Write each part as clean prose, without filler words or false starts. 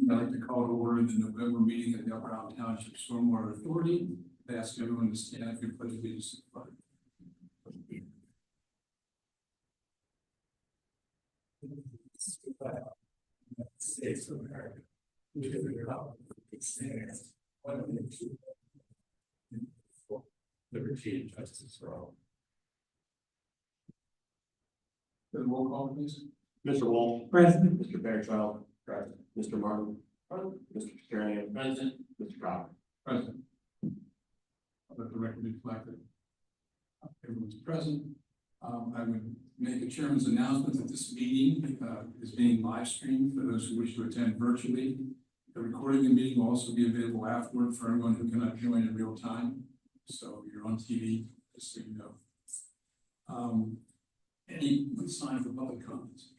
I'd like to call to order the November meeting of the Upper Island Township Stormwater Authority. I ask everyone to stand for your pledge of allegiance to the flag. States of America, which is the republic that stands one nation, for liberty and justice for all. The roll call, please. Mr. Wolf. Present. Mr. Fairchild. Present. Mr. Martin. Present. Mr. Sterling. Present. Mr. Cobb. Present. I'll let the record reflect that everyone's present. I would make a chairman's announcement that this meeting is being live streamed for those who wish to attend virtually. The recording of the meeting will also be available afterward for everyone who cannot join in real time. So you're on TV, just so you know. Any sign for public comments?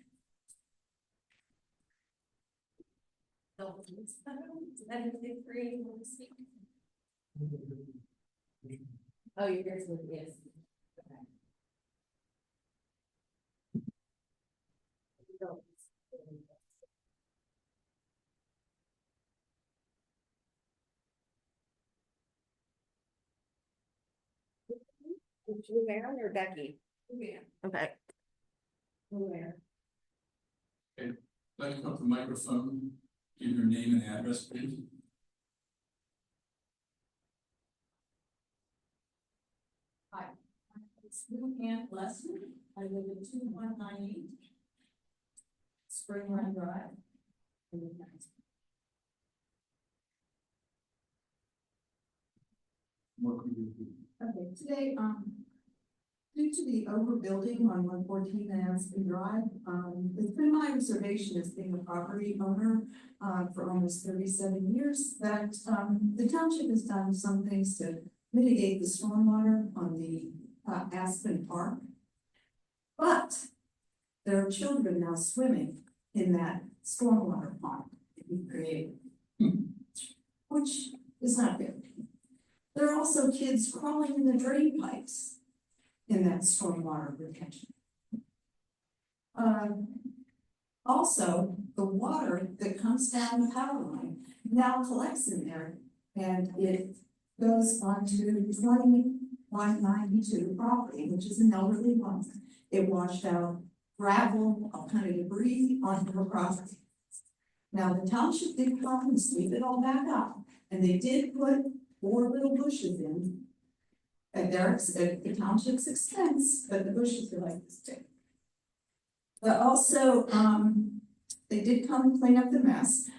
Oh, you're here to yes. You Aaron or Becky? Okay. Okay. Let's come up the microphone. Give your name and address, please. Hi, it's Ann Leslie. I live in 2198 Spring Run Drive. What could you do? Okay, today, due to the overbuilding on 114 Aspen Drive, it's been my observation as being a property owner for almost 37 years that the township has done some things to mitigate the stormwater on the Aspen Park. But there are children now swimming in that stormwater pond that we created, which is not good. There are also kids crawling in the drain pipes in that stormwater retention. Also, the water that comes down the power line now collects in there, and it goes onto 2192 property, which is an elderly one. It washed out gravel, all kind of debris onto her property. Now, the township did come and sweep it all back up, and they did put 4 little bushes in at the township's expense, but the bushes are like this big. But also, they did come and clean up the mess.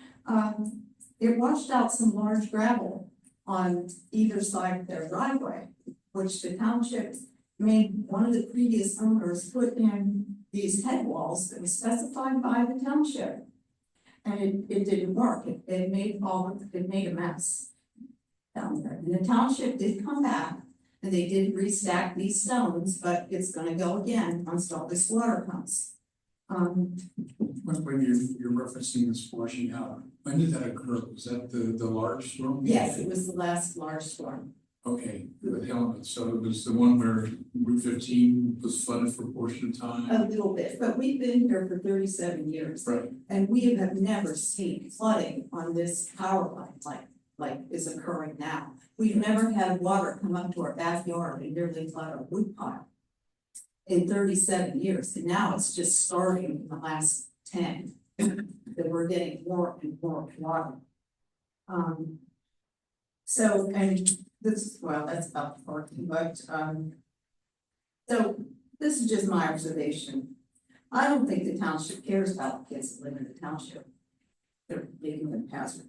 It washed out some large gravel on either side of their driveway, which the township made one of the previous owners put in these head walls that was specified by the township. And it didn't work. It made a mess down there. And the township did come back and they did restack these stones, but it's gonna go again once all this water comes. When you're referencing this washing out, when did that occur? Was that the large storm? Yes, it was the last large storm. Okay, the Helen. So it was the one where Route 15 was flooded for a portion of time? A little bit, but we've been here for 37 years. Right. And we have never seen flooding on this power line like is occurring now. We've never had water come up to our backyard and nearly flood our wood pile in 37 years. And now it's just starting in the last 10 that we're getting more and more water. So, and this, well, that's about the parking, but, so this is just my observation. I don't think the township cares about the kids that live in the township. They're living in hazard.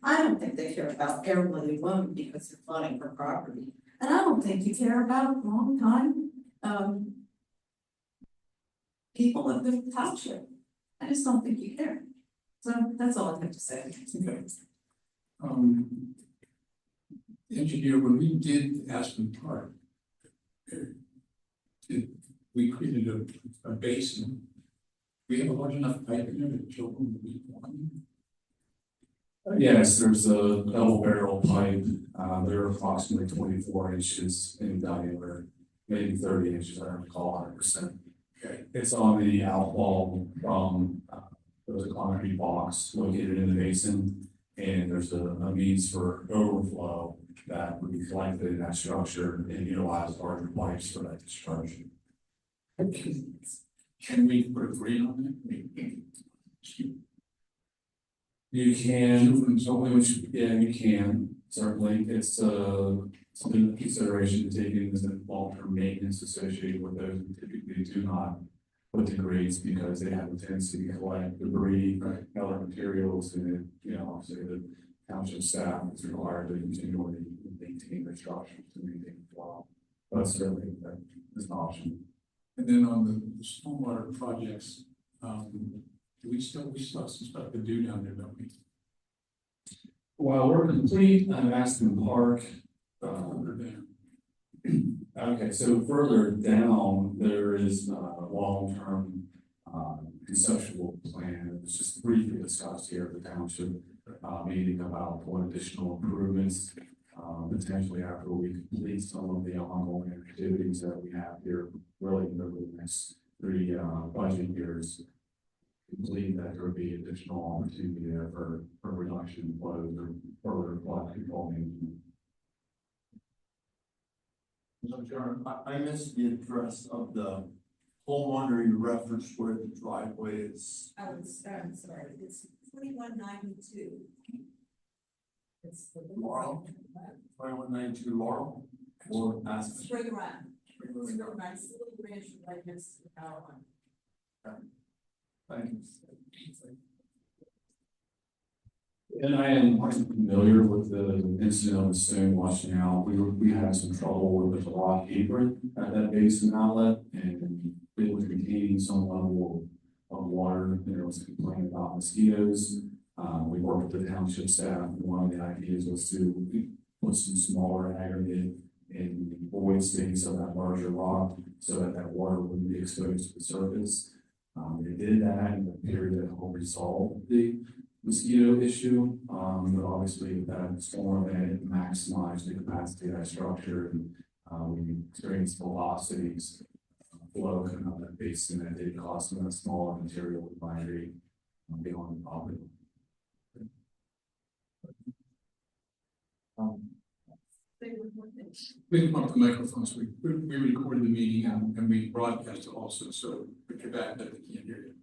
I don't think they care about elderly women because they're flooding for property. And I don't think you care about long time, people of the township. I just don't think you care. So that's all I have to say. Okay. Engineer, when we did Aspen Park, we created a basin. We have a large enough pipe in there that children would be walking. Yes, there's a double barrel pipe. They're approximately 24 inches in diameter, maybe 30 inches, I don't recall 100%. Okay. It's on the outfall from the there's a concrete box located in the basin. And there's a means for overflow that would be collected in that structure and utilize larger pipes for that discharge. Can we put a grade on that? You can, yeah, you can, certainly, it's something of consideration to take into the long-term maintenance associated with those. We typically do not put the grades because they have a tendency to collect debris, Right. and other materials, and, obviously the township staff is required to continually maintain their structures to maintain the flow. But certainly, that is an option. And then on the stormwater projects, we still have some stuff to do down there, don't we? Well, we're complete on Aspen Park. Further down. Okay, so further down, there is a long-term conceptual plan. It was just briefly discussed here at the township meeting about what additional improvements, potentially after we complete some of the ongoing activities that we have here, really over the next 3 budget years. Complete that there would be additional opportunity there for reduction in flows or further flood control management. So Sharon, I missed the address of the homeowner you referenced where the driveway is. I'm sorry, it's 2192. It's the Laurel? 2192 Laurel or Aspen? Spring Run. Spring Run, it's a little ranch right next to the power line. Thank you. And I am familiar with the incident of the stone washing out. We had some trouble with the rock apron at that basin outlet, and it was retaining some level of water. There was a complaint about mosquitoes. We worked with the township staff, and one of the ideas was to put some smaller aggregate in the void space of that larger rock so that that water wouldn't be exposed to the surface. They did that in the period that helped resolve the mosquito issue. But obviously that storm event maximized the capacity of that structure, and we experienced velocities flow coming out of that basin that did cause some of that smaller material to migrate beyond the property. We didn't want the microphones, we recorded the meeting and we broadcast it also, so if you're back, that they can't hear you.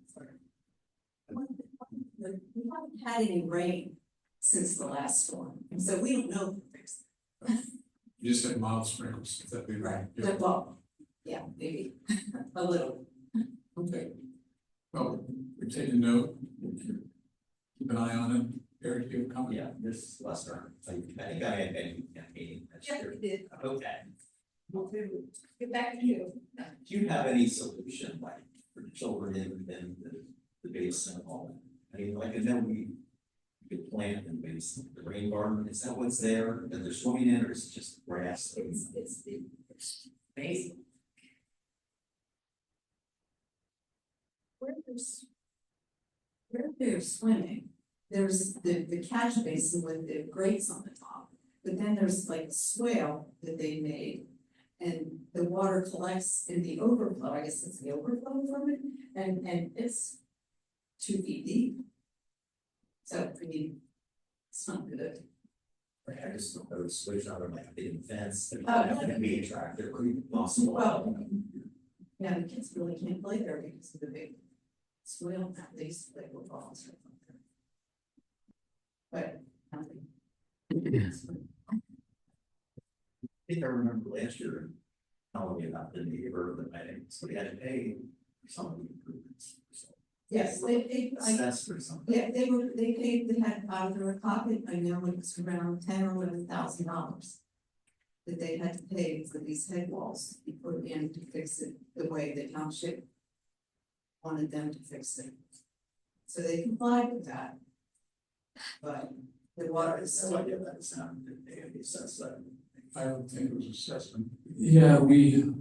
We haven't had any rain since the last storm, and so we don't know. You just had mild sprinkles, if that be right. Yeah. Well, yeah, maybe a little. Okay. Well, we've taken note. Keep an eye on it. Eric, do you have a comment? Yeah, this Lester, I think I had been campaigning. we did. Okay. Get back to you. Do you have any solution like for the children in the basin and all that? I mean, like, and then we could plant in the basin, the rain garden, is that what's there that they're swimming in, or is it just grass? It's the base. Where they're swimming, there's the catch basin with the grates on the top, but then there's like a swale that they made. And the water collects in the overflow, I guess it's the overflow from it, and it's 2 feet deep. So, I mean, it's not good. I just don't know, switch out of like a big fence, that Oh, would be attractive, could possible. Well, yeah, the kids really can't play there because of the big swale, at least they will fall. But, nothing. I think I remember last year telling me about the neighbor that I, so they had to pay for some of the improvements. So Yes, they assessed or something. yeah, they paid, they had out of their pocket, I know it was around $10,000 or $11,000. That they had to pay for these head walls to be put in to fix it the way the township wanted them to fix it. So they complied with that. But the water is So so. I get that sound that they had assessed that. I don't think it was assessment. Yeah,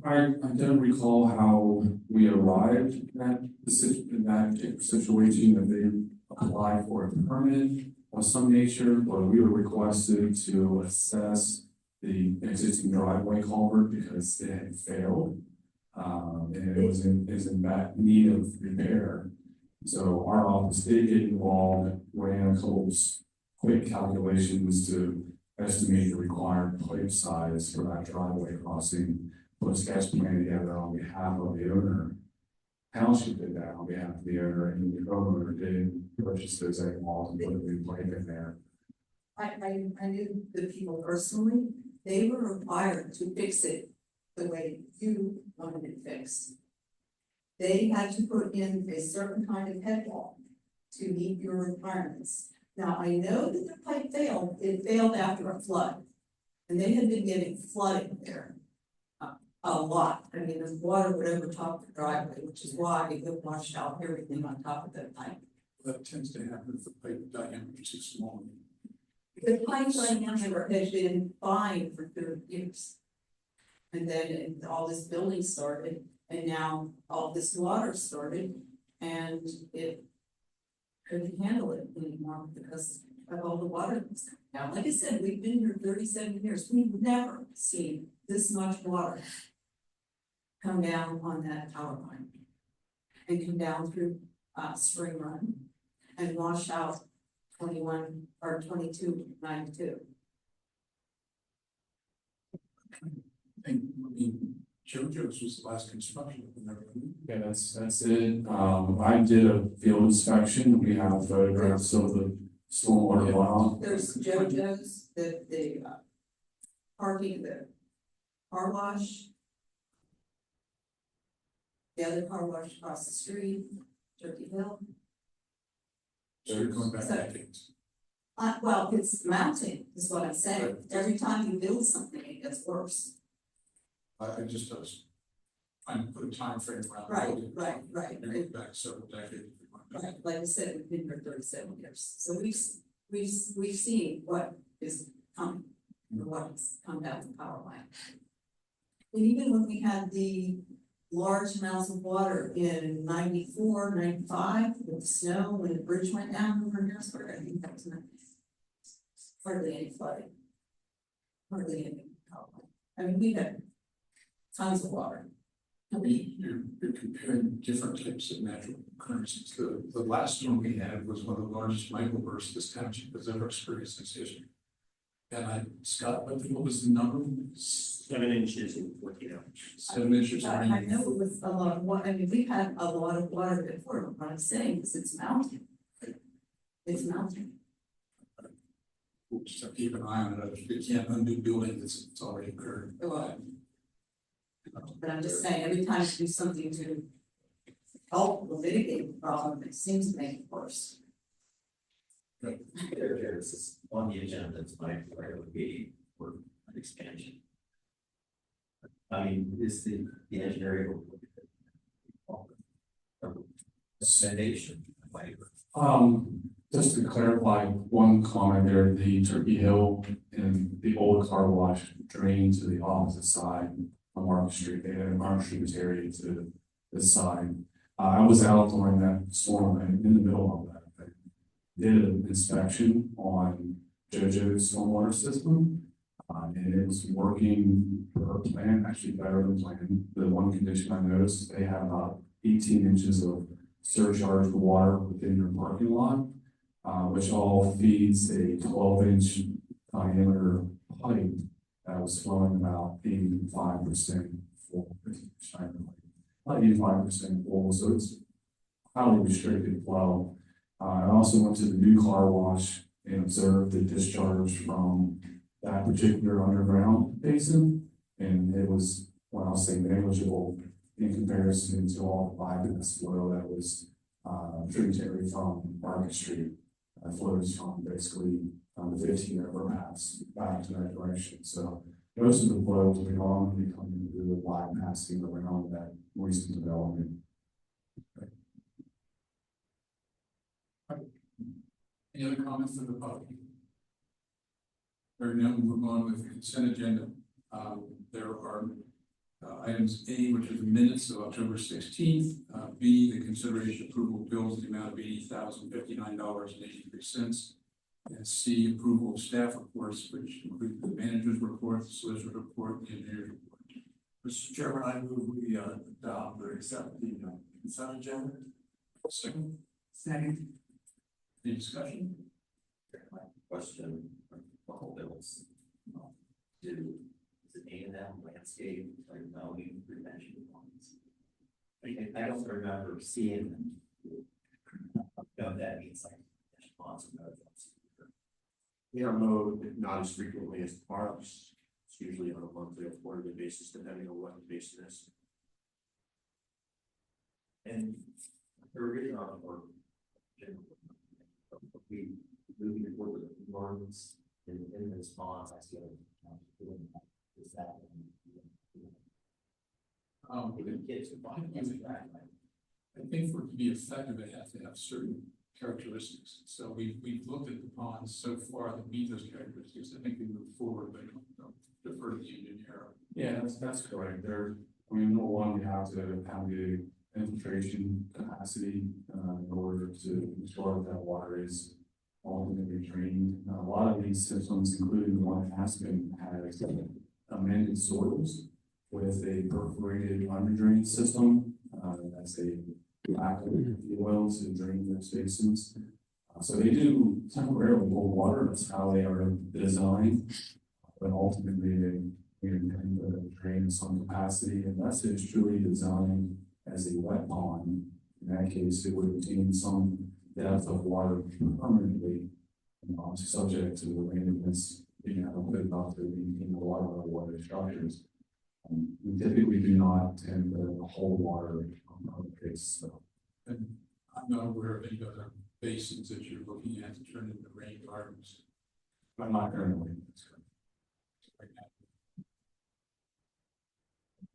I don't recall how we arrived at in that situation, that they applied for a permit of some nature, but we were requested to assess the existing driveway culvert because it had failed. And it was in bad need of repair. So our office did get involved, ran a couple of quick calculations to estimate the required pipe size for that driveway crossing, put a sketch plan together on behalf of the owner. Township did that on behalf of the owner, and the homeowner did purchase those egg walls and put a new pipe in there. I knew the people personally, they were required to fix it the way you wanted it fixed. They had to put in a certain kind of head wall to meet your requirements. Now, I know that the pipe failed, it failed after a flood. And they had been getting flooding there. A lot, I mean, the water would overtop the driveway, which is why it washed out everything on top of that pipe. That tends to happen if the pipe diameter is too small. The pipe diameter had been fine for 30 years. And then all this building started, and now all this water started, and it couldn't handle it anymore because of all the water that's coming down. Like I said, we've been here 37 years, we've never seen this much water come down on that power line. And come down through Spring Run and wash out 21 or 2292. I mean, JoJo's was the last construction of the Yeah, that's it. I did a field inspection. We have photographs of the stormwater runoff. There's JoJo's, the parking, the car wash. The other car wash across the street, Turkey Hill. So you're going back So- decades. Well, it's mounting, is what I'm saying. Every time you build something, it gets worse. I just was trying to put a time frame around. the Right, building. right. You're going back several decades. Right, like I said, we've been here 37 years, so we've seen what is coming, or what's come down the power line. And even when we had the large amounts of water in 94, 95 with the snow, when the bridge went down over Harrisburg, I think that was hardly any flooding. Hardly any power line. I mean, we had tons of water. You're comparing different types of natural occurrences. The last storm we had was one of the largest microbursts this township has ever experienced in its history. And Scott, what was the number? 7 inches in 14 hours. 7 inches of I rain. know it was a lot of water, I mean, we've had a lot of water before, but what I'm saying is it's mounting. It's mounting. We'll just have to keep an eye on it. We can't undo building that's already occurred. Well, But I'm just saying, every time you do something to help or mitigate the problem, it seems to make it worse. There's this on the agenda tonight, where it would be for an expansion. I mean, is the engineering. Recommendation, waiver. Just to clarify one comment there, the Turkey Hill and the old car wash drain to the opposite side on Market Street. They had Market Street was area to the side. I was out during that storm and in the middle of that. I did an inspection on JoJo's stormwater system. And it was working per plan, actually better than planned. The one condition I noticed, is they have about 18 inches of surcharge water within your parking lot, which all feeds a 12-inch diameter pipe that was flowing about 85% full, about 85% full, so it's highly restricted flow. I also went to the new car wash and observed the discharge from that particular underground basin, and it was, well, I'll say negligible in comparison to all the bypass flow that was tributary from Market Street. Flows from basically the 15 overpass back to that direction. So most of the flow will be coming through the bypassing around that recent development. Any other comments from the public? There now move on with the consent agenda. There are items A, which are the minutes of October 16th. B, the consideration approval of bills in the amount of $80,059.83. And C, approval of staff reports, which include the manager's report, the solicitor's report, and the engineer's report. Mr. Chairman, I move we adopt or accept the consent agenda. Second, Second. Any discussion? My question, the whole bills. Do, is it A and M landscape, like mowing prevention funds? I don't remember seeing them. No, that means like. Lots of those. They are mowed not as frequently as parks. It's usually on a monthly or quarterly basis, depending on what the basin is. And the original or we moving forward with the norms in response, I see. Is that? Even kids who buy I think for it to be effective, it has to have certain characteristics. So we've looked at the ponds so far that meet those characteristics. I think we move forward, but defer to the engineer. Yeah, that's correct. I mean, number one, we have to have the infiltration capacity, in order to ensure that water is ultimately drained. A lot of these systems, including the one in Aspen, has amended soils with a perforated under drain system. That's a backup, if you will, to drain those basins. So they do temporarily hold water. That's how they are designed. But ultimately, they intend to drain some capacity, unless it's truly designed as a wet pond. In that case, it would retain some depth of water permanently, subject to the randomness being adequate enough to maintain the water structures. We typically do not tend to hold water on the base. So. And I'm not aware of any other basins that you're looking at to turn into rain gardens. I'm not currently. Right now.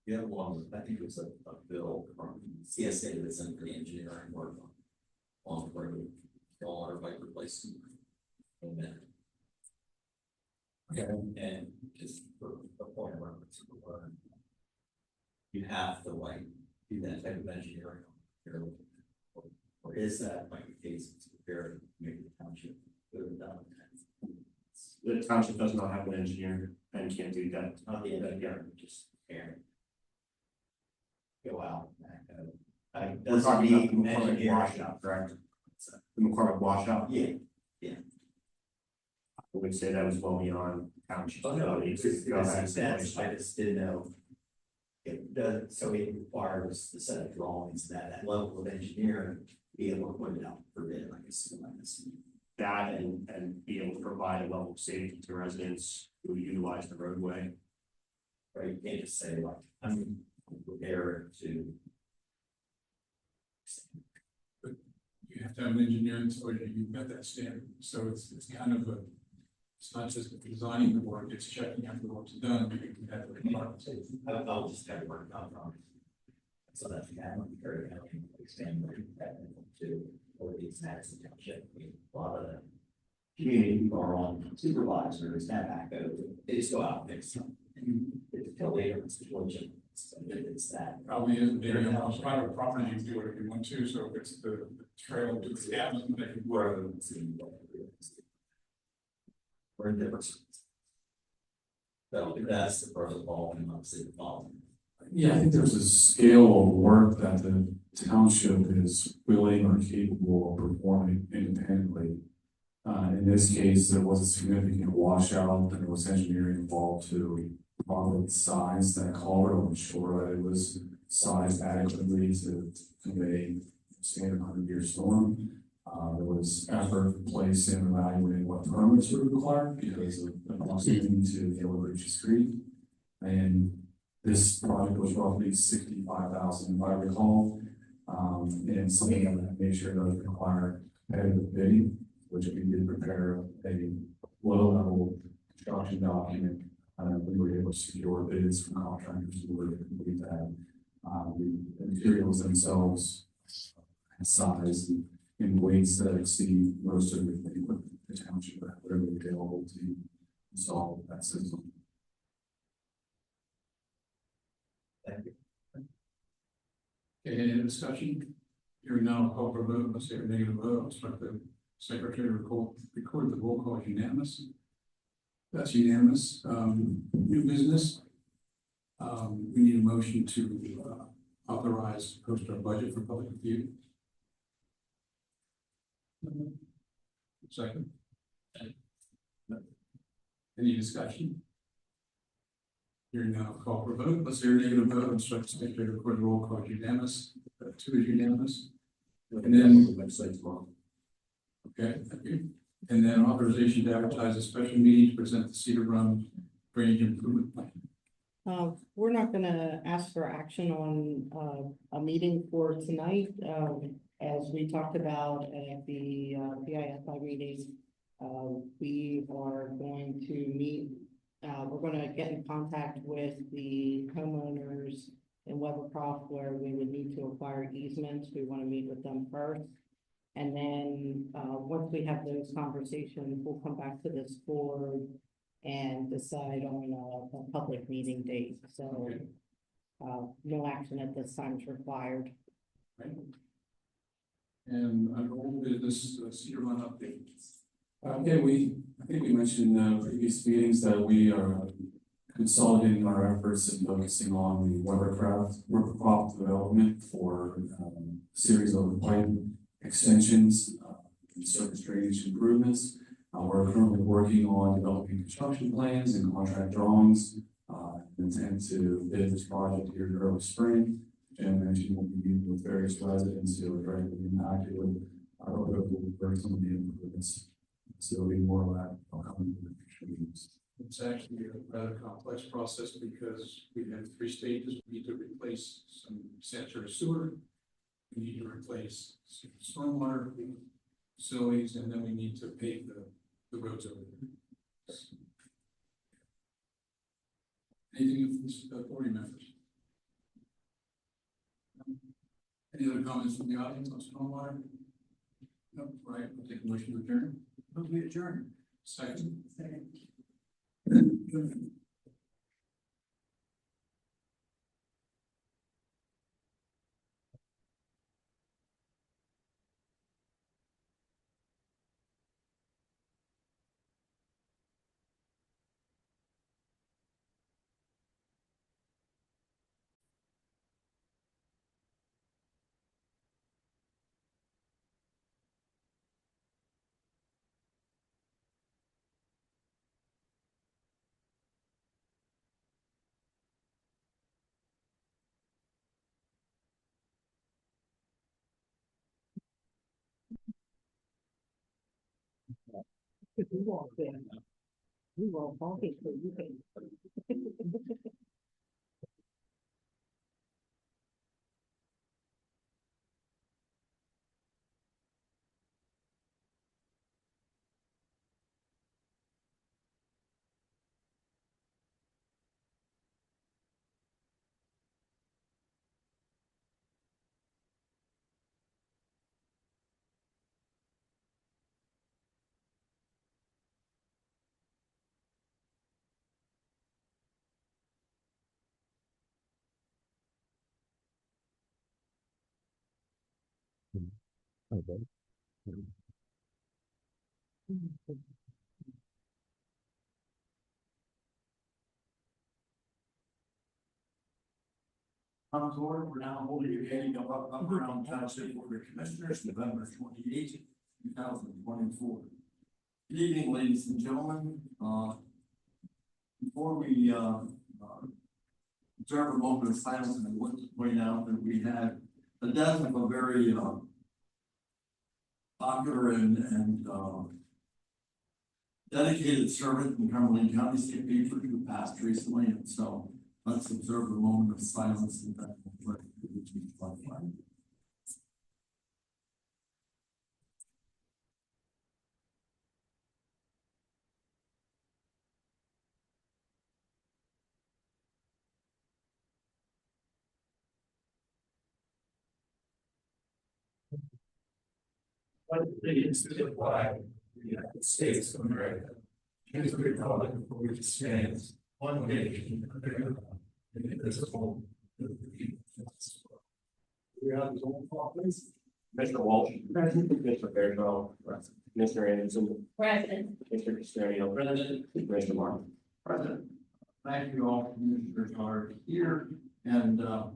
Yeah, well, I think it was a bill from CSA that's in the engineering work on the water pipe replacement. Amen. Okay. And just for a point of reference, you have to like do that type of engineering, or is that like the case to prepare maybe the township? The township does not have an engineer and can't do that. Not the engineer, just Aaron. Go out. We're talking about the McCormick engineer. washout, correct? The McCormick washout? Yeah. I would say that was well beyond township. Oh, no, ability it's to go ahead and that's, I place just didn't know. It does, so it requires the set of drawings that level of engineering be able to put it out for bid, like this. that and be able to provide a level of safety to residents who utilize the roadway. Right, you can't just say like, I'm prepared to. You have to have an engineer that tells you you've met that standard. So it's kind of a, it's not just designing the work, it's checking after the work's done. You can have the requirements. I'll just have to work on it. So that's the kind of very expand to or these matters in township. I mean, a lot of the community people are on supervisors, that back over, they just go out and fix something. It's a later situation. It's that. Probably is, maybe on private property, you can do whatever you want to, so if it's the trail to the cabin, they can grow. We're in different. So that's the protocol and obviously the following. Yeah, I think there's a scale of work that the township is willing or capable of performing independently. In this case, there was a significant washout, and there was engineering involved to probably size that culvert on the shore, that it was sized adequately to convey standard 100-year storm. There was effort placed in evaluating what permits were required because of the proximity to the Elevation Creek. And this project was roughly $65,000, if I recall. And something that made sure does require competitive bidding, which we did prepare a low-level construction document. We were able to secure bids from contractors who were to complete that. The materials themselves and size in weights that exceed most of the equipment the township had readily available to install that system. Thank you. Okay, any discussion? Hearing none, I'll call for a vote, unless there are negative vote, I'll instruct the secretary to record the roll call as unanimous. That's unanimous. New business. We need a motion to authorize post our budget for public review. Second. Any discussion? Hearing now, call for vote. Let's hear a negative vote. Instruct secretary to record roll call unanimous. Two is unanimous. And then Website tomorrow. Okay, thank you. And then authorization to advertise a special meeting to present the Cedar Run Drainage Improvement Plan. We're not gonna ask for action on, a meeting for tonight, as we talked about at the, PIFI meeting. We are going to meet, we're gonna get in contact with the homeowners in Webercroft where we would need to acquire easements. We wanna meet with them first. And then, once we have those conversations, we'll come back to this board and decide on a public meeting date, so. No action at this time is required. Right? And under old business, Cedar Run update. I think we mentioned in previous meetings that we are consolidating our efforts and focusing on the Webercroft development for a series of pipe extensions and surface drainage improvements. We're currently working on developing construction plans and contract drawings. Intend to bid this project here in early spring. Jen mentioned we'll be meeting with various residents who are directly impacted with some of the improvements. So there'll be more of that coming in the future meetings. It's actually a rather complex process because we have 3 stages. We need to replace some sanitary sewer. We need to replace some stormwater facilities, and then we need to pave the roads over there. Anything from the board members? Any other comments from the audience on stormwater? No, right, we'll take a motion to adjourn. We adjourn. Second. We were all talking, so you can. We're now holding a meeting of Upper Elm Township Board of Commissioners, November 28th, 2024. Good evening, ladies and gentlemen. Before we observe a moment of silence, I want to point out that we had the death of a very popular and dedicated servant in Cumberland County, State Patriot, who passed recently, and so let's observe a moment of silence and that will work. Allegiance to the flag of the United States of America, and to the republic for which it stands, one nation, under God, indivisible, with liberty and justice for all. We have the roll call, please. Commissioner Walsh. Present. Commissioner Fairchild. Present. Commissioner Anderson. President. Commissioner Cristiano. Present. Commissioner Martin. President, thank you all, commissioners are here, and I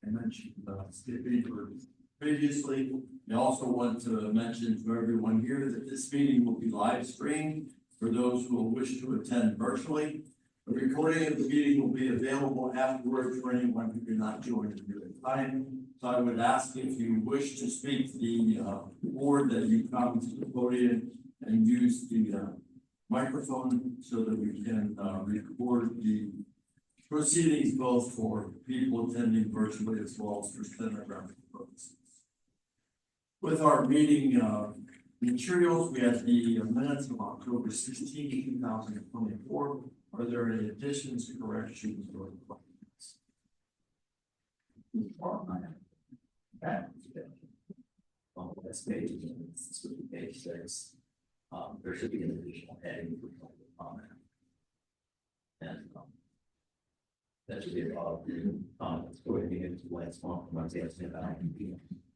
mentioned State Patriot previously. I also want to mention to everyone here that this meeting will be live streamed for those who will wish to attend virtually. A recording of the meeting will be available afterwards for anyone who did not join at the time. So I would ask if you wish to speak to the board that you come to the podium and use the microphone so that we can record the proceedings both for people attending virtually as well as for stenographic purposes. With our meeting materials, we have the minutes of October 16, 2024. Are there any additions, corrections, or questions? Okay. On the next page, this would be page 6. There should be an additional heading for public comment. And that should be about comments going into last month when I was asking about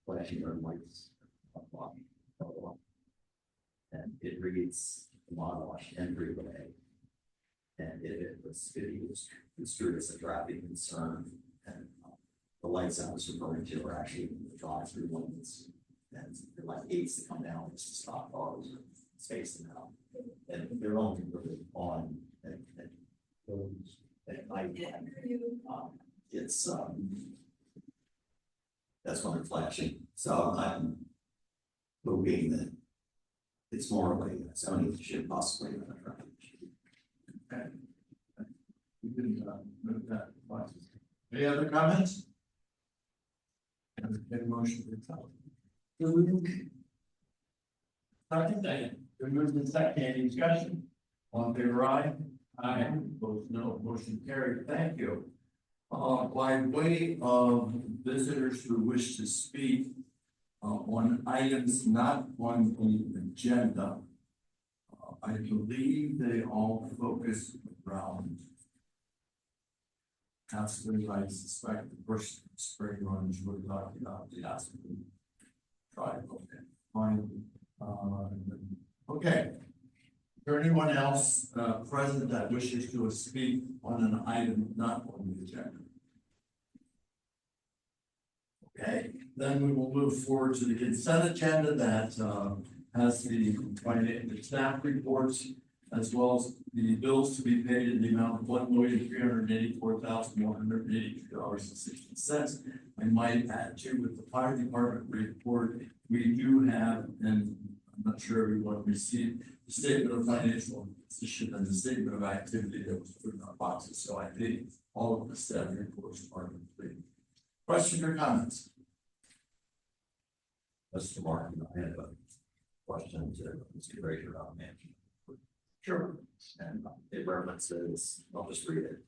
flashing red lights. And it reads demolished entryway. And it was construed as a traffic concern, and the lights I was referring to are actually the drive-through ones, and they're like gates that come down just to stop cars or space them out, and they're only really on at night. It's that's when they're flashing. So I'm hoping that it's more of a zoning issue, possibly than a traffic issue. Okay. We can move that. Any other comments? Entertain a motion to adopt. Second. Been moved in second. Any discussion? All in favor, aye? Aye. Opposed, no. Motion carried. Thank you. By way of visitors who wish to speak on items not on the agenda, I believe they all focus around, absolutely, I suspect the first spring runs we're talking about the Aspen tribe. Okay, fine. Okay. Is there anyone else present that wishes to speak on an item not on the agenda? Okay, then we will move forward to the consent agenda that has the staff reports as well as the bills to be paid in the amount of $1,384,182.60. I might add too, with the fire department report, we do have, and I'm not sure everyone received, the statement of financial position and the statement of activity that was put in our boxes. So I think all of the staff reports are complete. Questions or comments? Mr. Martin, I have a question to Mr. Fraser about management. Sure. And it references, I'll just read it.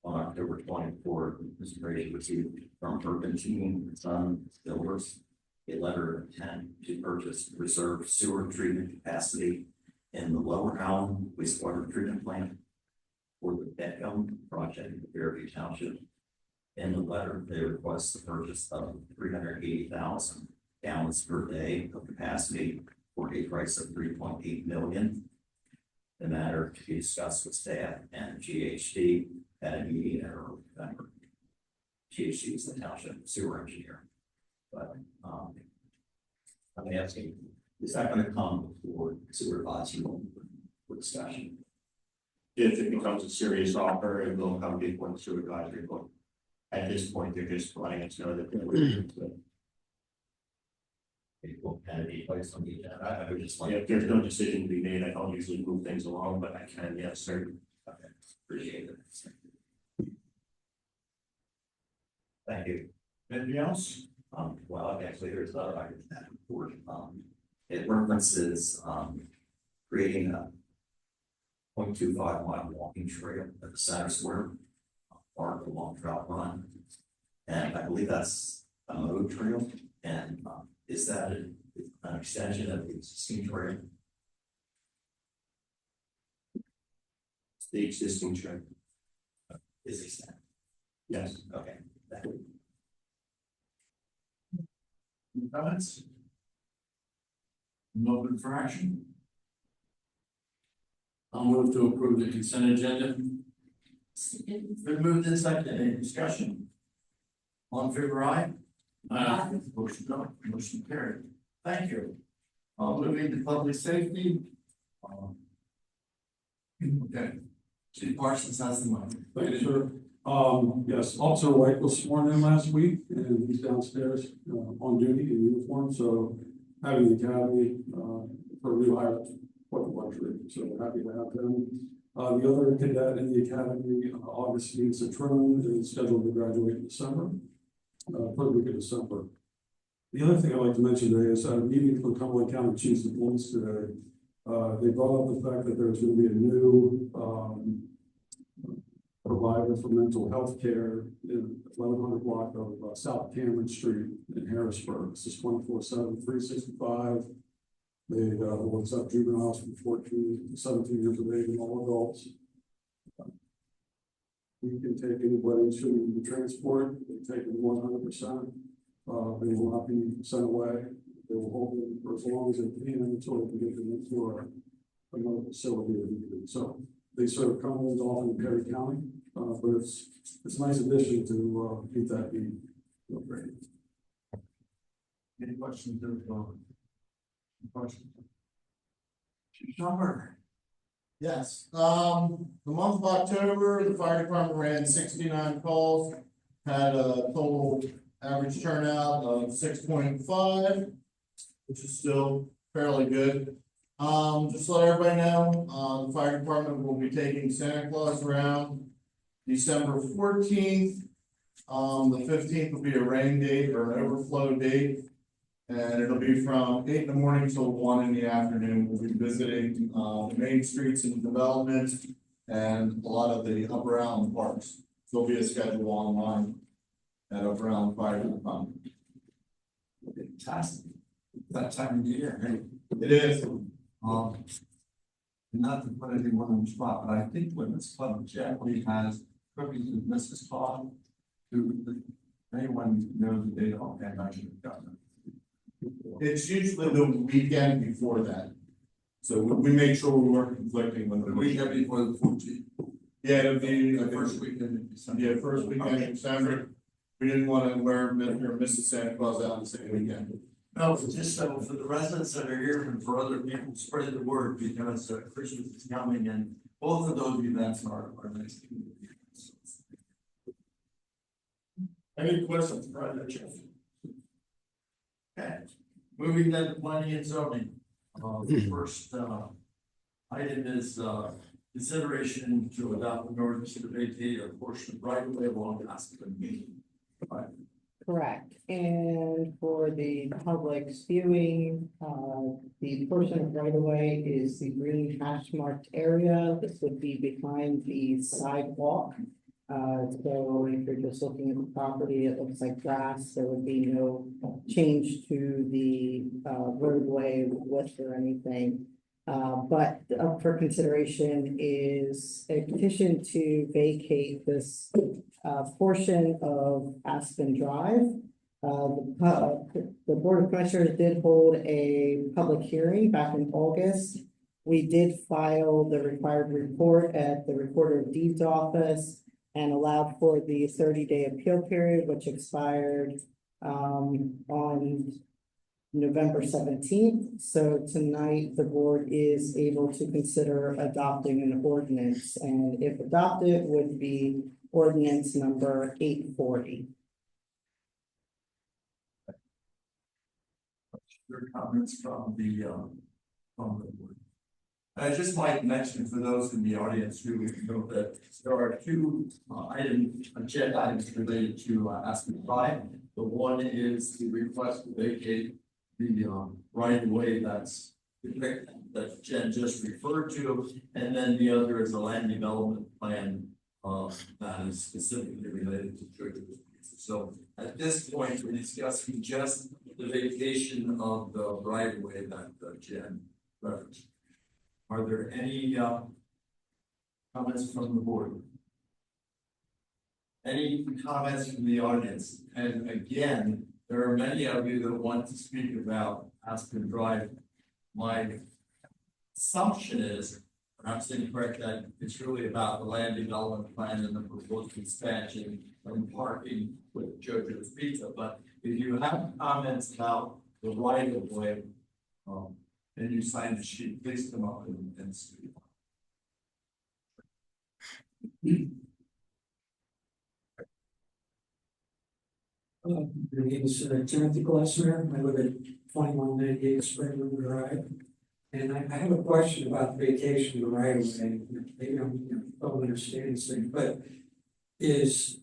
On October 24th, Mr. Fraser received from Urban Team Sun Builders a letter of intent to purchase reserve sewer treatment capacity in the Lower Allen wastewater treatment plant for the Beckham project in Fairview Township. In the letter, they request the purchase of 380,000 gallons per day of capacity for a price of $3.8 million. The matter to be discussed with staff and GHD at a meeting in early November. GHD is the township sewer engineer. But I'm asking, is that going to come before sewer advisory for discussion? If it becomes a serious offer, it will come before the sewer advisory board. At this point, they're just letting us know that they're looking into it. It will kind of be placed on the agenda. I would just like. If there's no decision to be made, I don't usually move things along, but I can, yes, sir. Okay, appreciate it. Thank you. Anything else? Well, actually, there's another item in that report. It references creating a 0.25 mile walking trail at the center square, part of the long trout run. And I believe that's a mode trail. And is that an extension of the existing trail? It's the existing trail. Is extended? Yes. Okay. Thank you. Any comments? Open for action. I'll move to approve the consent agenda. Been moved in second. Any discussion? All in favor, aye? Motion carried. Thank you. Moving to public safety. Okay. Chief Parsons has the mic. Thank you, sir. Yes, Officer White was sworn in last week and he's downstairs, on duty in uniform, so having the academy, for a new hire, quite a luxury, so happy to have him. The other cadet in the academy, Augustine Citron, is scheduled to graduate in December, third week of December. The other thing I'd like to mention today is, meeting for Cumberland County Chiefs of Police today. They brought up the fact that there's going to be a new, provider for mental health care in 1100 block of South Cameron Street in Harrisburg. This is 24/7, 365. They will accept juveniles from 14 to 17 years of age and all adults. We can take anybody shooting the transport. They take them 100%. They will not be sent away. They will hold them for as long as they can until they can get them into another facility if needed. So they serve Cumberland, Dolphin, and Perry County, but it's a nice addition to meet that need. Great. Any questions? Questions? Chief Schomburg. Yes, the month of October, the fire department ran 69 calls, had a total average turnout of 6.5, which is still fairly good. Just to let everybody know, the fire department will be taking Santa Claus around December 14th. The 15th will be a rain date or an overflow date. And it'll be from 8 in the morning till 1 in the afternoon. We'll be visiting, the main streets and development and a lot of the Upper Allen parks. There'll be a schedule online at Upper Allen Fire Department. Fantastic. That time of year, hey? It is. Not to put anyone on the spot, but I think when this club generally has cookies with Mrs. Todd, do anyone know the date on that? I should have gotten it. It's usually the weekend before that. So we make sure we weren't conflicting with The the weekend before the 14th. Yeah, it'll be The first weekend in December. Yeah, first weekend in December. We didn't want to wear Mr. or Mrs. Santa Claus out the same weekend. No, it's just so for the residents that are here and for other people, spread the word because Christmas is coming and both of those events are next. Any questions, Brother Jeff? Okay, moving then to planning and zoning. The first item is consideration to adopt an ordinance to vacate a portion of right of way along Aspen Meeting. Correct, and for the public's viewing, the portion of right of way is the green hash marked area. This would be behind the sidewalk. So if you're just looking at the property, it looks like grass, there would be no change to the roadway width or anything. But up for consideration is a petition to vacate this portion of Aspen Drive. The Board of Commissioners did hold a public hearing back in August. We did file the required report at the Recorder of Deeds office and allowed for the 30-day appeal period, which expired on November 17th. So tonight, the board is able to consider adopting an ordinance, and if adopted, would be ordinance number 840. Your comments from the board. I just might mention for those in the audience who know that there are two agenda items related to Aspen Drive. The one is the request to vacate the right of way that Jen just referred to, and then the other is a land development plan that is specifically related to churches. So at this point, we're discussing just the vacation of the right of way that Jen referenced. Are there any comments from the board? Any comments from the audience? And again, there are many of you that want to speak about Aspen Drive. My assumption is, perhaps incorrect, that it's really about the land development plan and the proposed expansion and parking with JoJo's Pizza. But if you have comments about the right of way, and you sign the sheet, please come up and speak. My name is Timothy Glessner. I live at 2198 Spring River Drive. And I have a question about vacation right away. Maybe don't understand this thing, but is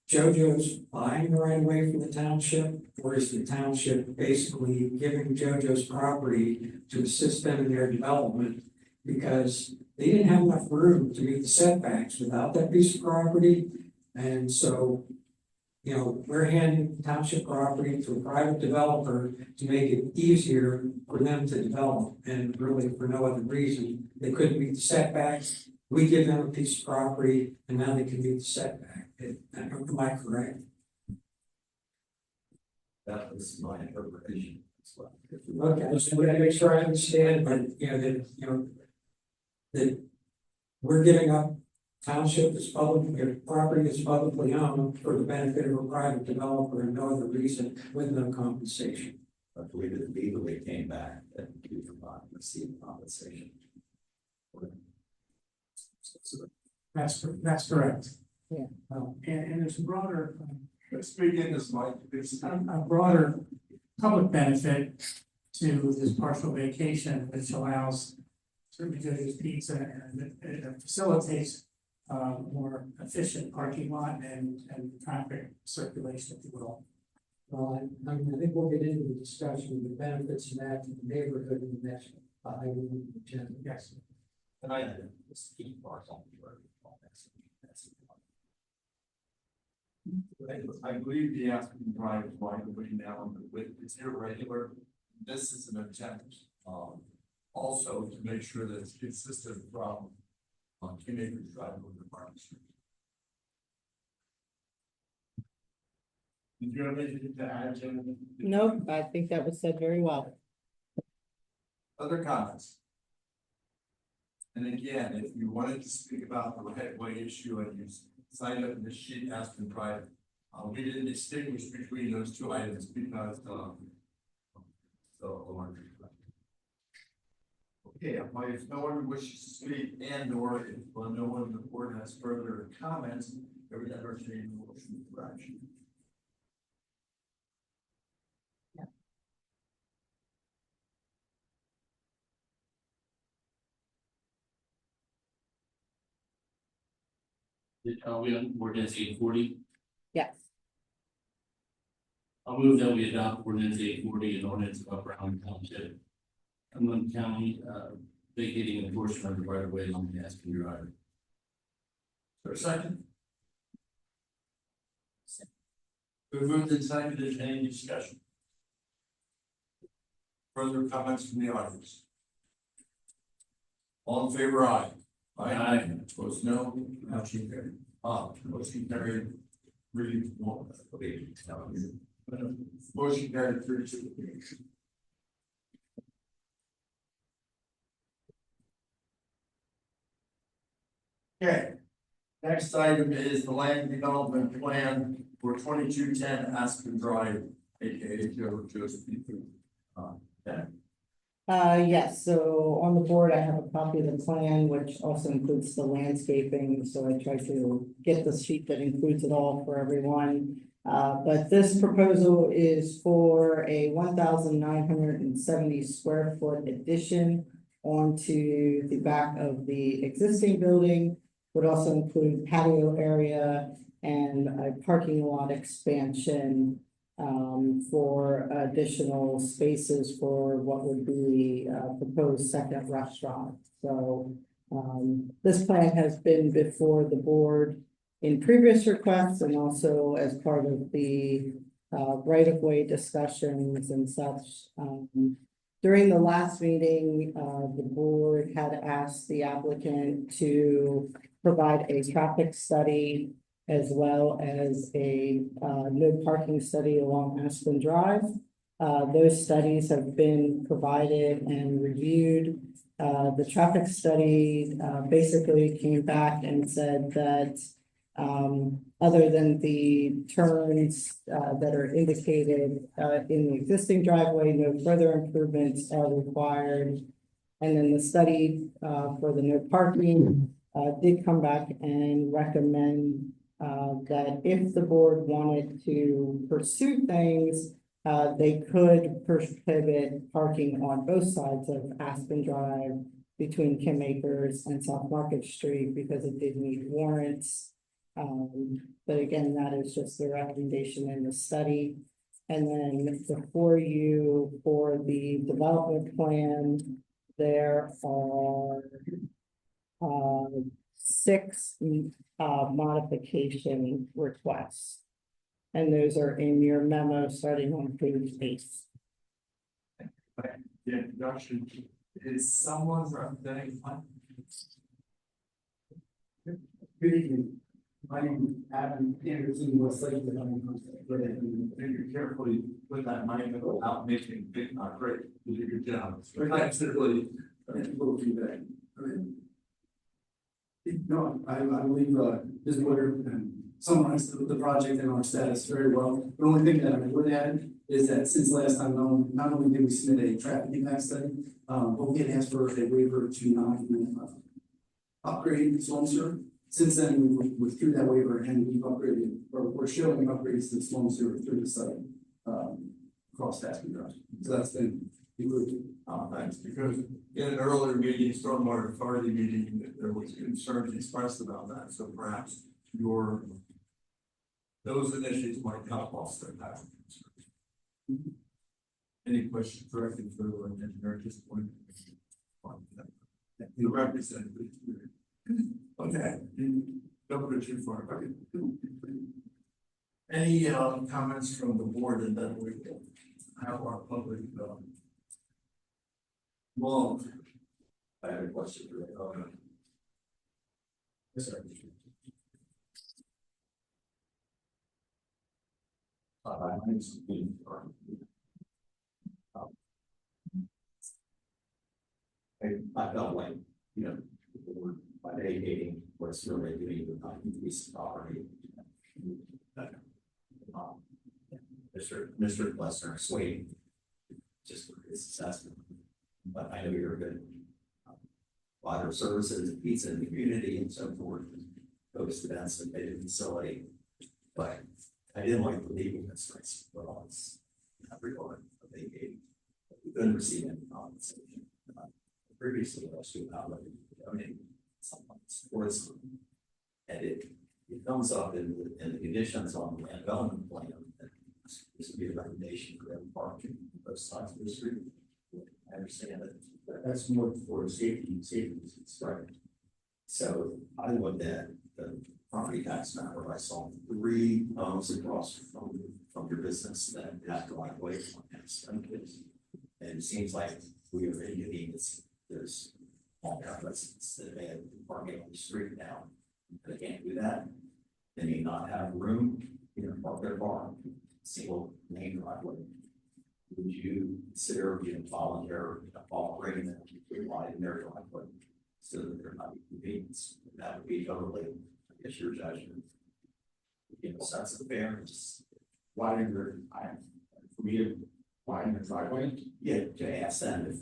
JoJo's buying the right away from the township? Or is the township basically giving JoJo's property to assist them in their development? Because they didn't have enough room to meet the setbacks without that piece of property. And so we're handing township property to a private developer to make it easier for them to develop, and really for no other reason. They couldn't meet the setbacks. We give them a piece of property and now they can meet the setback. Am I correct? That was my interpretation as well. Okay, so we gotta make sure I understand, but that we're giving up township is public, property is publicly owned for the benefit of a private developer and no other reason with no compensation. I believe it legally came back that we did not receive compensation. That's correct. Yeah. And there's a broader, Speak in this mic, please. a broader public benefit to this partial vacation, which allows certainly Joe's Pizza and it facilitates more efficient parking lot and traffic circulation, if you will. Well, I think we'll get into the discussion of the benefits of that to the neighborhood in the next item on the agenda. Yes. And I had this key part on the road. I believe the Aspen Drive is wide away now, but it's irregular. This is an attempt, also to make sure that it's consistent from King Acres Drive over to Market Street. Did you have anything to add, Jim? Nope, I think that was said very well. Other comments? And again, if you wanted to speak about the right of way issue and you signed up in the sheet Aspen Drive, we didn't distinguish between those two items because okay, if no one wishes to speak and or if no one in the board has further comments, I would entertain a motion for action. We on ordinance 840? Yes. I'll move that we adopt ordinance 840 and ordinance of Brown Township, Cumberland County, vacating a portion of the right of way on the Aspen Drive. For a second. We moved and seconded. Any discussion? Further comments from the audience? All in favor, aye. Aye. Opposed, no. Motion carried. Motion carried. Really, motion carried 32. Okay. Next item is the land development plan for 2210 Aspen Drive, aka Josephine. Yes, so on the board, I have a copy of the plan, which also includes the landscaping, so I tried to get the sheet that includes it all for everyone. But this proposal is for a 1,970 square foot addition onto the back of the existing building. Would also include patio area and a parking lot expansion for additional spaces for what would be a proposed second restaurant. So this plan has been before the board in previous requests and also as part of the right-of-way discussions and such. During the last meeting, the board had asked the applicant to provide a traffic study as well as a no parking study along Aspen Drive. Those studies have been provided and reviewed. The traffic study basically came back and said that Other than the turns, that are indicated, in the existing driveway, no further improvements are required. And then the study, for the no parking, did come back and recommend, that if the board wanted to pursue things, they could prohibit parking on both sides of Aspen Drive between Kim Acres and South Market Street because it did meet warrants. But again, that is just the recommendation in the study. And then before you, for the development plan, there are six modification requests. And those are in your memo starting on page 8. The introduction is someone representing. Good evening. My name is Adam Anderson, West Lake. Maybe carefully put that mic without making big, great, you did your job. Absolutely. We'll do that. No, I believe, this board summarized the project and our status very well. The only thing that I would add is that since last time, not only did we submit a traffic impact study, but we had asked for a waiver to not upgrade the storm sewer. Since then, we withdrew that waiver and we've upgraded, or we're showing upgrades to the storm sewer through the site, across Aspen Drive. So that's been included. Thanks, because in an earlier meeting, Stormwater Authority meeting, there was concerns expressed about that, so perhaps those initiatives might help offset that. Any questions directly for the engineer at this point? The representative. Okay, don't go too far. Okay. Any comments from the board, and then we will have our public. Well, I have a question. Yes, sir. I felt like, the board, by vacating what's really doing with not increasing property. Mr. Lesnar swayed just for his assessment. But I know you're a good provider of services and pizza in the community and so forth, host events and big facility. But I didn't like the legal constraints put on us in that regard of vacating. We couldn't receive any compensation. Previously, I was doing that, and it comes up in the conditions on the land development plan. This would be a recommendation for them parking both sides of the street. I understand that that's more for safety reasons, right? So I looked at the property tax map where I saw 3 homes across from your business that have to like away from kids. And it seems like we are indicating there's all residents that may have parking on the street now. They can't do that. They may not have room, park their car, single main driveway. Would you consider operating them in their driveway so that there might be convenience? That would be totally, I guess, your judgment. That's fair. Just Widening for me to widen the driveway. yeah, to ask them if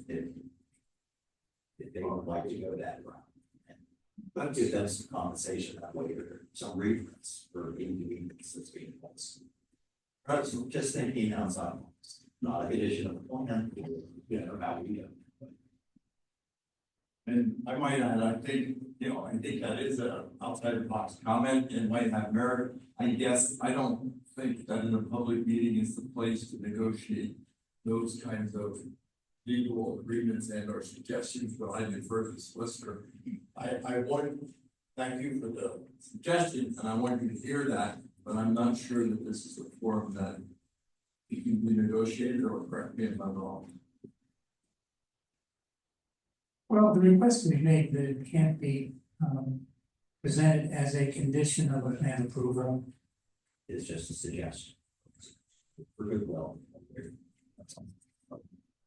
they would like to go that route. But give them some compensation that way, or some reference for inconvenience that's being caused. So just thinking outside, not a condition of the plan, how we do. And I might add, I think that is a outside the box comment and might have merit. I guess I don't think that in a public meeting is the place to negotiate those kinds of legal agreements and or suggestions, but I defer to the solicitor. I want to thank you for the suggestion, and I want you to hear that, but I'm not sure that this is a forum that it can be negotiated, or correct me if I'm wrong. Well, the request can be made that it can't be presented as a condition of a plan approval. It's just a suggestion. For goodwill.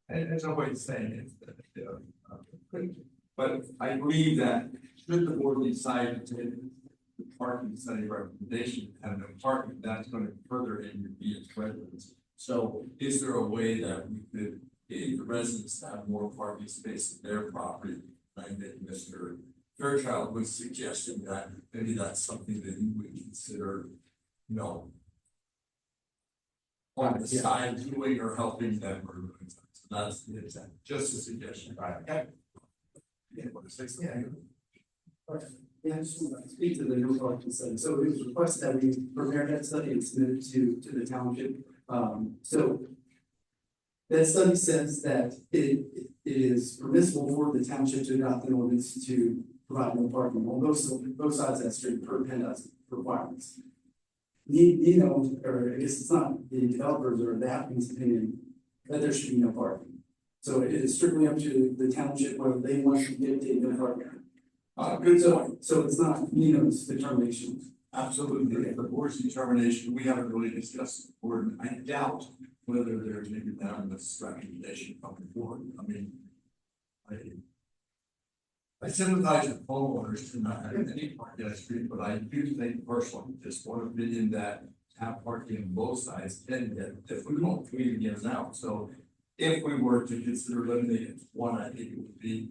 There's no way of saying it, but I believe that should the board decide to parking study recommendation, have no parking, that's gonna further inconvenience residents. So is there a way that we could, if the residents have more parking space in their property? I think Mr. Fairchild was suggesting that maybe that's something that you would consider, you know, on the side doing or helping them or doing something. So that's the intent, just a suggestion. Right. Okay. Yeah, what to say something? Yeah, I just want to speak to the no parking study. So it was requested that we prepare that study and submit it to the township. So that study says that it is permissible for the township to adopt an ordinance to provide no parking on both sides of that street per PennDOT's requirements. You know, or I guess it's not the developers or the applicant's opinion that there should be no parking. So it is strictly up to the township whether they want to dictate no parking. Good point. So it's not, it's determination. Absolutely. The board's determination, we haven't really discussed the board. I doubt whether they're taking down this recommendation coming forward. I mean, I sympathize with homeowners to not have any parking on the street, but I do think personally, just one opinion that have parking on both sides can get difficult between in and out. So if we were to consider limiting it to one, I think it would be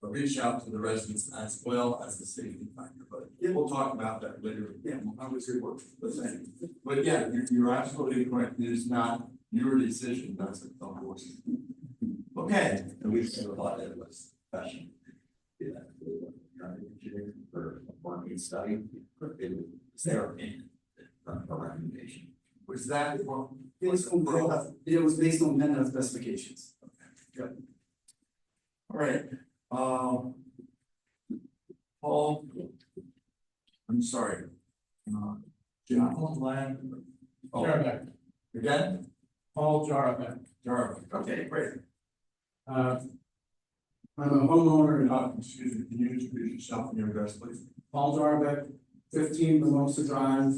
reach out to the residents as well as the safety factor, but we'll talk about that later. Yeah, I was here working with that. But yeah, you're absolutely correct. It is not your decision. That's the board's. Okay, and we've sort of thought that it was fashion. For a parking study, it's their opinion, a recommendation. Was that? It was based on PennDOT specifications. Okay. Good. All right. Paul, I'm sorry. John Land. Oh, Jarbeck. Again? Paul Jarbeck. Jarbeck. Okay, great. I'm a homeowner in Excuse me, can you introduce yourself and your address, please? Paul Jarbeck, 15 Mimosa Drive,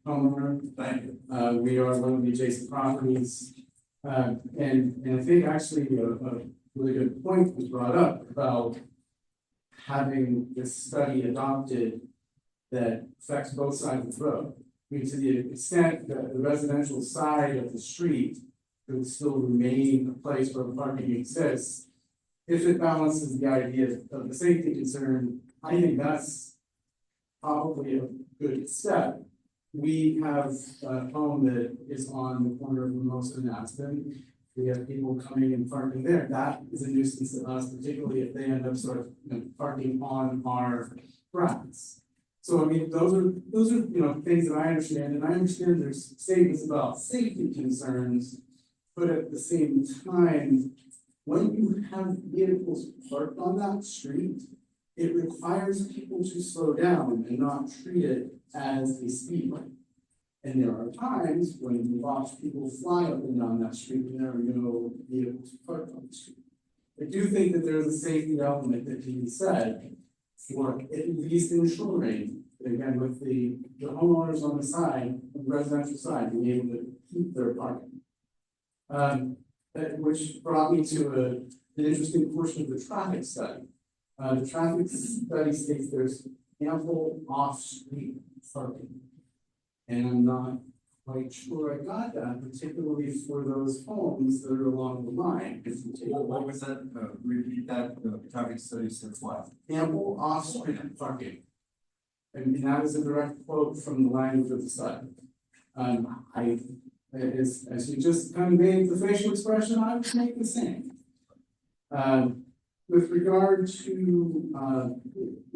homeowner. Thank you. We are one of the adjacent properties. And I think actually a really good point was brought up about having this study adopted that affects both sides of the road. I mean, to the extent that the residential side of the street could still remain a place where parking exists, if it balances the idea of the safety concern, I think that's probably a good step. We have a home that is on the corner of Mimosa and Aspen. We have people coming and parking there. That is a nuisance to us, particularly if they end up sort of parking on our grounds. So I mean, those are things that I understand, and I understand there's statements about safety concerns, but at the same time, when you have vehicles parked on that street, it requires people to slow down and not treat it as a speed limit. And there are times when you watch people fly up and down that street and there are no vehicles parked on the street. I do think that there's a safety element that can be said for at least in the short range. Again, with the homeowners on the side, the residential side, being able to keep their parking. Which brought me to an interesting portion of the traffic study. The traffic study states there's ample off-street parking. And I'm not quite sure I got that, particularly for those homes that are along the line. What was that? Repeat that. Traffic study says what? Ample off-street parking. And that is a direct quote from the language of the study. As you just kind of made the facial expression, I would make the same. With regard to,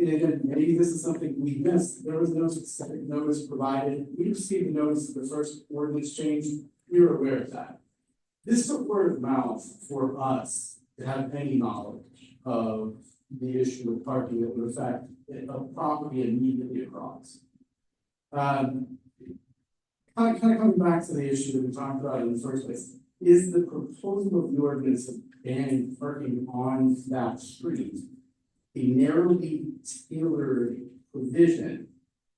again, maybe this is something we missed. There was no specific notice provided. We received a notice of the first ordinance change. We were aware of that. This took word of mouth for us to have any knowledge of the issue of parking that would affect a property immediately across. Kind of coming back to the issue that we talked about in the first place, is the proposal of the ordinance of banning parking on that street a narrowly tailored provision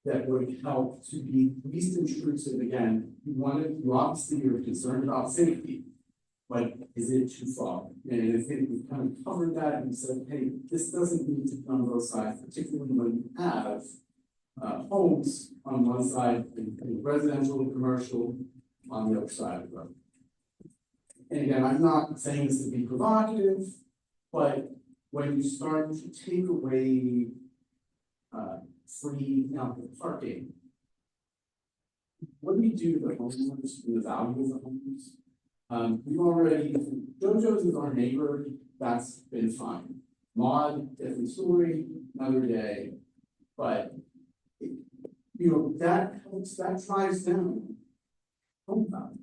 that would help to be least intrusive? Again, you obviously you're concerned about safety, Like, is it too far? And I think we kind of covered that and said, hey, this doesn't need to be on both sides, particularly when you have homes on one side and residential and commercial on the other side of the road. And again, I'm not saying this to be provocative, but when you start to take away free parking, what do we do to the homeowners and the value of the homes? We've already, JoJo's is our neighbor, that's been fine. Maud, different story, another day, but that helps, that drives down home value.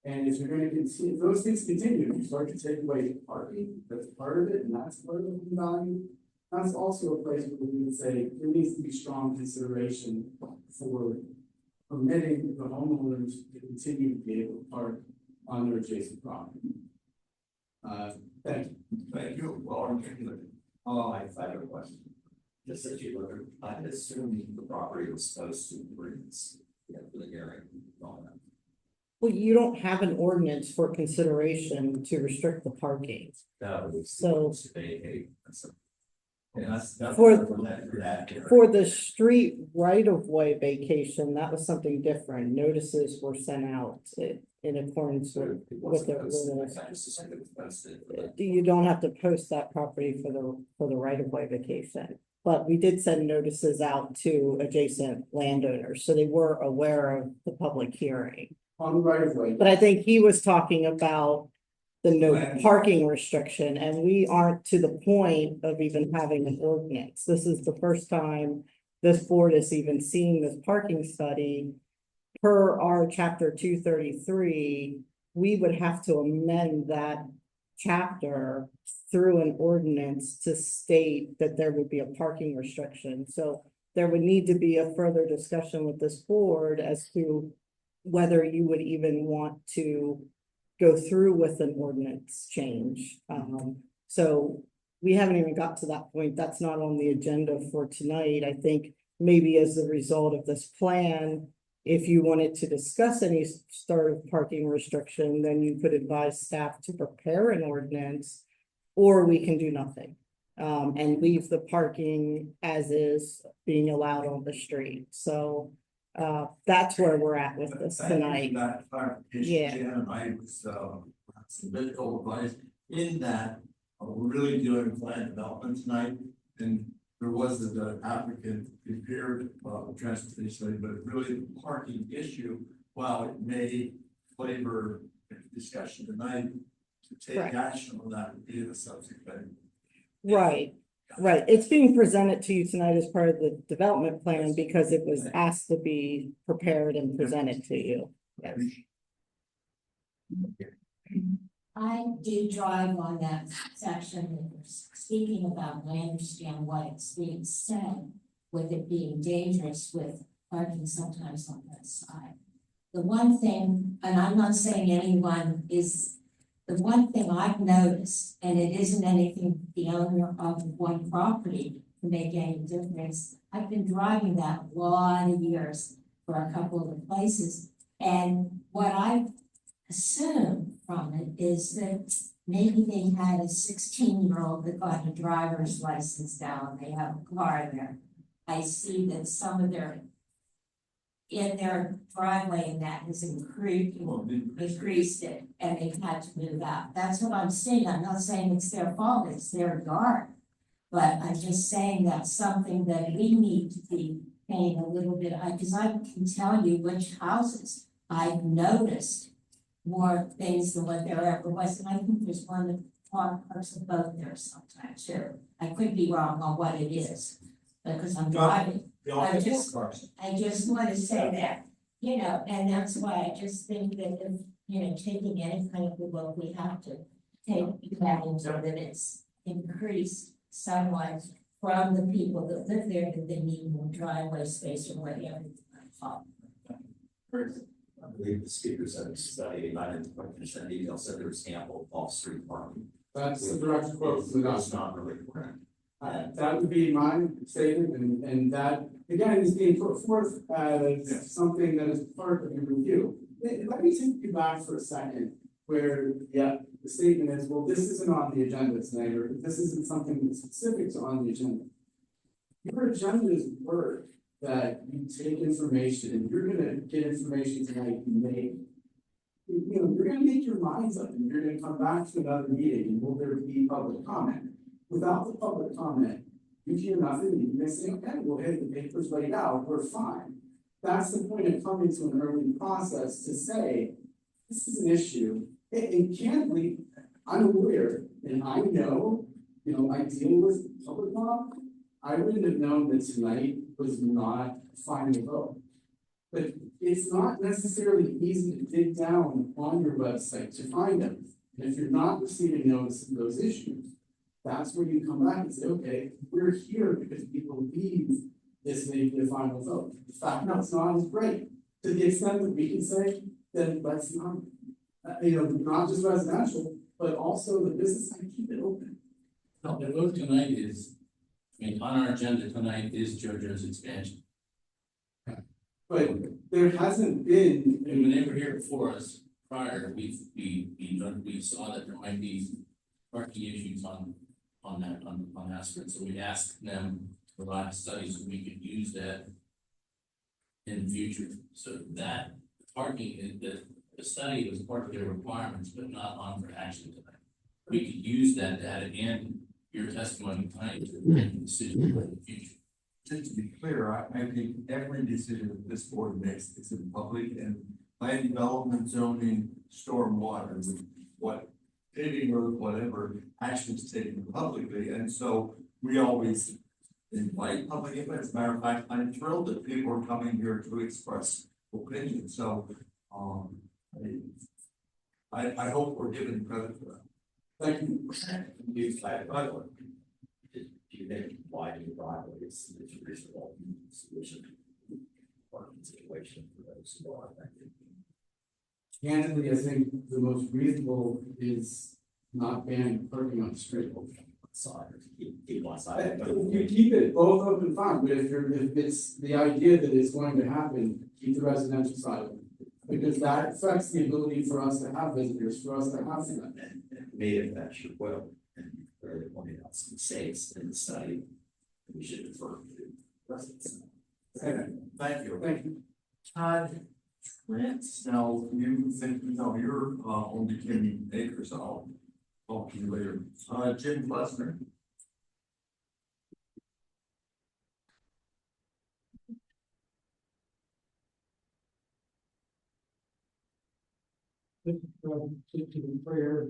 And if you're gonna continue, if those things continue, you start to take away parking, that's part of it, and that's part of the home value. That's also a place where we would say there needs to be strong consideration for permitting the homeowners to continue to be able to park on their adjacent property. Thank you. Thank you, well articulated. Oh, I have a question. Just that you look, I assume the property was supposed to bring this, for the hearing, all that. Well, you don't have an ordinance for consideration to restrict the parking. That was. So- Vacate. That's For- that. For the street right-of-way vacation, that was something different. Notices were sent out in accordance with the rules. I just assumed it was posted for the- You don't have to post that property for the right-of-way vacation. But we did send notices out to adjacent landowners, so they were aware of the public hearing. On the right of way. But I think he was talking about the no parking restriction, and we aren't to the point of even having an ordinance. This is the first time this board has even seen this parking study. Per our chapter 233, we would have to amend that chapter through an ordinance to state that there would be a parking restriction. So there would need to be a further discussion with this board as to whether you would even want to go through with an ordinance change. So we haven't even got to that point. That's not on the agenda for tonight. I think maybe as a result of this plan, if you wanted to discuss any sort of parking restriction, then you could advise staff to prepare an ordinance, or we can do nothing. And leave the parking as is being allowed on the street. So that's where we're at with this tonight. Thank you for that clarification, Yeah. Jan. I was, some medical advice in that, we're really doing plan development tonight. And there was an applicant prepared, transportation study, but really the parking issue, while it may flavor discussion tonight, to take Correct. action on that would be the subsequent. Right. Right, it's being presented to you tonight as part of the development plan because it was asked to be prepared and presented to you. Yes. I did drive on that section that you're speaking about, and I understand why it's being said, with it being dangerous with parking sometimes on that side. The one thing, and I'm not saying anyone is, the one thing I've noticed, and it isn't anything the owner of one property can make any difference. I've been driving that a lot of years for a couple of the places, and what I assume from it is that maybe they had a 16-year-old that got a driver's license down, they have a car there. I see that some of their, in their driveway, and that has increased it, and they've had to move out. That's what I'm seeing. I'm not saying it's their fault, it's their yard. But I'm just saying that's something that we need to be paying a little bit, because I can tell you which houses I've noticed more things than what there ever was, and I think there's one that parks a boat there sometimes too. I could be wrong on what it is, because I'm driving. I just want to say that, you know, and that's why I just think that if, you know, taking any kind of a look, we have to take that into that it's increased somewhat from the people that live there, that they need more driveway space or whatever. I believe the speakers at the study, not in 20% detail, said there was ample off-street parking. That's the direct quote from the That's document. not really correct. That would be my statement, and that, again, is being put forth as something that is part of your review. Let me take you back for a second, where, yeah, the statement is, well, this isn't on the agenda tonight, or this isn't something that's specific to on the agenda. Your agenda is work that you take information, and you're gonna get information tonight and make. You know, you're gonna make your minds up, and you're gonna come back to another meeting, and will there be public comment? Without the public comment, you hear nothing, you say, okay, well, hey, the paper's laid out, we're fine. That's the point of coming to an early process to say, this is an issue, and candidly, I'm aware, and I know, you know, I deal with public law. I wouldn't have known that tonight was not a final vote. But it's not necessarily easy to dig down on your website to find them. And if you're not receiving notice of those issues, that's where you come back and say, okay, we're here because we believe this may be a final vote. The fact that it's not is great. To the extent that we can say, then let's not, you know, not just residential, but also the business side, keep it open. No, the vote tonight is, I mean, on our agenda tonight is JoJo's expansion. But there hasn't been. And when they were here before us prior, we saw that there might be parking issues on Aspen, so we asked them to provide studies so we could use that in the future. So that parking, the study was part of their requirements, but not on for action tonight. We could use that data and your testimony tonight to make a decision for the future. Just to be clear, I think every decision that this board makes is in public, and land development, zoning, stormwater, what paving road, whatever, action is taken publicly, and so we always invite public input. As a matter of fact, I'm thrilled that people are coming here to express opinions, so, I hope we're given credit for that. Thank you. You think widening the driveway is the traditional solution parking situation for those who are affected. Candidly, I think the most reasonable is not banning parking on the street. Side, keep one side. If you keep it both open, fine, but if it's the idea that it's going to happen, keep the residential side open. Because that affects the ability for us to have visitors, for us to have them. And may affect your will, and you clearly pointed out some mistakes in the study. We should defer to residents. Okay, thank you. Thank you. Todd Trent, now you think, no, you're only 10 acres, I'll talk to you later. Jim Plessner. To be clear,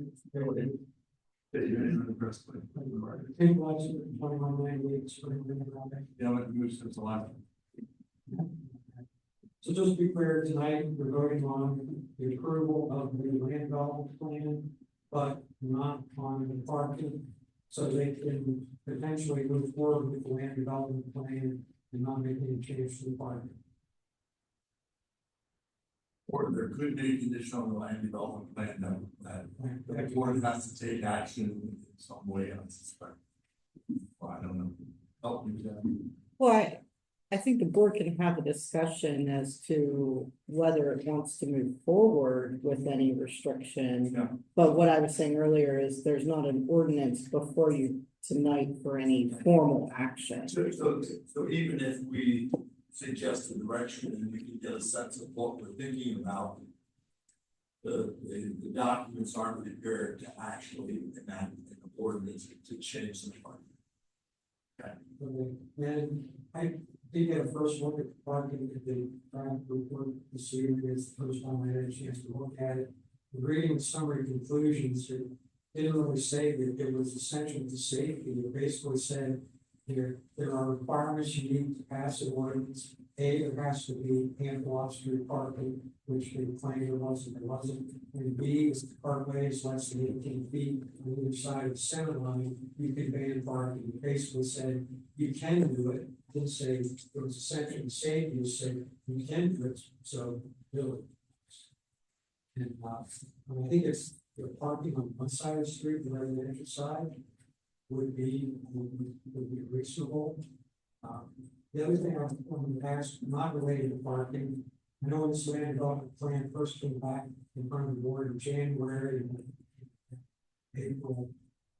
Think lots of 2198 Spring River Drive. Yeah, but you since the last. So just to be clear, tonight we're voting on the approval of the land development plan, but not on the parking. So they can potentially move forward with the land development plan and not make any change to the parking. Or there could be a condition on the land development plan that the board has to take action in some way, I suspect. Well, I don't know. Help me with that. Well, I think the board can have a discussion as to whether it wants to move forward with any restriction. Yeah. But what I was saying earlier is there's not an ordinance before you tonight for any formal action. So even if we suggest a direction and we can get a sense of what we're thinking about, the documents aren't prepared to actually enact an ordinance to change the plan. Okay. And I did get a first look at the parking at the draft report this year. It's the first time I had a chance to look at it. Reading the summary conclusions, it didn't really say that it was essential to safety. It basically said there are requirements you need to pass an ordinance. A, there has to be ample off-street parking, which they claim there wasn't. And B, is the parkway is less than 18 feet on either side of the center line, you can ban parking. It basically said you can do it. It didn't say it was essential to safety. It said you can do it. So do it. And I think it's the parking on one side of the street, the residential side, would be reasonable. The other thing I wanted to ask, not related to parking, I know this land development plan first came back in front of the board in January and April.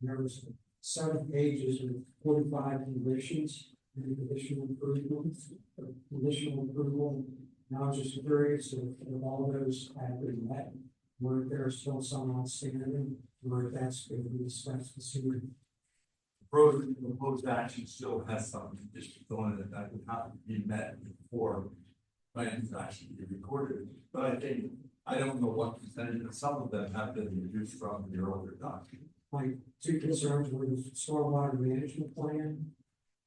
There was 7 pages with 45 conditions and conditional improvements, conditional approval. Now I'm just curious if all those have been met, or if there's still some outstanding, or if that's going to be discussed this evening. Proposed action still has some conditions on it that would have to be met before plans actually be recorded. But I don't know what percentage, of some of them have been reduced from the earlier document. My 2 concerns were the stormwater management plan,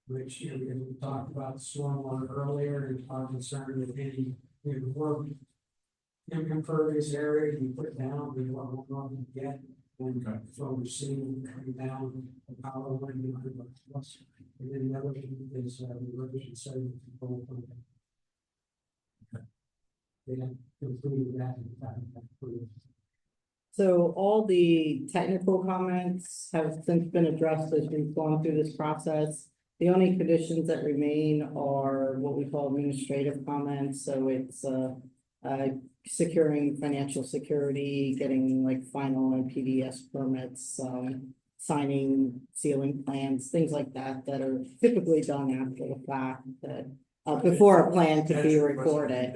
which, you know, we talked about stormwater earlier, and our concern with any, you know, work impervious area you put down, we want to get, and so we're seeing coming down the power line behind the bus. And then the other thing is the erosion sediment control plan. They have concluded that in fact. So all the technical comments have since been addressed as we've gone through this process. The only conditions that remain are what we call administrative comments, so it's securing financial security, getting like final and PDS permits, signing, sealing plans, things like that, that are typically done after the fact, that before a plan could be recorded.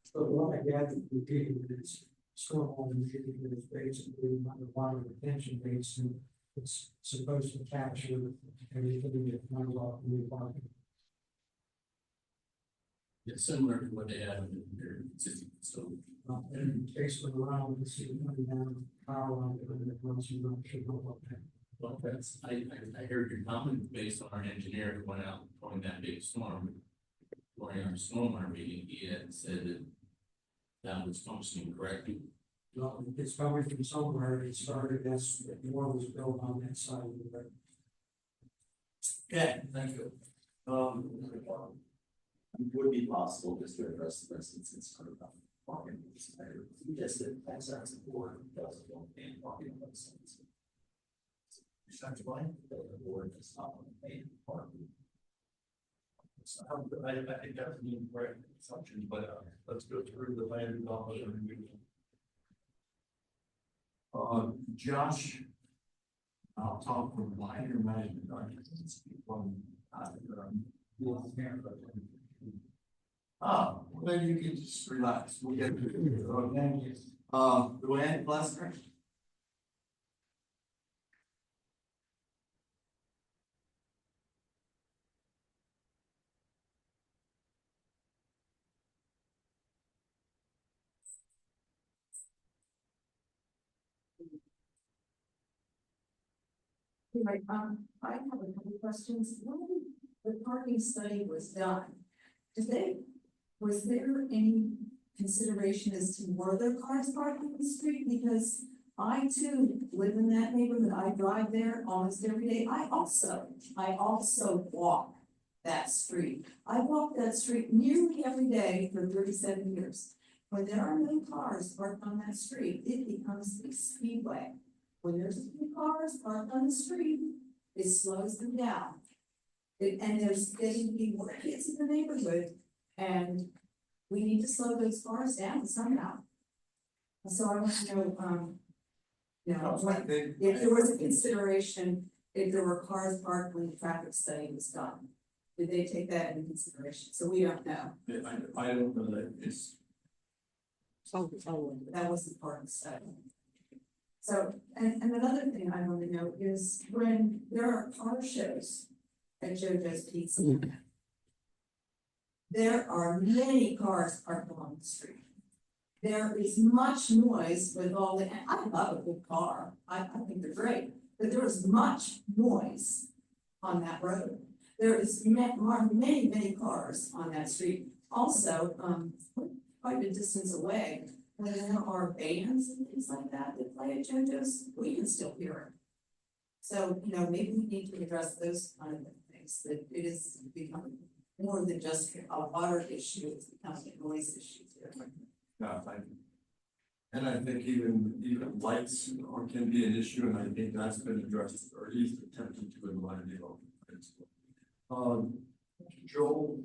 So what I gathered from the meeting is stormwater management is basically underwater retention basin, and it's supposed to capture everything that runs off the environment. It's similar to what they have in their existing facility. And basically around the city coming down power line that runs you know, should go up there. Well, that's, I heard your comment based on our engineer who went out during that big storm. During our stormwater meeting, he had said that that was functioning correctly. Well, it's coming from somewhere, it started as more was built on that side of the road. Okay, thank you. Would it be possible just to address the residents in sort of parking? Just that that's the board doesn't want to ban parking on those sites. That's why the board does not want to ban parking. So I think that's the correct assumption, but let's go through the land development and review. Josh, I'll talk from minor management documents from well, then you can just relax. We'll get to it. Okay. Luann Plessner. Right, I have a couple of questions. When the parking study was done, was there any consideration as to were there cars parked on the street? Because I too live in that neighborhood. I drive there almost every day. I also walk that street. I walk that street nearly every day for 37 years. When there are no cars parked on that street, it becomes a speedway. When there's a few cars parked on the street, it slows them down. And there's getting to be more kids in the neighborhood, and we need to slow those cars down somehow. So I want to know, if there was a consideration, if there were cars parked when the traffic study was done, did they take that into consideration? So we don't know. I don't know that it's. That wasn't part of the study. So, and another thing I want to know is when there are car shows at JoJo's Pizza, there are many cars parked along the street. There is much noise with all the, I love a good car, I think they're great, but there is much noise on that road. There is many cars on that street. Also, quite a distance away, when there are bands and things like that play at JoJo's, we can still hear it. So, maybe we need to address those kind of things, that it is becoming more than just a water issue, it's becoming a noise issue too. Yeah, thank you. And I think even lights can be an issue, and I think that's been addressed, or at least attempted to in one of the Joel.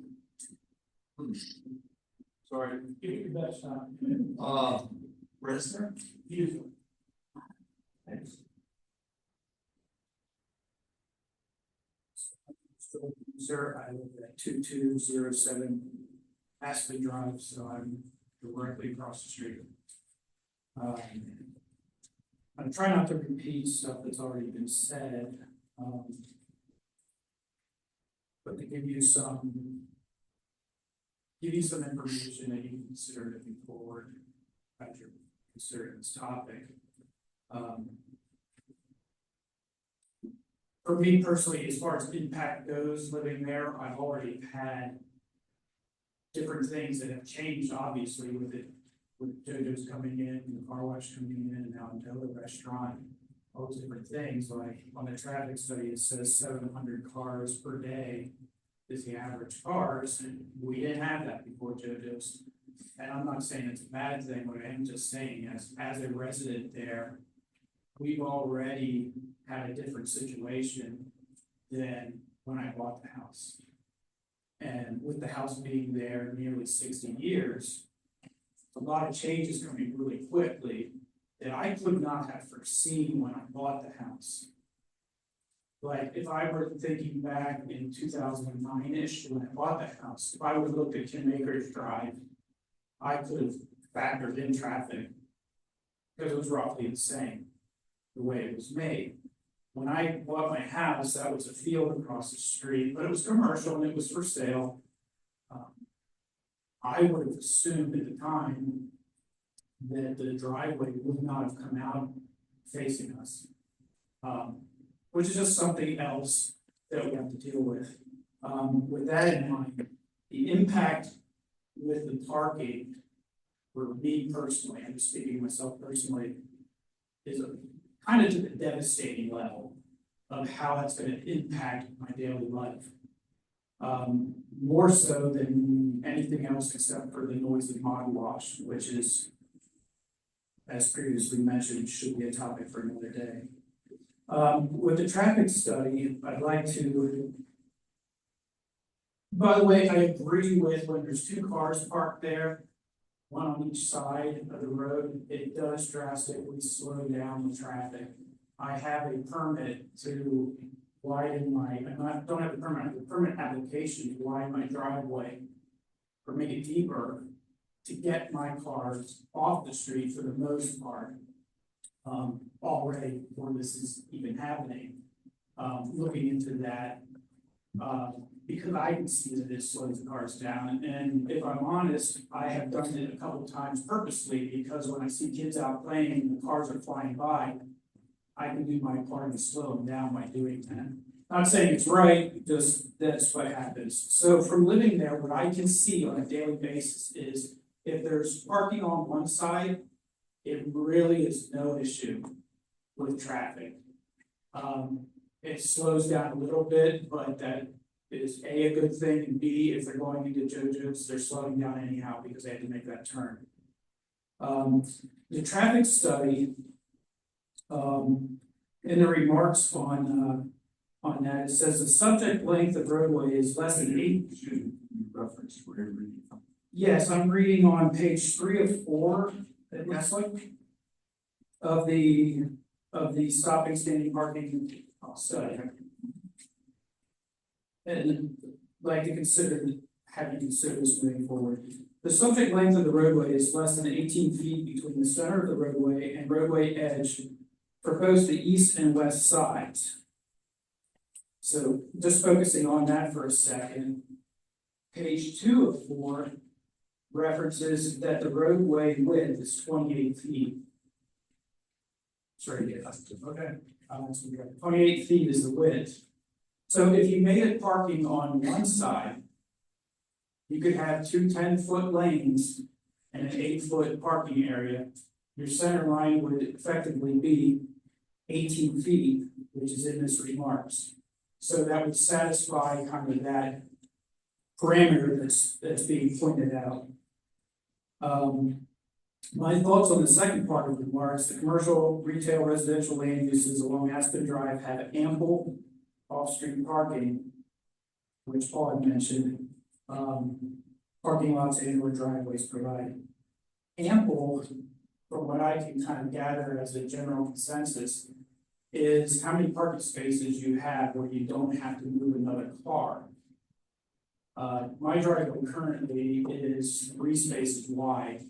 Sorry, give it your best shot. Resner? Beautiful. Sir, I live at 2207 Aspen Drive, so I'm directly across the street. I'm trying not to repeat stuff that's already been said, but to give you some information that you can consider moving forward as you're considering this topic. For me personally, as far as impact goes, living there, I've already had different things that have changed, obviously, with it, with JoJo's coming in, the car wash coming in, and now the restaurant, all those different things, like on the traffic study, it says 700 cars per day is the average cars, and we didn't have that before JoJo's. And I'm not saying it's a bad thing, but I am just saying as a resident there, we've already had a different situation than when I bought the house. And with the house being there nearly 60 years, a lot of changes coming really quickly that I could not have foreseen when I bought the house. Like if I were thinking back in 2009-ish when I bought the house, if I would have looked at Kim Acres Drive, I could have factored in traffic because it was roughly the same, the way it was made. When I bought my house, that was a field across the street, but it was commercial and it was for sale. I would have assumed at the time that the driveway would not have come out facing us. Which is just something else that we have to deal with. With that in mind, the impact with the parking, for me personally, I'm speaking myself personally, is a kind of to the devastating level of how that's going to impact my daily life. More so than anything else except for the noise of mod wash, which is, as previously mentioned, should be a topic for another day. With the traffic study, I'd like to, by the way, I agree with when there's two cars parked there, one on each side of the road, it does drastically slow down the traffic. I have a permit to widen my, don't have a permit, I have a permit application to widen my driveway or make it deeper to get my cars off the street for the most part. Already before this is even happening, looking into that, because I can see that it slows the cars down, and if I'm honest, I have done it a couple of times purposely, because when I see kids out playing and the cars are flying by, I can do my part to slow them down by doing that. Not saying it's right, just that's what happens. So from living there, what I can see on a daily basis is if there's parking on one side, it really is no issue with traffic. It slows down a little bit, but that is a good thing, and B, if they're going into JoJo's, they're slowing down anyhow because they have to make that turn. The traffic study, in the remarks on that, it says the subject length of roadway is less than 8. Reference where you're reading from. Yes, I'm reading on page 3 of 4. It looks like of the stopping, standing, parking study. And like to consider, have you consider this moving forward. The subject length of the roadway is less than 18 feet between the center of the roadway and roadway edge for both the east and west sides. So just focusing on that for a second, page 2 of 4 references that the roadway width is 28 feet. Sorry, yeah, okay. 28 feet is the width. So if you made it parking on one side, you could have two 10-foot lanes and an 8-foot parking area. Your center line would effectively be 18 feet, which is in this remarks. So that would satisfy kind of that parameter that's being pointed out. My thoughts on the second part of the remarks, the commercial, retail, residential land uses along Aspen Drive have ample off-street parking, which Paul had mentioned. parking lots and or driveways provide ample, from what I can kind of gather as a general consensus, is how many parking spaces you have where you don't have to move another car. My driveway currently is 3 spaces wide,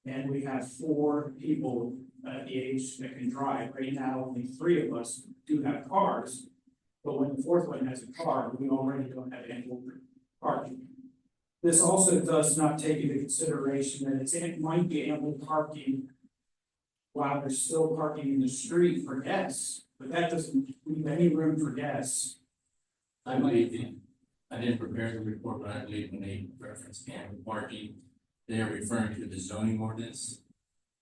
and we have 4 people at the age that can drive. Right now, only 3 of us do have cars, but when the 4th one has a car, we already don't have ample parking. This also does not take into consideration that it might be ample parking while there's still parking in the street for guests, but that doesn't leave any room for guests. I believe I didn't prepare the report, but I believe when they reference ample parking, they're referring to the zoning ordinance.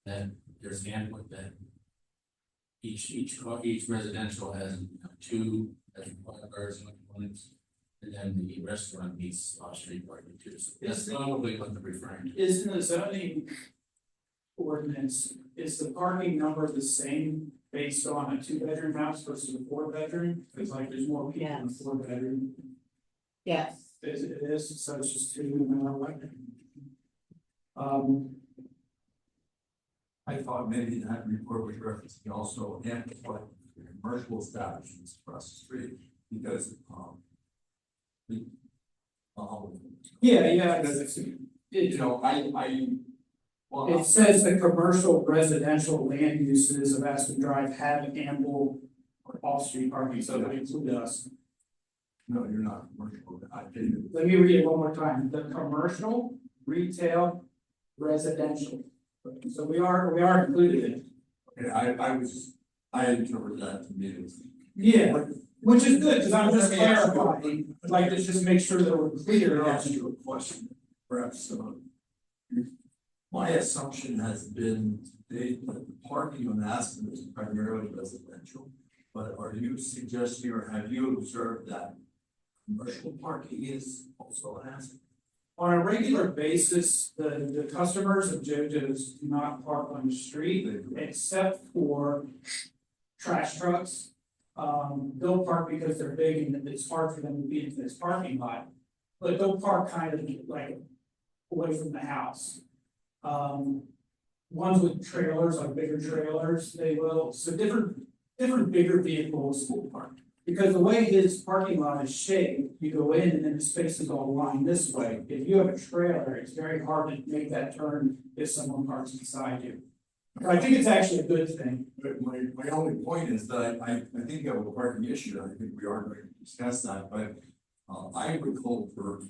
That there's ample that each residential has 2 as cars and components. And then the restaurant needs off-street parking too. So that's probably what they're referring to. Is in the zoning ordinance, is the parking number the same based on a 2-bedroom house versus a 4-bedroom? Because like there's more people in a Yes. 4-bedroom. Yes. It is, so it's just 2 no matter what. I thought maybe that report was referencing also amplified commercial establishments across the street, because, Yeah, well, it says the commercial residential land uses of Aspen Drive have ample off-street parking, so that includes us. no, you're not commercial, I didn't. Let me read it one more time. The commercial, retail, residential. So we are included in it. Okay, I interpreted that to be it was. Yeah, which is good, because I'm just clarifying, like, let's just make sure that we're clear I'll on. ask you a question, perhaps, my assumption has been that the parking on Aspen is primarily residential. But are you suggesting, or have you observed that commercial parking is also an Aspen? On a regular basis, the customers of JoJo's do not park on the street except for trash trucks. They'll park because they're big and it's hard for them to be into this parking lot. But they'll park kind of like away from the house. Ones with trailers, like bigger trailers, they will, so different bigger vehicles will park. Because the way his parking lot is shaped, you go in and then the space is all lined this way. If you have a trailer, it's very hard to make that turn if someone parks beside you. I think it's actually a good thing. But my only point is that I think you have a parking issue, and I think we are going to discuss that, but I would call for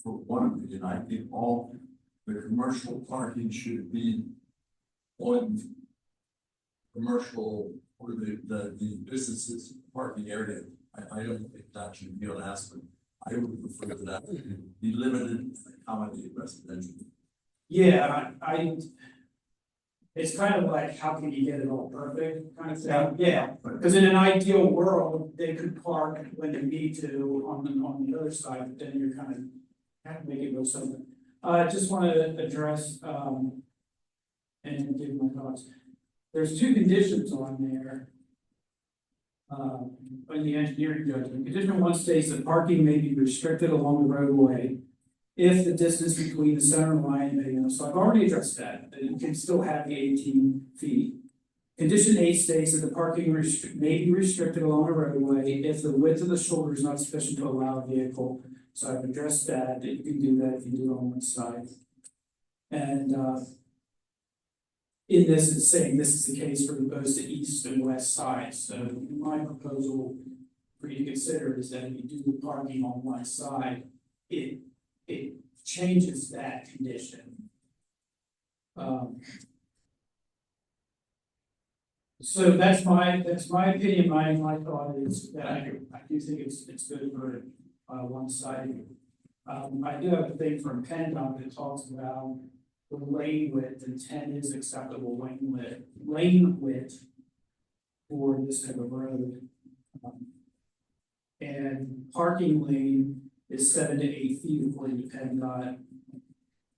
one opinion, I think all the commercial parking should be on commercial or the businesses parking area. I don't think that should be on Aspen. I would prefer that be limited and accommodate residential. Yeah, it's kind of like, how can you get it all perfect kind of thing? Yeah, because in an ideal world, they could park when they need to on the other side, but then you're kind of have to make it go something. I just want to address, and give my thoughts. There's 2 conditions on there. In the engineering judgment, condition 1 states that parking may be restricted along the roadway if the distance between the center line, so I've already addressed that you can still have the 18 feet. Condition 8 states that the parking may be restricted along the roadway if the width of the shoulder is not sufficient to allow a vehicle. So I've addressed that you can do that if you do it on one side. And in this, it's saying this is the case for both the east and west sides. So my proposal for you to consider is that if you do the parking on one side, it changes that condition. So that's my opinion. My thought is that I do think it's good for one side. I do have a thing from PennDOT that talks about the lane width, and 10 is acceptable lane width for this type of road. And parking lane is 7 to 8 feet according to PennDOT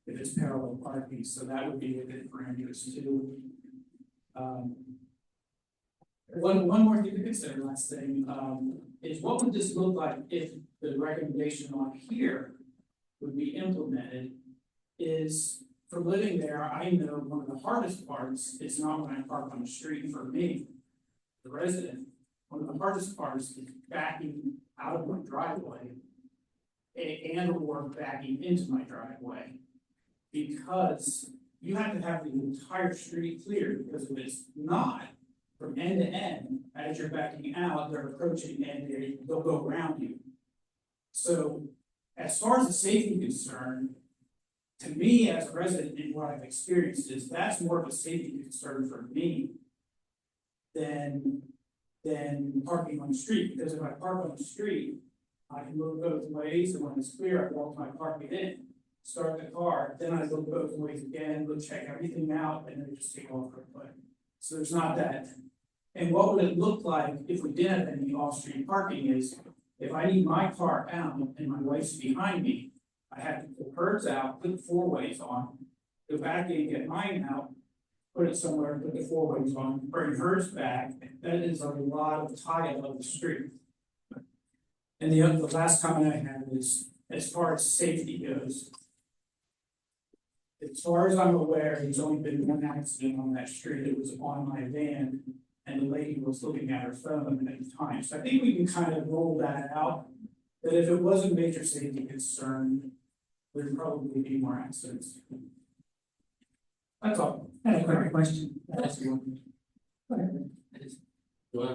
if it's parallel parking, so that would be within parameters too. One more thing to consider, last thing, is what would this look like if the recommendation on here would be implemented is, for living there, I know one of the hardest parts is not when I park on the street for me, the resident. One of the hardest parts is backing out of my driveway and or backing into my driveway. Because you have to have the entire street cleared, because if it's not, from end to end, as you're backing out, they're approaching and they'll go around you. So as far as the safety concern, to me as a resident and what I've experienced is that's more of a safety concern for me than parking on the street, because if I park on the street, I can look both ways, and when it's clear, I walk my parking in, start the car, then I look both ways again, look, check everything out, and then just take off real quick. So there's not that. And what would it look like if we didn't have any off-street parking is, if I need my car out and my wife's behind me, I have to pull hers out, put the four ways on, go back in, get mine out, put it somewhere, put the four ways on, bring hers back. That is a lot of tie-up of the street. And the last comment I have is, as far as safety goes, as far as I'm aware, there's only been one accident on that street. It was on my van, and the lady was looking at her phone at the time. So I think we can kind of roll that out, that if it was a major safety concern, there'd probably be more accidents. That's all. I have a quick question. So I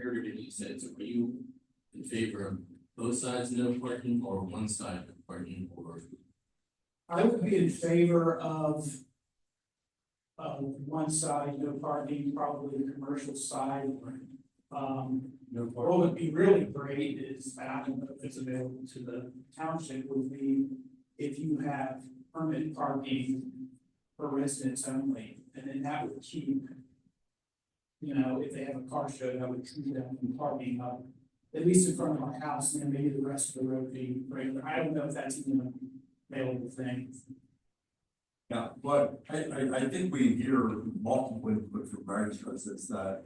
heard it, you said, so were you in favor of both sides no parking or one side of parking, or? I would be in favor of one side, no parking, probably the commercial side. What would be really great is, and I don't know if it's available to the township, would be if you have permit parking for residents only, and then that would keep, you know, if they have a car show, that would keep them from parking up, at least in front of my house, and then maybe the rest of the road being regular. I don't know if that's even an available thing. Yeah, but I think we hear multiple input from various residents that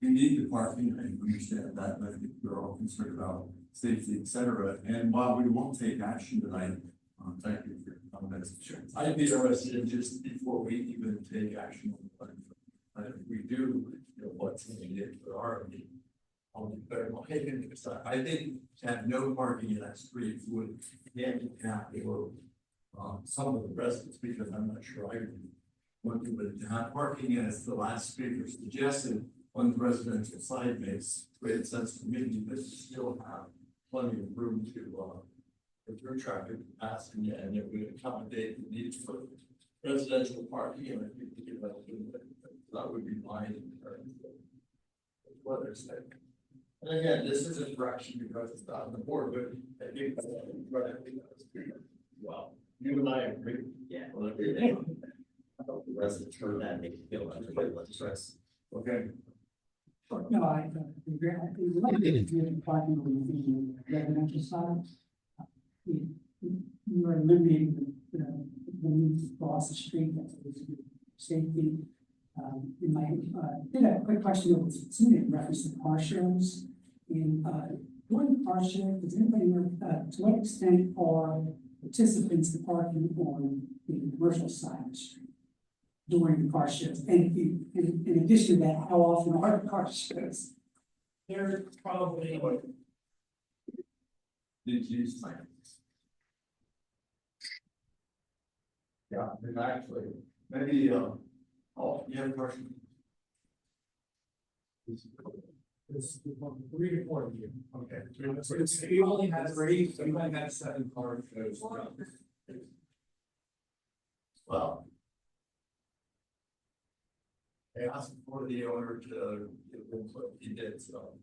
we need the parking, and we understand that, and I think we're all concerned about safety, et cetera. And while we won't take action tonight, thank you for your comments. Sure. I'd be interested in just before we even take action on the plan, if we do, you know, what's needed for our meeting. I'll be better because I think to have no parking in that street would handicap or some of the residents, because I'm not sure I would want to have parking, as the last speaker suggested, on the residential side makes great sense to me, but still have plenty of room to for traffic passing, and it would accommodate the need for residential parking, and I think we could that would be my what they're saying. And again, this is a direction because it's not on the board, but I think well, you and I agree. Yeah. Well, I hope the residents heard that, make you feel like they're less stress. Okay. No, I agree. I think we like to do parking on the residential side. You are eliminating the need to cross the street, that's safety. In my, did a quick question, somebody in reference to car shows. In during car show, does anybody know to what extent are participants parking on the commercial side of the street during the car shows? And in addition to that, how often are the car shows? They're probably Did you say? Yeah, and actually, maybe, oh, you have a question? three to four of you. Okay. We only had three, so we might have 7 car shows. Well. I asked for the owner to give input, he did, so.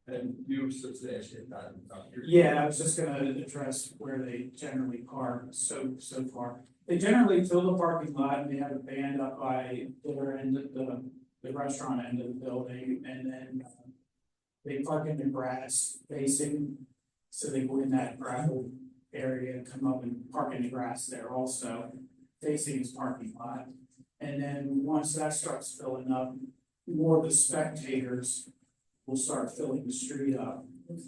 And you substantiate that. Yeah, I was just gonna address where they generally park so far. They generally fill the parking lot, and they have a band up by their end of the restaurant end of the building, and then they park in the grass facing, so they go in that gravel area and come up and park in the grass there also, facing his parking lot. And then once that starts filling up, more of the spectators will start filling the street up.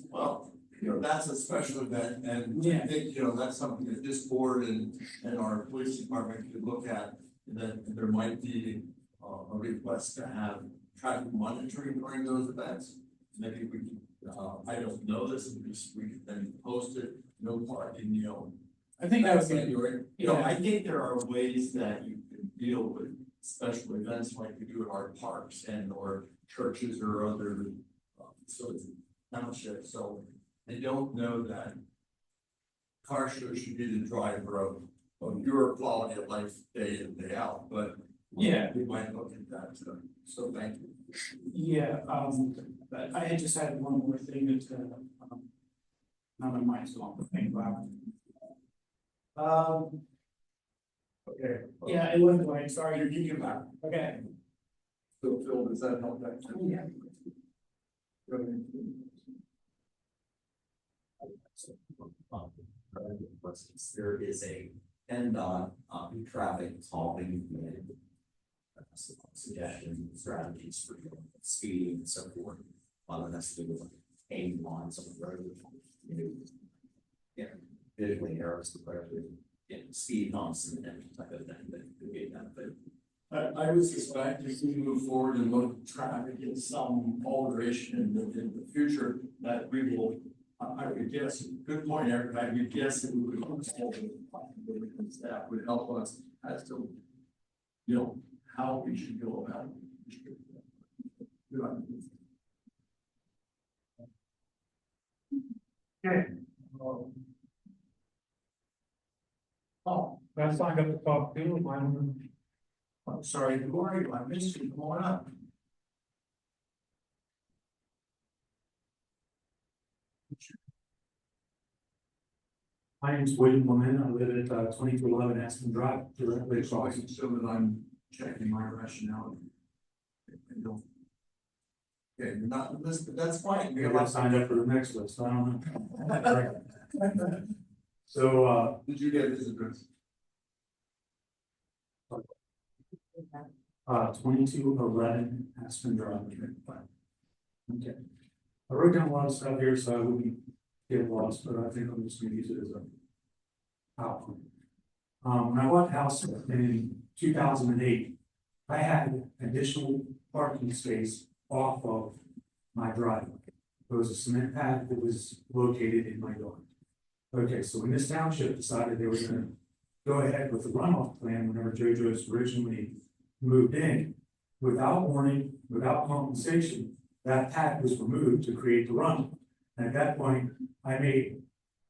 Well, you know, that's a special event, and I think, you know, that's something that this board and our police department could look at. That there might be a request to have traffic monitoring during those events. Maybe we can, I don't know this, we could then post it, no parking, you know. I think that was, You know, I think there are ways that you can deal with special events like we do at our parks and or churches or other facilities, townships. So I don't know that car show should be the driver of your quality of life day in, day out, but yeah, we might look at that. So thank you. yeah, but I had just had one more thing that, now my mind's gone, think about. Okay. Yeah, it wasn't going, sorry, you're thinking about, it. Okay. So Phil, does that help that? Yeah. There is a PennDOT traffic calming committee. Suggestions, strategies for speeding and so forth. That's to do with aim lines on the road. Yeah, visually arrows the clarity, speed bumps and type of thing that could be a benefit. I would suspect if we move forward and look at traffic in some alteration in the future, that we will, I would guess, good point, Eric, I would guess that we would that would help us as to, you know, how we should go about it. Good idea. Okay. Oh, I signed up to talk to, I'm sorry, who are you? I missed you, come on up. My name's William Lemon, I live at 2211 Aspen Drive, directly across. So that I'm checking my rationale. I don't. Okay, you're not listed, that's fine. Maybe I signed up for the next list, I don't know. So, Did you get his address? 2211 Aspen Drive. Okay. I wrote down a lot of stuff here, so I wouldn't get lost, but I think I'm just gonna use it as a outline. When I bought the house in 2008, I had additional parking space off of my driveway. There was a cement pad that was located in my yard. Okay, so when this township decided they were gonna go ahead with the runoff plan, whenever JoJo's originally moved in, without warning, without compensation, that pad was removed to create the runoff. And at that point, I made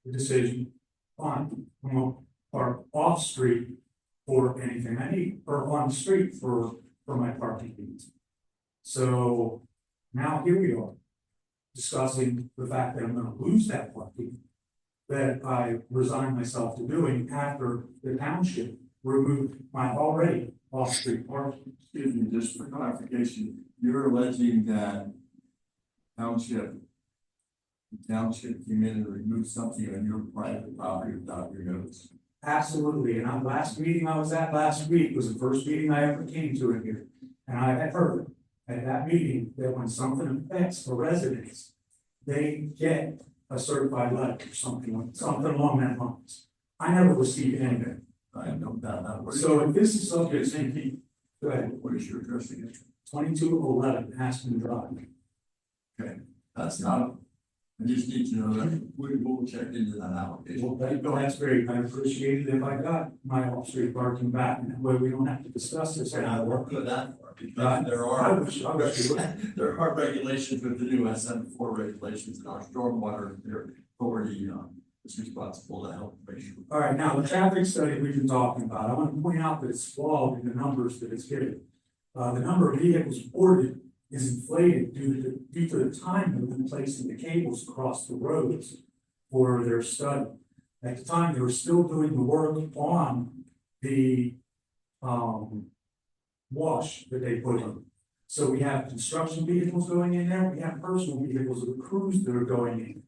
the decision, fine, I'm gonna park off street for anything I need, or on the street for my parking needs. So now here we are, discussing the fact that I'm gonna lose that parking that I resigned myself to doing after the township removed my already off-street parking. Excuse me, just for clarification, you're alleging that the township came in and removed something on your private property without your notice? Absolutely, and last meeting I was at last week was the first meeting I ever came to in here. And I had heard at that meeting that when something affects the residents, they get a certified letter or something along that lines. I never received anything. I have no doubt. So if this is subject, go ahead. What is your address again? 2211 Aspen Drive. Okay, that's not, I just need to know that we will check into that application. Well, that's great. I appreciate it if I got my off-street parking back, and that way we don't have to discuss this. And I work with that part, because there are regulations with the new SM4 regulations and our stormwater authority is responsible to help make sure. All right, now the traffic study we've been talking about, I want to point out that it's flawed in the numbers that it's given. The number of vehicles reported is inflated due to the time they've been placing the cables across the roads for their study. At the time, they were still doing the work on the wash that they put in. So we have construction vehicles going in there, we have personal vehicles of the crews that are going in.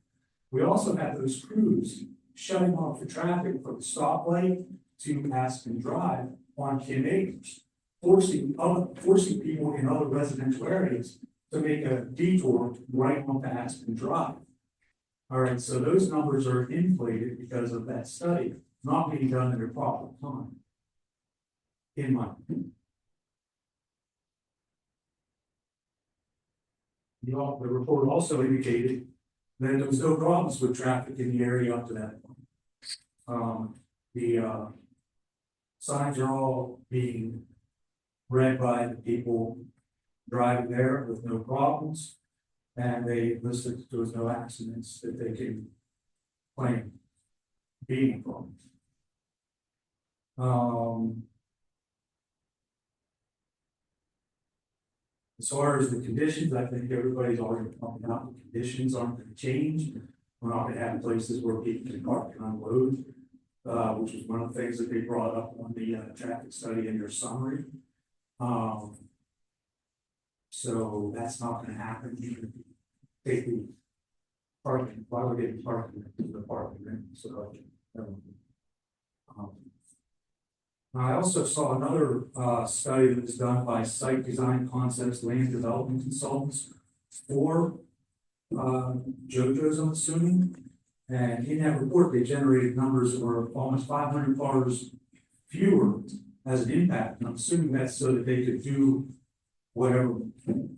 We also have those crews shutting off the traffic from the stoplight to Aspen Drive on Kim Acres, forcing people in other residential areas to make a detour right onto Aspen Drive. All right, so those numbers are inflated because of that study not being done at a proper time. In my opinion. The report also indicated that there was no problems with traffic in the area up to that point. The signs are all being read by the people driving there with no problems. And they listed there was no accidents that they can claim being a problem. As far as the conditions, I think everybody's already pointed out the conditions aren't going to change. We're not going to have places where people can park and unload, which is one of the things that they brought up on the traffic study in their summary. So that's not going to happen. You can take the parking, why we're getting parking to the parking, right? So, I also saw another study that was done by Site Design Concepts Land Development Consultants for JoJo's, I'm assuming. And in that report, they generated numbers that were almost 500 cars fewer as an impact. And I'm assuming that's so that they could do whatever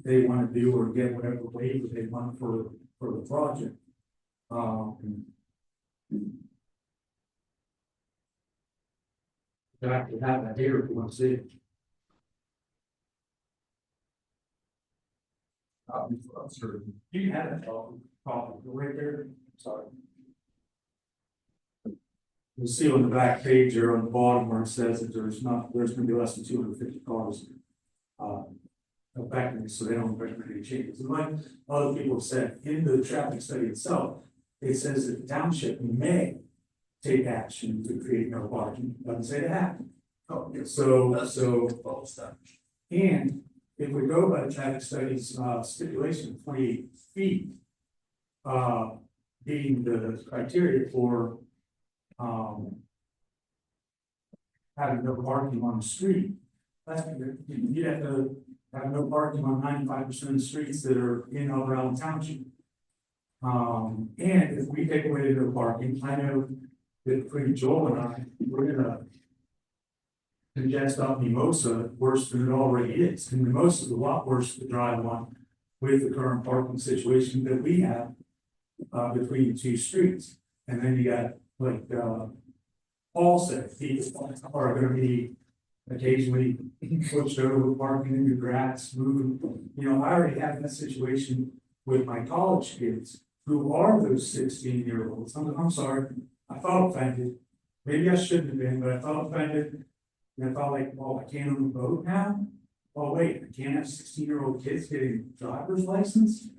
they want to do or get whatever waiver they want for the project. I have to have that here if you want to see it. You can have that problem right there. Sorry. You'll see on the back page or on the bottom where it says that there's going to be less than 250 cars affecting, so they don't recommend any changes. And like other people have said, in the traffic study itself, it says that the township may take action to create no parking. Doesn't say that. Oh, yes. So, and if we go by the traffic studies stipulation of 28 feet, being the criteria for having no parking on the street, you have to have no parking on 95% of the streets that are in or around township. And if we take away the no parking, I know that between Joel and I, we're gonna congest up Mimosa worse than it already is. And Mimosa is a lot worse to drive on with the current parking situation that we have between the two streets. And then you got, like Paul said, people are gonna be occasionally pushed over, parking in your grass, moving. You know, I already have that situation with my college kids who are those 16-year-olds. I'm sorry, I felt offended. Maybe I shouldn't have been, but I felt offended. And I felt like, well, I can't own a boat now. Oh, wait, I can't have 16-year-old kids getting driver's license.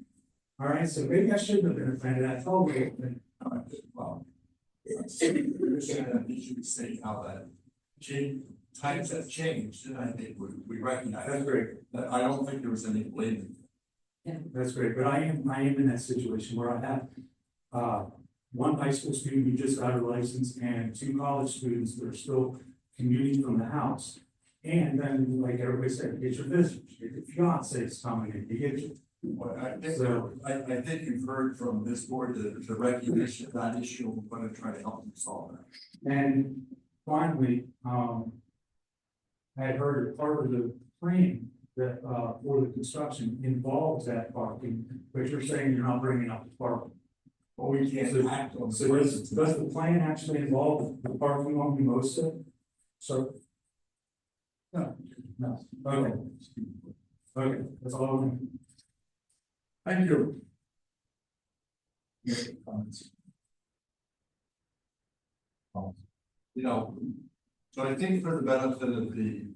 All right, so maybe I shouldn't have been offended. I felt a little offended. Well, you should say how that times have changed, and I think we recognize. That's great. That I don't think there was any blaming. Yeah, that's great. But I am in that situation where I have one high school student who just got her license and two college students that are still commuting from the house. And then, like everybody said, you get your visitors, you get your fiancés coming in, you get your. Well, I think you've heard from this board the recognition of that issue. We're going to try to help you solve that. And finally, I had heard that part of the plan that for the construction involves that parking, but you're saying you're not bringing up the parking. Well, we can't act on. So does the plan actually involve the parking on Mimosa? So. No. Okay. Okay, that's all I want. Thank you. You know, so I think for the benefit of the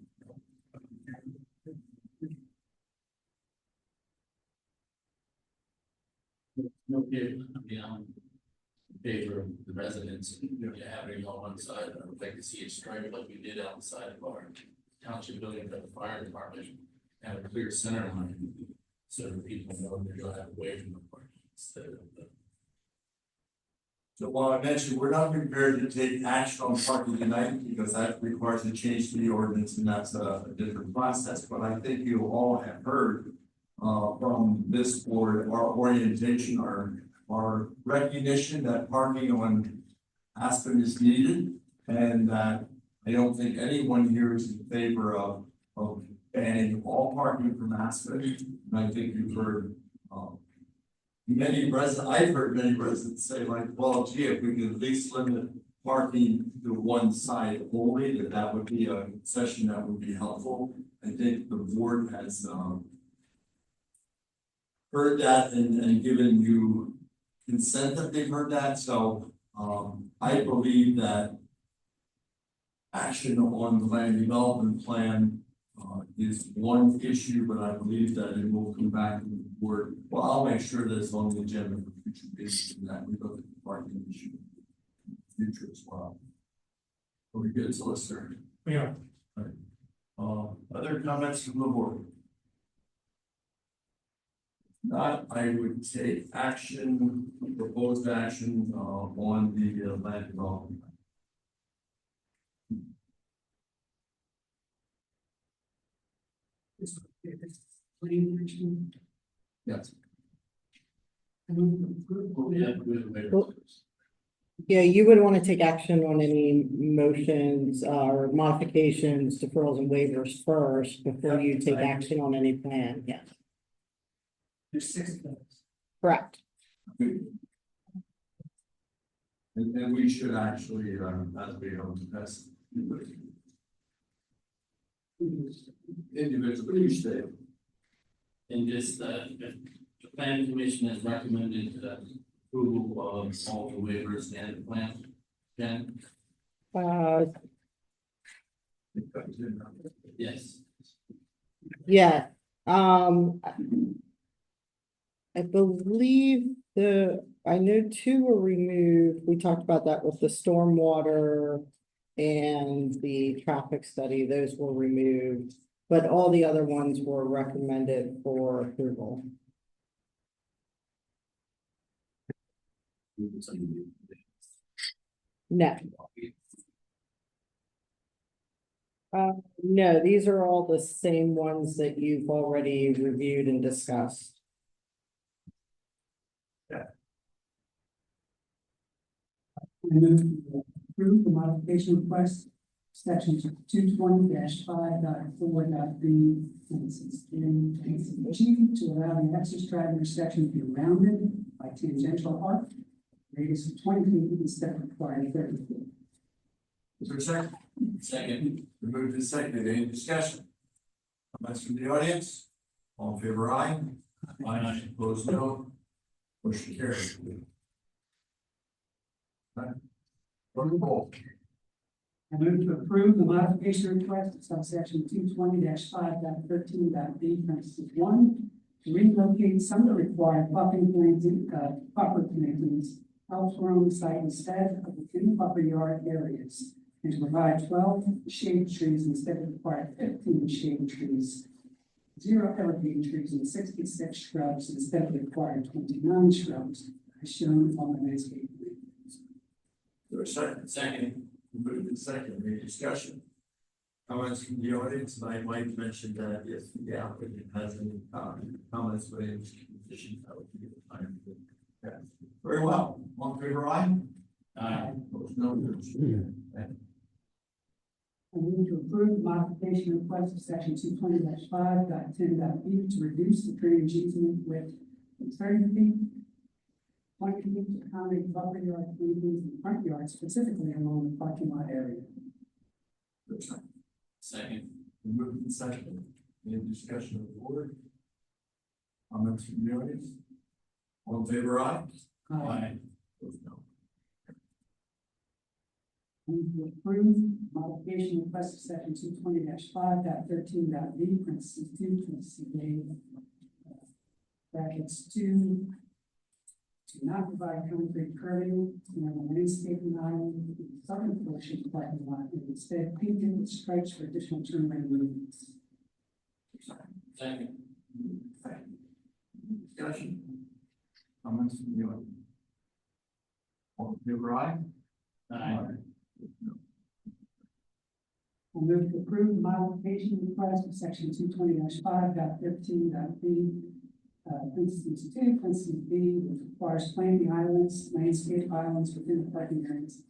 favor of the residents, having it on one side, I would like to see it striped like we did outside of our township building for the fire department, have a clear center line, so that people know they're going to have away from the park instead of the. So while I mentioned, we're not prepared to take action on parking tonight because that requires a change to the ordinance and that's a different process. But I think you all have heard from this board, our orientation, our our recognition that parking on Aspen is needed, and that I don't think anyone here is in favor of banning all parking from Aspen. And I think you've heard, I've heard many residents say like, well, gee, if we could at least limit parking to one side only, that would be a concession that would be helpful. I think the board has, heard that and given you consent that they've heard that, so, I believe that action on the land development plan, is one issue, but I believe that it will come back to the board. Well, I'll make sure that it's on the agenda for future meetings and that we look at the parking issue in the future as well. Are we good, solicitor? We are. Other comments from the board? Not, I would take action, proposed action, on the land development. Yes. Yeah, you would want to take action on any motions or modifications, deferrals and waivers first before you take action on any plan, yes. There's 6 of those. Correct. And we should actually, as we go to pass. Individually, you stay. And just, the planning commission has recommended approval of all the waivers and the plan. Jen? Yes. Yeah, I believe I know 2 were removed. We talked about that with the stormwater and the traffic study. Those were removed, but all the other ones were recommended for approval. No. No, these are all the same ones that you've already reviewed and discussed. I move to approve the modification request, section 220-5.4.b, to allow the access drive intersection to be rounded by tangential arc, radius of 20 feet instead of required 30 feet. Is there a second? Second. We move to second. Any discussion? Comments from the audience? All in favor, aye? Aye. Opposed, no. Motion carries. Roll call. I move to approve the modification request of subsection 220-5.13.b, parentheses 1, to relocate some of the required buffer plantings elsewhere on the site instead of within buffer yard areas, and to provide 12 shade trees instead of required 15 shade trees, 0 evergreen trees, and 66 shrubs instead of required 29 shrubs, as shown on the landscape plan. Is there a second? Second. Moved in second, any discussion? Comments from the audience, and I might mention that if the applicant has any comments for any conditions, that would be the time to. Yeah. Very well, all in favor, aye? Aye. Opposed, no. I move to approve the modification request of section 220-5.10.b to reduce the drainage easement width from 30 feet, 20 feet to accommodate buffer yard plantings in the front yard, specifically along the parking lot area. Second. Moved in second, any discussion of the board? Comments from the audience? All in favor, aye? Aye. Opposed, no. Move to approve modification request of section 220-5.13.b, parentheses 2, parentheses a, brackets 2, to not provide concrete curving, the landscaping island, in the southern portion of the parking lot, and instead painted with stripes for additional turn lane movements. Second. Discussion? Comments from the audience? All in favor, aye? Aye. I move to approve the modification request of section 220-5.13.b, instance two, instance B, which requires planting islands, landscape islands within the parking areas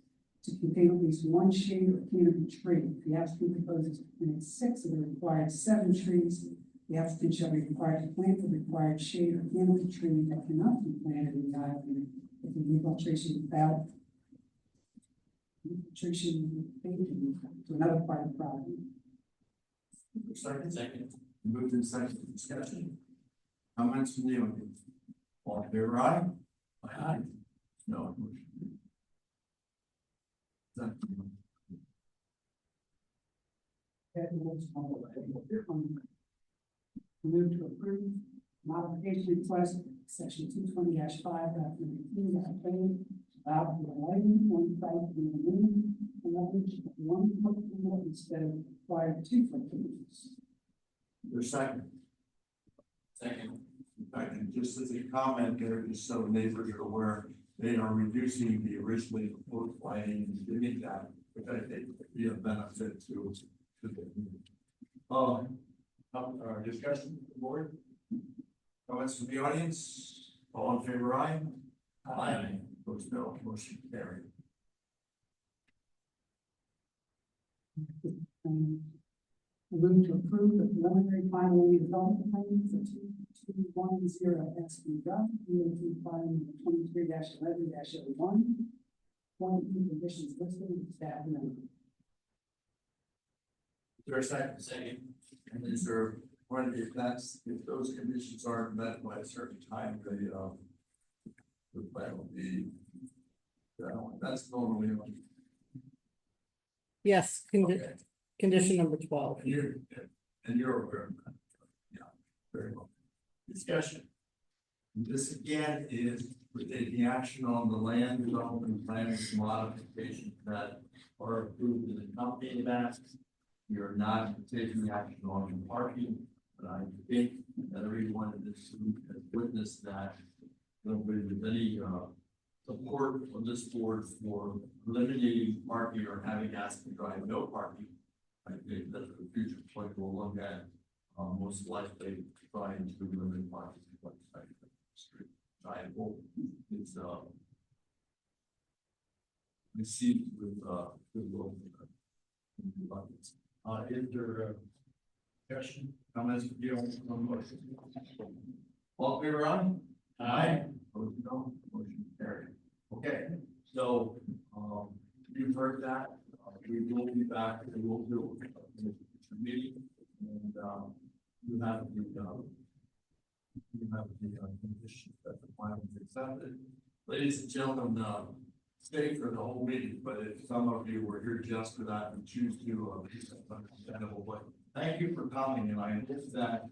to contain at least one shade or canopy tree. The applicant proposes to plant 6 of the required 7 trees. The applicant shall be required to plant the required shade or canopy tree that cannot be planted in the island if the infiltration without infiltration to another part of the property. Second. Moved in second discussion. Comments from the audience? All in favor, aye? Aye. No. Move to approve modification request, section 220-5, allow for the lighting on site in the room, and average 1 foot candle instead of required 2 foot candles. Your second. Second. Second, just as a comment there, just so neighbors are aware, they are reducing the originally proposed lighting and giving that, which I think would be a benefit to the community. Discussion, the board? Comments from the audience? All in favor, aye? Aye. Opposed, no. Motion carried. Move to approve the preliminary final development plan for 2210 SB Drive, EOT filing 23-11-01. One conditions listed in staff memo. Is there a second? Second. And is there, when if those conditions aren't met by a certain time, the plan will be, that's normally. Yes, Okay. condition number 12. And you're aware of that. Yeah, very well. Discussion. This again is we're taking action on the land development plan modifications that are approved in the company that. We are not taking action on the parking, but I think that everyone in this group has witnessed that. Nobody with any support on this board for eliminating parking or having Aspen Drive no parking. I think that's the future point we'll look at, most likely trying to limit parking. Street. I hope it's received with good will. Is there question, comments, you on motion? All in favor, aye? Aye. Opposed, no. Motion carried. Okay, so, you've heard that, we will be back, and we'll do a meeting, and, you have the condition that the plan is accepted. Ladies and gentlemen, stay for the whole meeting, but if some of you were here just for that and choose to, it's understandable, but thank you for coming, and I hope that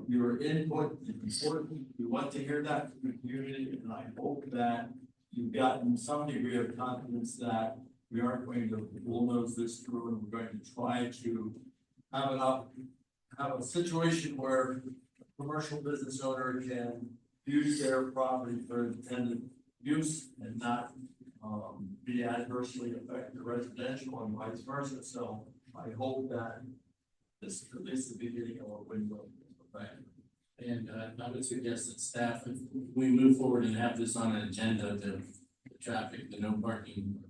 your input is important. We want to hear that from the community, and I hope that you've gotten some degree of confidence that we aren't going to bulldoze this through, and we're going to try to have a situation where a commercial business owner can use their property for intended use and not be adversely affect the residential and vice versa. So I hope that this is at least the beginning of a win-win. And I would suggest that staff, if we move forward and have this on an agenda, the traffic, the no parking,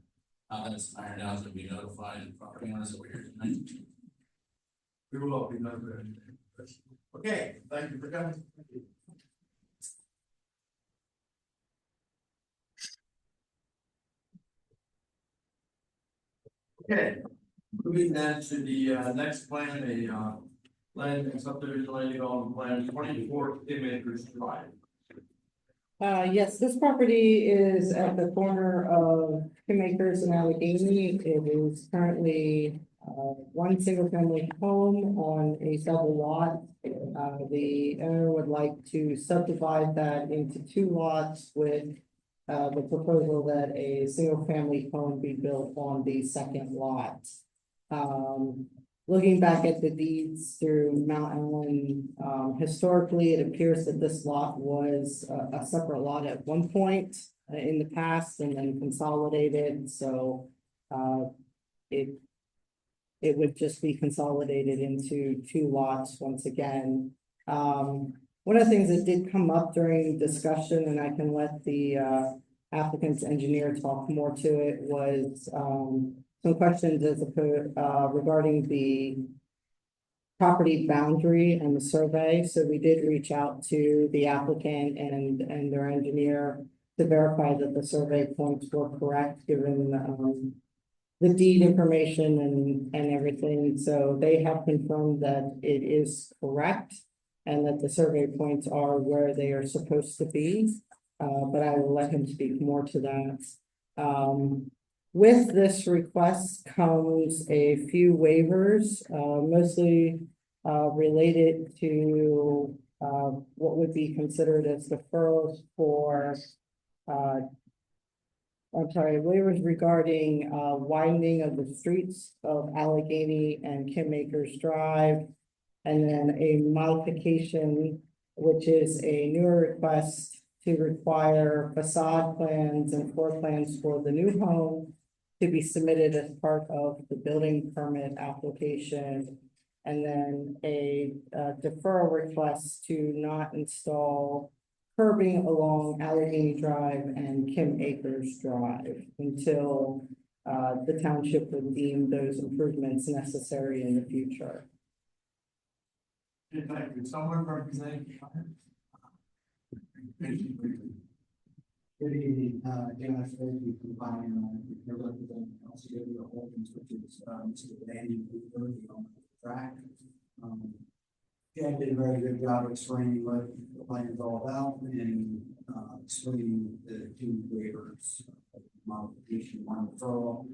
how that's ironed out, to be notified and property owners that we're here tonight. We will all be notified. Okay, thank you for coming. Okay, moving then to the next plan, land and subdivision land development plan 24 acres Drive. Yes, this property is at the corner of Kim Acres and Allegheny. It is currently one single family home on a double lot. The owner would like to subdivide that into 2 lots with the proposal that a single family home be built on the second lot. Looking back at the deeds through Mount Allen, historically, it appears that this lot was a separate lot at one point in the past and then consolidated, so it would just be consolidated into 2 lots once again. one of the things that did come up during discussion, and I can let the applicant's engineer talk more to it, was some questions regarding the property boundary and the survey. So we did reach out to the applicant and their engineer to verify that the survey points were correct, given the deed information and everything. So they have confirmed that it is correct and that the survey points are where they are supposed to be. But I will let him speak more to that. With this request comes a few waivers, mostly related to what would be considered as deferrals for waivers regarding widening of the streets of Allegheny and Kim Acres Drive. And then a modification, which is a newer request to require facade plans and floor plans for the new home to be submitted as part of the building permit application. And then a deferral request to not install curbing along Allegheny Drive and Kim Acres Drive until the township would deem those improvements necessary in the future. Thank you. Someone representing. Good evening, John, you can find, your representative, also give you a whole, which is, Mr. Danny, on the track. Jan did a very good job explaining what the plan is all about and, explaining the two waivers, modification, one referral.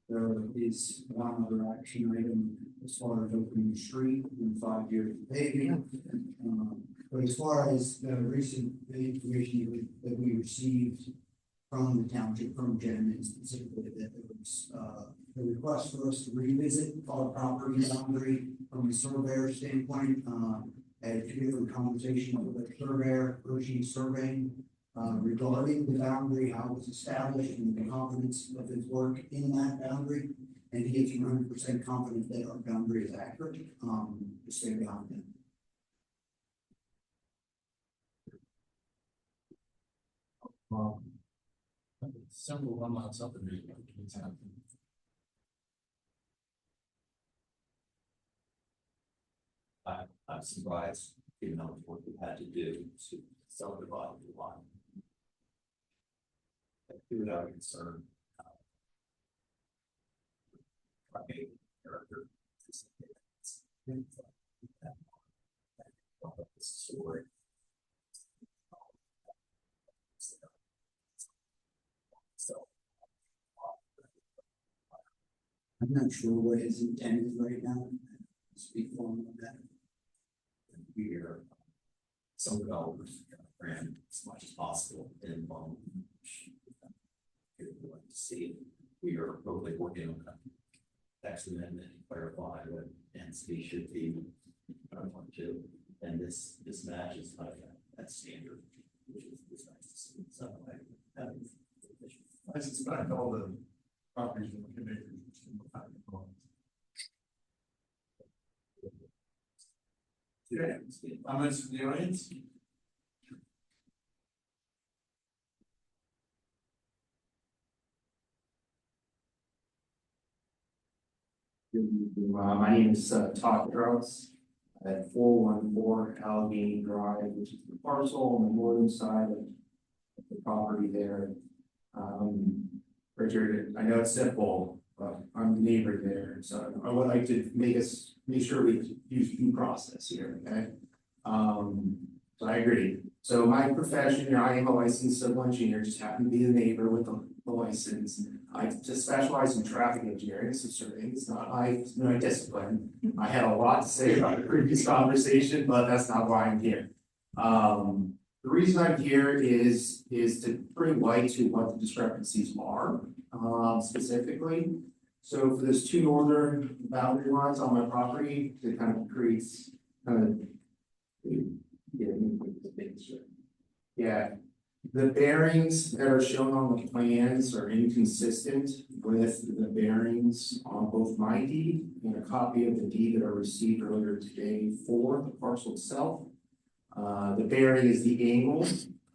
There is one other action item as far as opening the street in 5 years of paving. But as far as the recent information that we received from the township, from Jen, and specifically that there was a request for us to revisit our property boundary from a surveyor standpoint. I had two different conversations with the surveyor, Hershey surveying, regarding the boundary, how it was established, and the confidence of his work in that boundary. And he is 100% confident that our boundary is accurate. To stay behind him. Simple one lot subdivision. I'm surprised, given how much work we had to do to subdivide the line. I do have a concern. Character. Story. I'm not sure what his intent is right now. Speak for him on that. We are some developers ran as much as possible in you'd like to see. We are probably working on that text amendment and clarify what density should be. And this matches that standard, which is nice to see. So I suspect all the properties in the community. Comments from the audience? My name is Todd Gross at 414 Allegheny Drive, which is the parcel on the northern side of the property there. Richard, I know it's simple, but I'm the neighbor there, so I would like to make sure we use due process here, okay? So I agree. So my profession, I am a licensed civil engineer, just happen to be the neighbor with the license. I just specialize in traffic engineering, so surveying is not my discipline. I had a lot to say about the previous conversation, but that's not why I'm here. The reason I'm here is to bring light to what the discrepancies are, specifically. So for those two northern boundary lines on my property, to kind of create the bearings that are shown on the plans are inconsistent with the bearings on both my deed and a copy of the deed that I received earlier today for the parcel itself. The bearing is the angle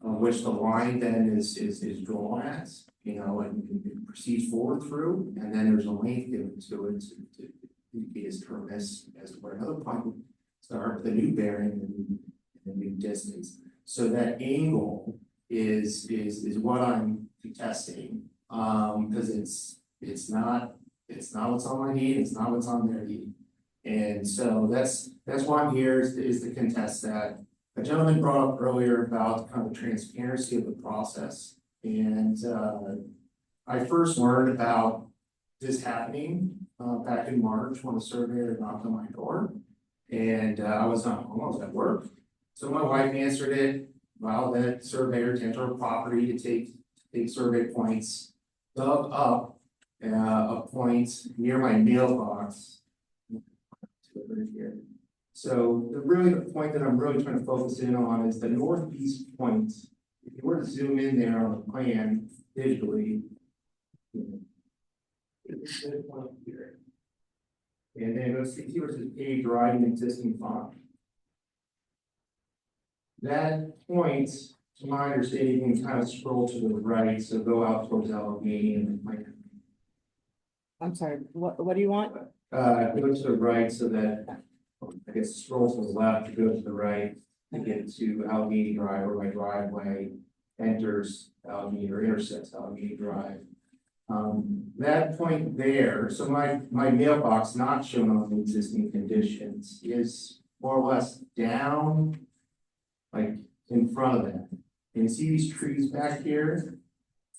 on which the line then is drawn at, you know, and it proceeds forward through, and then there's a length given to it to indicate its term as to where another point would start, the new bearing and the new distance. So that angle is what I'm testing, because it's not what's on my deed, it's not what's on their deed. And so that's why I'm here is to contest that. A gentleman brought up earlier about kind of the transparency of the process. And I first learned about this happening back in March when a surveyor knocked on my door. And I was not home, I was at work. So my wife answered it. Well, that surveyor entered a property to take survey points, dug up a point near my mailbox. Here. So really the point that I'm really trying to focus in on is the northeast point. If you were to zoom in there on the plan digitally, it's this point here. And then let's see, here is a driving existing farm. That point, to my understanding, you can kind of scroll to the right, so go out towards Allegheny and the plan. I'm sorry, what do you want? Go to the right so that, I guess, scroll to the left to go to the right to get to Allegheny Drive, where my driveway enters Allegheny or intersects Allegheny Drive. That point there, so my mailbox not shown on the existing conditions is more or less down, like in front of that. And you see these trees back here?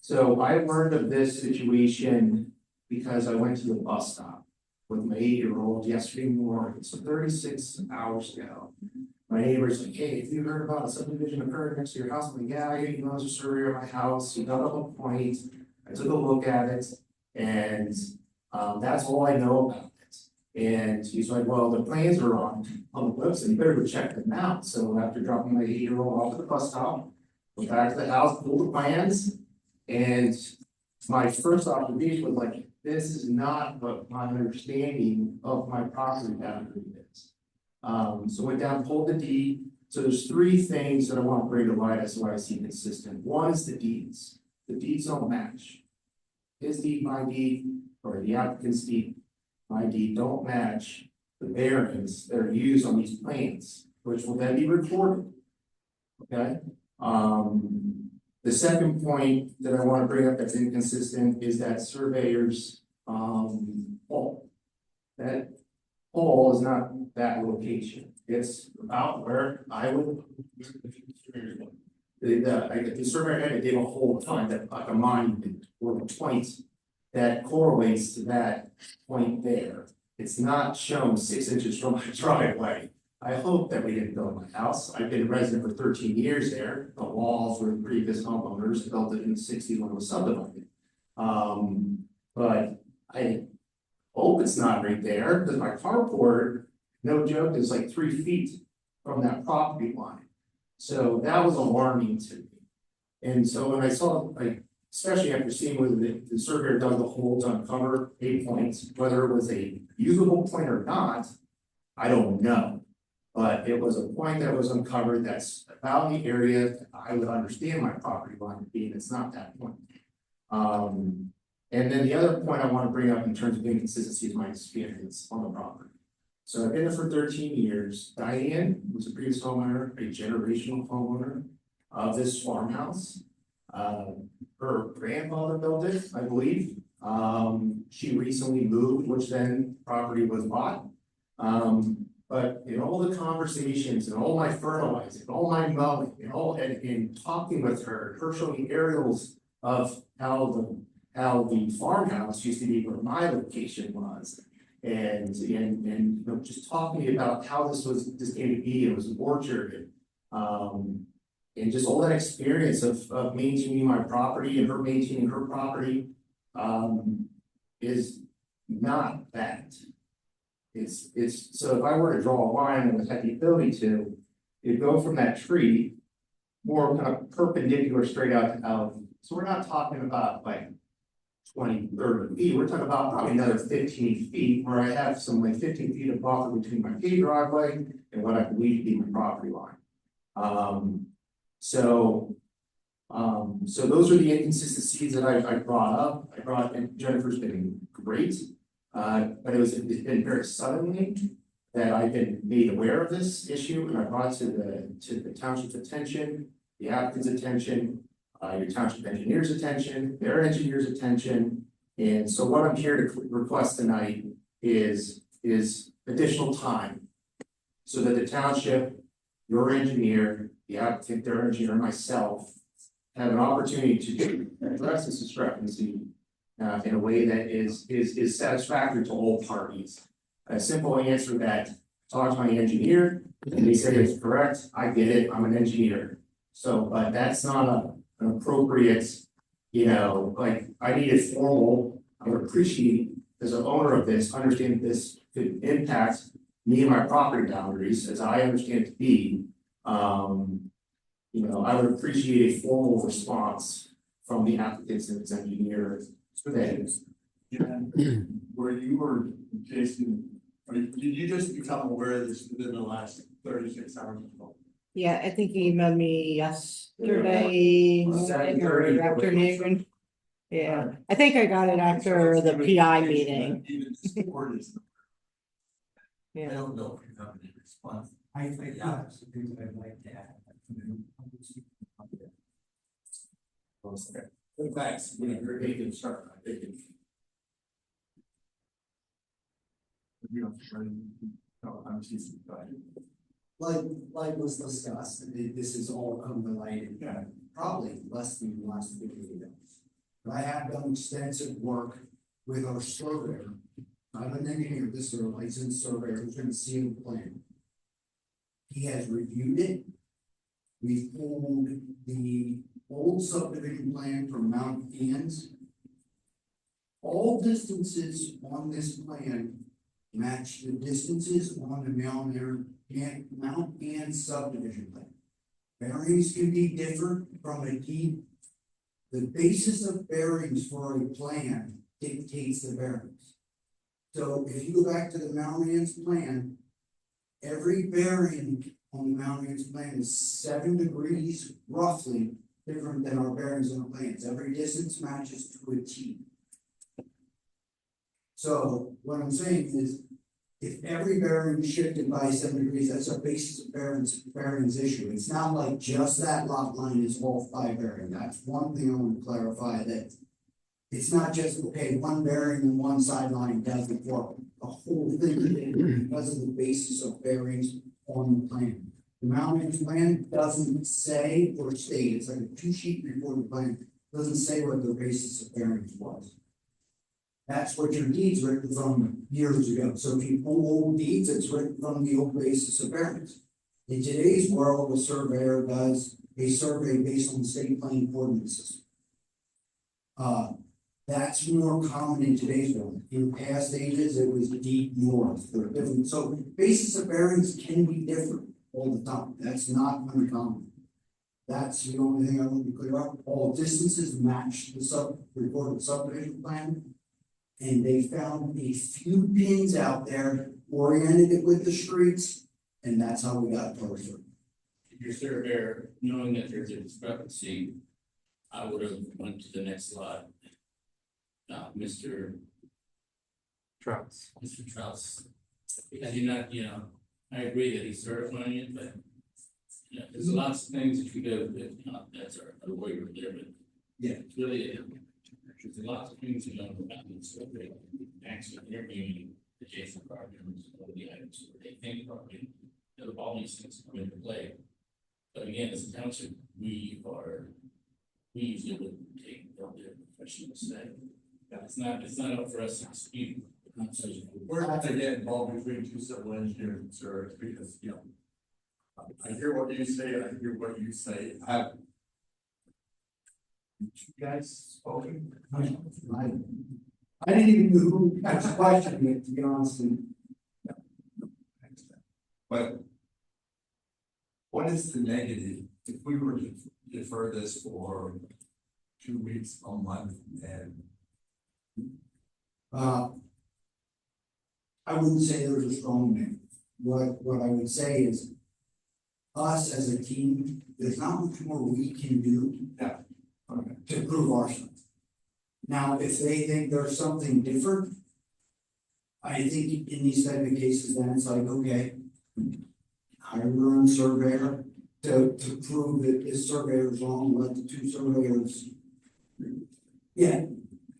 So I learned of this situation because I went to the bus stop with my 8-year-old yesterday morning, so 36 hours ago. My neighbor's like, hey, have you heard about a subdivision occurring next to your house? I'm like, yeah, I know there's a surveyor at my house. He dug up a point. I took a look at it, and that's all I know about it. And he's like, well, the plans are on the website. You better go check them out. So after dropping my 8-year-old off at the bus stop, went back to the house, pulled the plans, and my first observation was like, this is not what my understanding of my property boundary is. So went down, pulled the deed. So there's 3 things that I want to bring to light as to why I see consistent. One is the deeds. The deeds don't match. His deed, my deed, or the applicant's deed, my deed don't match the bearings that are used on these plans, which will then be recorded. Okay. The second point that I want to bring up that's inconsistent is that surveyor's hole. That hole is not that location. It's about where I would. The surveyor had to dig a hole to find that, like a monument or a point that correlates to that point there. It's not shown 6 inches from my driveway. I hope that we didn't build my house. I've been a resident for 13 years there. The walls were previous homeowners built it in the 60s when it was subdivided. But I hope it's not right there because my carport, no joke, is like 3 feet from that property line. So that was alarming to me. And so when I saw, like, especially after seeing whether the surveyor dug the hole to uncover a point, whether it was a usable point or not, I don't know. But it was a point that was uncovered that's about the area I would understand my property line being. It's not that point. And then the other point I want to bring up in terms of inconsistency is my experience on the property. So I've been there for 13 years. Diane was a previous homeowner, a generational homeowner of this farmhouse. Her grandfather built it, I believe. She recently moved, which then property was bought. But in all the conversations and all my fertilizing, all my mowing, and talking with her showing aerials of how the farmhouse used to be where my location was. And you know, just talking about how this came to be, it was an orchard. And just all that experience of maintaining my property and her maintaining her property is not that. It's so if I were to draw a line and had the ability to, it'd go from that tree more kind of perpendicular straight out to Allegheny. So we're not talking about like 20, 30 feet. We're talking about probably another 15 feet where I have some like 15 feet of buffer between my paved driveway and what I believe to be my property line. So those are the inconsistencies that I brought up. And Jennifer's been great. But it's been very suddenly that I've been made aware of this issue, and I brought it to the township's attention, the applicant's attention, your township engineer's attention, their engineer's attention. And so what I'm here to request tonight is additional time so that the township, your engineer, the applicant, their engineer, and myself have an opportunity to address this discrepancy in a way that is satisfactory to all parties. A simple answer that talk to my engineer, and they say it's correct, I get it, I'm an engineer. So, but that's not an appropriate, like, I need it formal. I would appreciate, as an owner of this, understand this could impact me and my property boundaries, as I understand it to be. I would appreciate a formal response from the applicants and its engineer. Where you were, Jason, did you just become aware of this within the last 36 hours? Yeah, I think he emailed me yesterday morning or afternoon. Yeah, I think I got it after the PI meeting. I Yeah, don't know if you have any response. I think that's the thing that I'd like to add. Thanks. You're making start. I think it's. I'm seeing. Like was discussed, this is all come to light in probably less than the last 50 days. But I have done extensive work with our surveyor. I'm an engineer, this is a licensed surveyor who's gonna see the plan. He has reviewed it. We've pulled the old subdivision plan from Mount Ann's. All distances on this plan match the distances on the Mount Ann subdivision plan. Bearings can be different from a deed. The basis of bearings for a plan dictates the bearings. So if you go back to the Mount Ann's plan, every bearing on the Mount Ann's plan is 7 degrees roughly different than our bearings on the plans. Every distance matches to a T. So what I'm saying is, if every bearing shifted by 7 degrees, that's a basis of bearings issue. It's not like just that lot line is off by bearing. That's one thing I want to clarify, that it's not just, okay, one bearing and one sideline doesn't work. The whole thing because of the basis of bearings on the plan. The mounting plan doesn't say or state, it's like a 2-sheet report plan, doesn't say what the basis of bearings was. That's what your deed's written from years ago. So if you pull old deeds, it's written from the old basis of bearings. In today's world, a surveyor does a survey based on state plane ordinances. That's more common in today's world. In past ages, it was deep north. They're different. So basis of bearings can be different all the time. That's not uncommon. That's the only thing I want to be clear up. All distances match the recorded subdivision plan. And they found a few pins out there, oriented it with the streets, and that's how we got closer. Your surveyor, knowing that there's a discrepancy, I would have went to the next slide. Mr. Trucks. Mr. Truss. Because you're not, I agree that he's certifying it, but there's lots of things that you do that, that's our lawyer there, but Yeah. it's really, there's lots of things you don't know about the survey. Actually, interviewing adjacent properties, or the items, or they think property, all these things come into play. But again, as a township, we usually would take their professional say. It's not up for us to dispute. We're not to get involved between two civil engineers and surveyors, because, I hear what you say, I hear what you say. Have you guys spoken? I didn't even know who was questioning it, to be honest. But what is the negative if we were to defer this for 2 weeks, a month, and I wouldn't say there's a strong negative. What I would say is, us as a team, there's not much more we can do. Yeah. Okay. To prove ourselves. Now, if they think there's something different, I think in these type of cases, then it's like, okay, hire your own surveyor to prove that this surveyor is wrong, let the two surveyors. Yeah,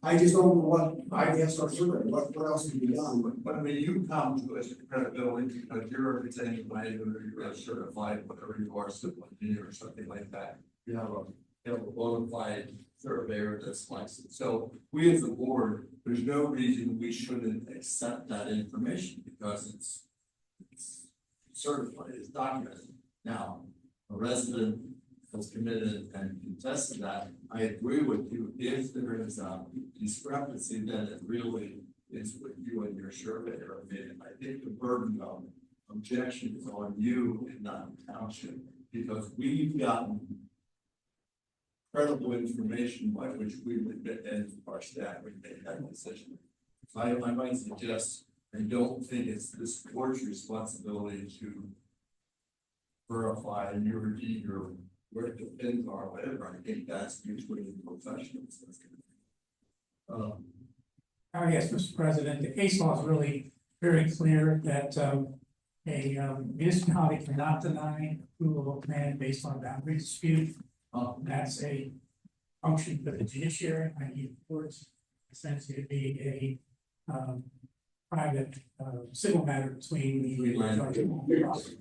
I just don't know what, I guess our surveyor, what else can be done, But I mean, you come to us with credibility because you're representing a landowner, you're a certified, whatever you are, civil engineer or something like that. You have a bona fide surveyor that's licensed. So we as a board, there's no reason we shouldn't accept that information because it's certified, it's documented. Now, a resident has committed and contested that. I agree with you. If there is a discrepancy, then it really is with you and your surveyor. I mean, I think the burden of objection is on you and not the township because we've gotten credible information by which we would and our staff would make that decision. So I might suggest, I don't think it's this board's responsibility to verify your deed or where the pins are, whatever. I think that's usually the professionals. Yes, Mr. President, the case law is really very clear that a municipality cannot deny approval of a plan based on boundary dispute. That's a function for the judiciary, i.e. the courts, essentially to be a private civil matter between the landowners.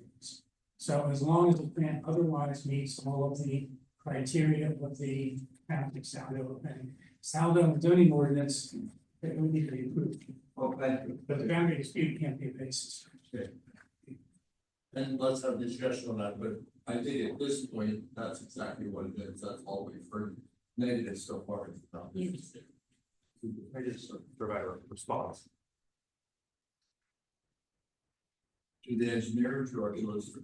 So as long as the plan otherwise meets all of the criteria of the county Saldo zoning ordinance, it would need to be approved. Well, thank you. But the boundary dispute can't be a basis. Okay. And let's have a discussion on that, but I think at this point, that's exactly what it is. That's all we've heard. Negative so far. I just provide a response. To the engineer, to our solicitor.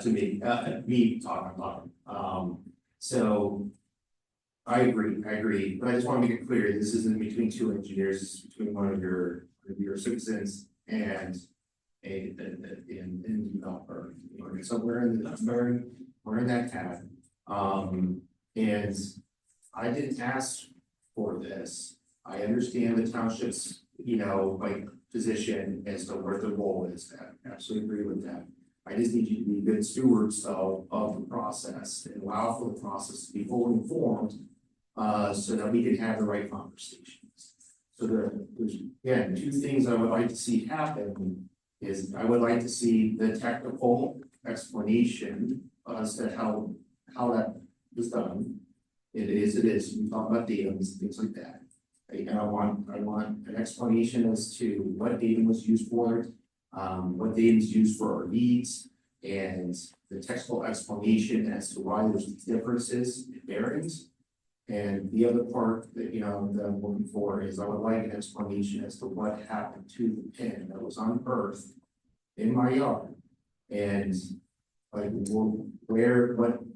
To me talking about it. So I agree, but I just want to make it clear, this isn't between two engineers, this is between one of your citizens and in developer, somewhere in that tab. And I didn't ask for this. I understand the township's, like position as to where the role is. I absolutely agree with that. I just need you to be good stewards of the process and allow for the process to be fully informed, so that we can have the right conversations. So there's, again, two things I would like to see happen is I would like to see the technical explanation as to how that was done. It is, we talk about datums and things like that. I want an explanation as to what datum was used for it, what datum is used for our needs, and the textual explanation as to why there's differences in bearings. And the other part that, that I'm looking for is I would like an explanation as to what happened to the pin that was unearthed in my yard. And like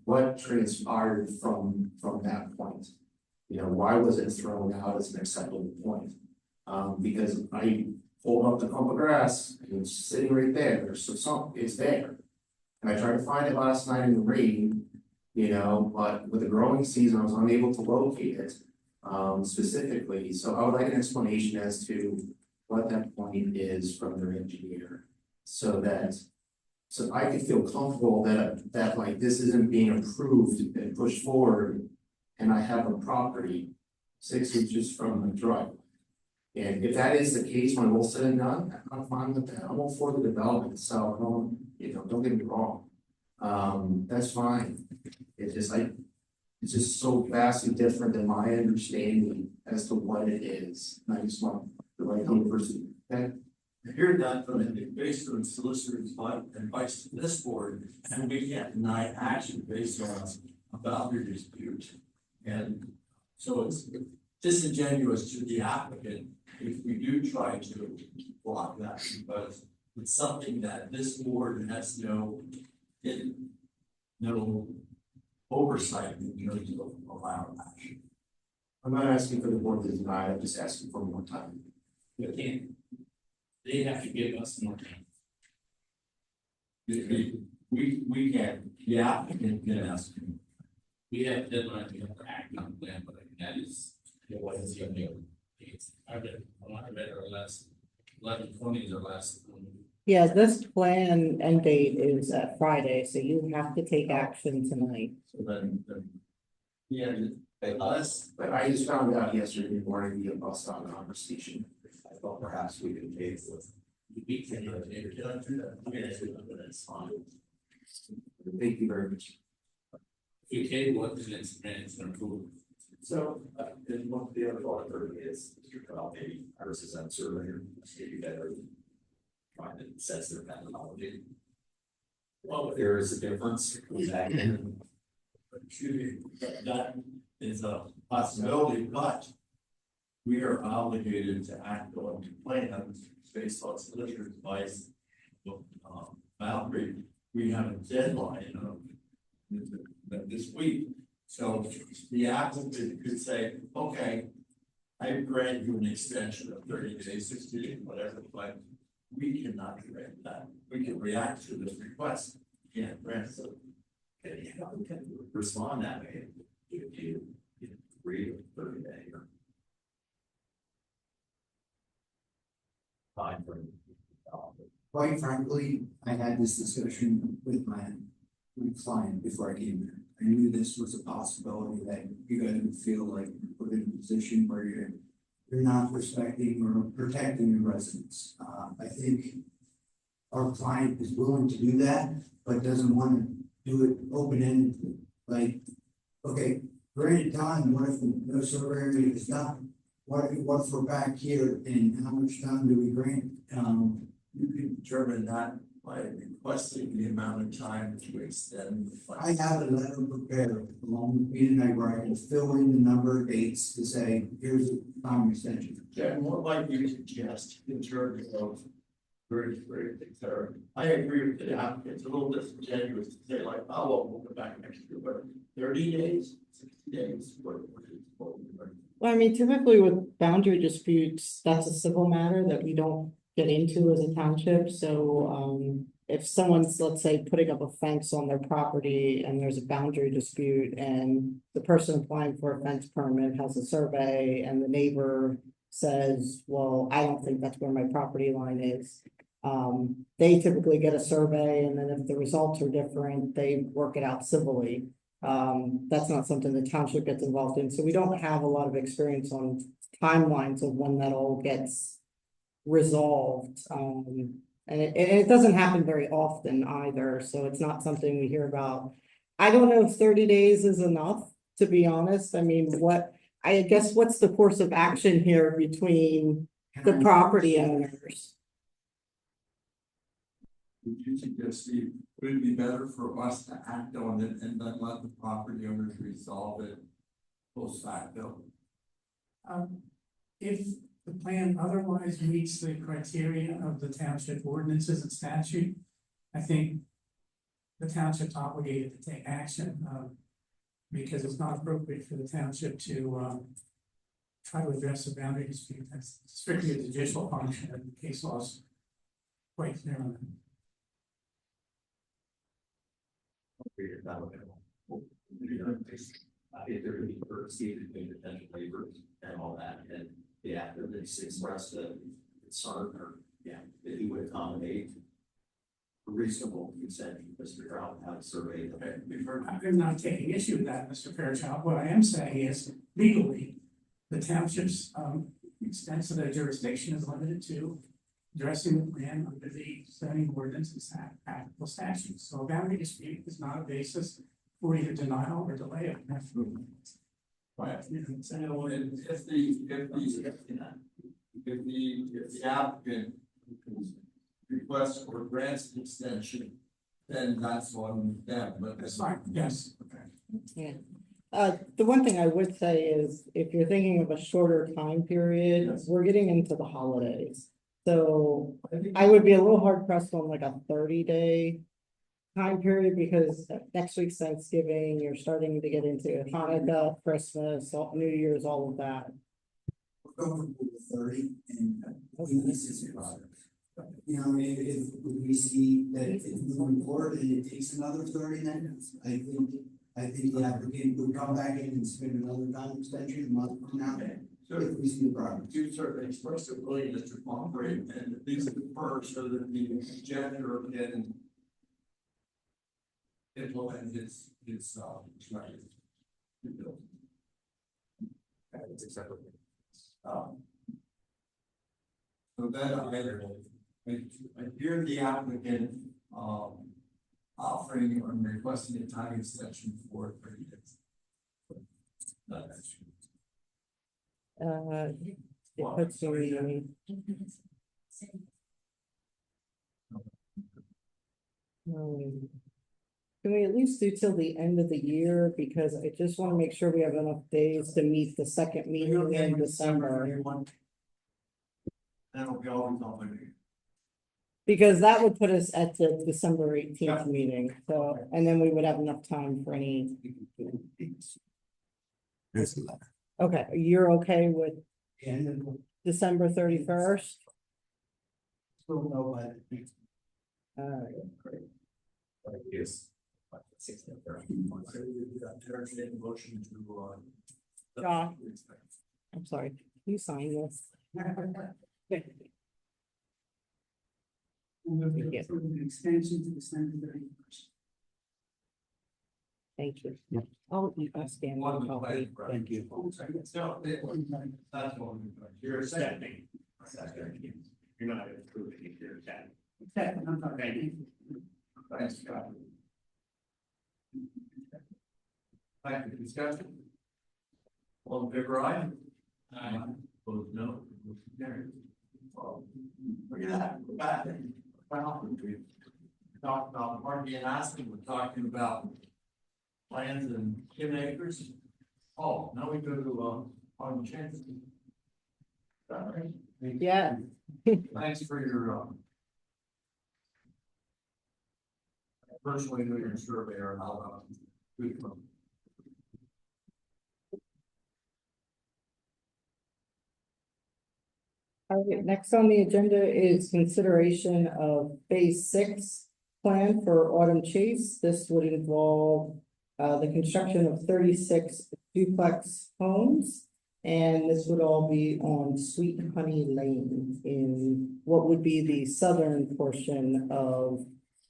what transpired from that point? Why was it thrown out as an acceptable point? Because I pulled up the clump of grass and it's sitting right there, so it's there. And I tried to find it last night in the rain, but with the growing season, I was unable to locate it specifically. So I would like an explanation as to what that point is from their engineer, so I could feel comfortable that like this isn't being approved and pushed forward, and I have a property 6 inches from the driveway. And if that is the case, when all said and done, I'm fine with that. I'm all for the development itself. Don't get me wrong. That's fine. It's just so vastly different than my understanding as to what it is. And I just want the right person. Okay. I hear that, but I think based on solicitor's advice to this board, and we can't deny action based on a boundary dispute. And so it's disingenuous to the applicant if we do try to block that, because it's something that this board has no oversight in terms of our action. I'm not asking for the board to deny, I'm just asking for more time. They have to give us more time. We can, the applicant can ask. We have a deadline, we have to act on the plan, but that is, what is your name? I read our last, 11/20 is our last. Yeah, this plan end date is at Friday, so you have to take action tonight. So then, yeah, But I just found out yesterday morning via bus stop conversation. I thought perhaps we could pay for. We can, do that. That's fine. Thank you very much. If you can, what is next, it's an approval. So, then what the other author is, Mr. Kyle, maybe I was his own surveyor, maybe better. Trying to assess their methodology. Well, if there is a difference, exactly. that is a possibility, but we are obligated to act on the plan based on solicitor's advice. Boundary, we have a deadline of this week. So the applicant could say, okay, I grant you an extension of 30 days, 60 days, whatever, but we cannot grant that. We can react to this request. We can't grant so. And you know, we can respond that way if you agree with 30 day or. Fine for. Quite frankly, I had this discussion with my client before I came here. I knew this was a possibility that you guys would feel like you're put in a position where you're not respecting or protecting your residents. I think our client is willing to do that, but doesn't want to do it open-ended. Like, okay, granted time, what if no survey area is done? What if we're back here and how much time do we grant? You can determine that by requesting the amount of time to extend. I have a letter prepared along with me tonight where I can fill in the number of dates to say, here's a time extension. Jen, what might you suggest in terms of very thorough? I agree with the applicant. It's a little disingenuous to say like, oh, well, we'll go back next year, but 30 days, 60 days, what? Well, I mean, typically with boundary disputes, that's a civil matter that we don't get into as a township, so, if someone's, let's say, putting up a fence on their property and there's a boundary dispute and the person applying for a fence permit has a survey and the neighbor says, well, I don't think that's where my property line is. They typically get a survey, and then if the results are different, they work it out civilly. That's not something the township gets involved in, so we don't have a lot of experience on timelines of when that all gets resolved. And it doesn't happen very often either, so it's not something we hear about. I don't know if 30 days is enough, to be honest. I mean, I guess what's the course of action here between the property owners? Would you suggest, Steve, would it be better for us to act on it and then let the property owners resolve it post facto? If the plan otherwise meets the criteria of the township ordinances and statute, I think the township's obligated to take action, because it's not appropriate for the township to try to address a boundary dispute. That's strictly a judicial function, and the case law's quite clear on that. If there could be courtesy between potential neighbors and all that, and yeah, it's expressed a concern or, yeah, that he would accommodate a reasonable consent, Mr. Brown, have a survey. I'm not taking issue with that, Mr. Fairchild. What I am saying is legally, the township's extent of their jurisdiction is limited to addressing the plan under the zoning ordinance and applicable statutes. So a boundary dispute is not a basis for either denial or delay of an approval. Right. And if the applicant requests or grants an extension, then that's on them, but That's fine, yes. Yeah. The one thing I would say is, if you're thinking of a shorter time period, we're getting into the holidays. So I would be a little hard pressed on like a 30-day time period, because next week's Thanksgiving, you're starting to get into Hanukkah, Christmas, New Year's, all of that. We're comfortable with 30 and this is a product. You know, if we see that it's moving forward and it takes another 30 minutes, I think the applicant would come back in and spend another time extension a month from now. If we see the progress. You certainly expressed a willingness to cooperate, and these are the first so that the janitor can implement his strategy. That's exactly. So then I hear the applicant, offering or requesting a time extension for 30 days. It puts me. Can we at least do till the end of the year, because I just wanna make sure we have enough days to meet the second meeting in December. That'll be always on. Because that would put us at the December 18th meeting, so, and then we would have enough time for any. Okay, you're okay with December 31st? Still no, Great. Yes. Motion to, John, I'm sorry, you sign this. Yes. Extension to December 31st. Thank you. I'll stand one copy. Thank you. that's what we're doing. You're seconding. You're not approving it, you're second. Second, I'm sorry. Thank you. Thanks, Scott. Thank you, discussion. All in favor, aye? Aye. Opposed, no. Motion carried. Look at that, we're back. Well, we talked about parking and asking, we're talking about plans and 10 acres. Oh, now we go to, on chance. All right. Yeah. Thanks for your, personally doing your survey or how, good. All right, next on the agenda is consideration of phase 6 plan for Autumn Chase. This would involve the construction of 36 duplex homes. And this would all be on Sweet Honey Lane in what would be the southern portion of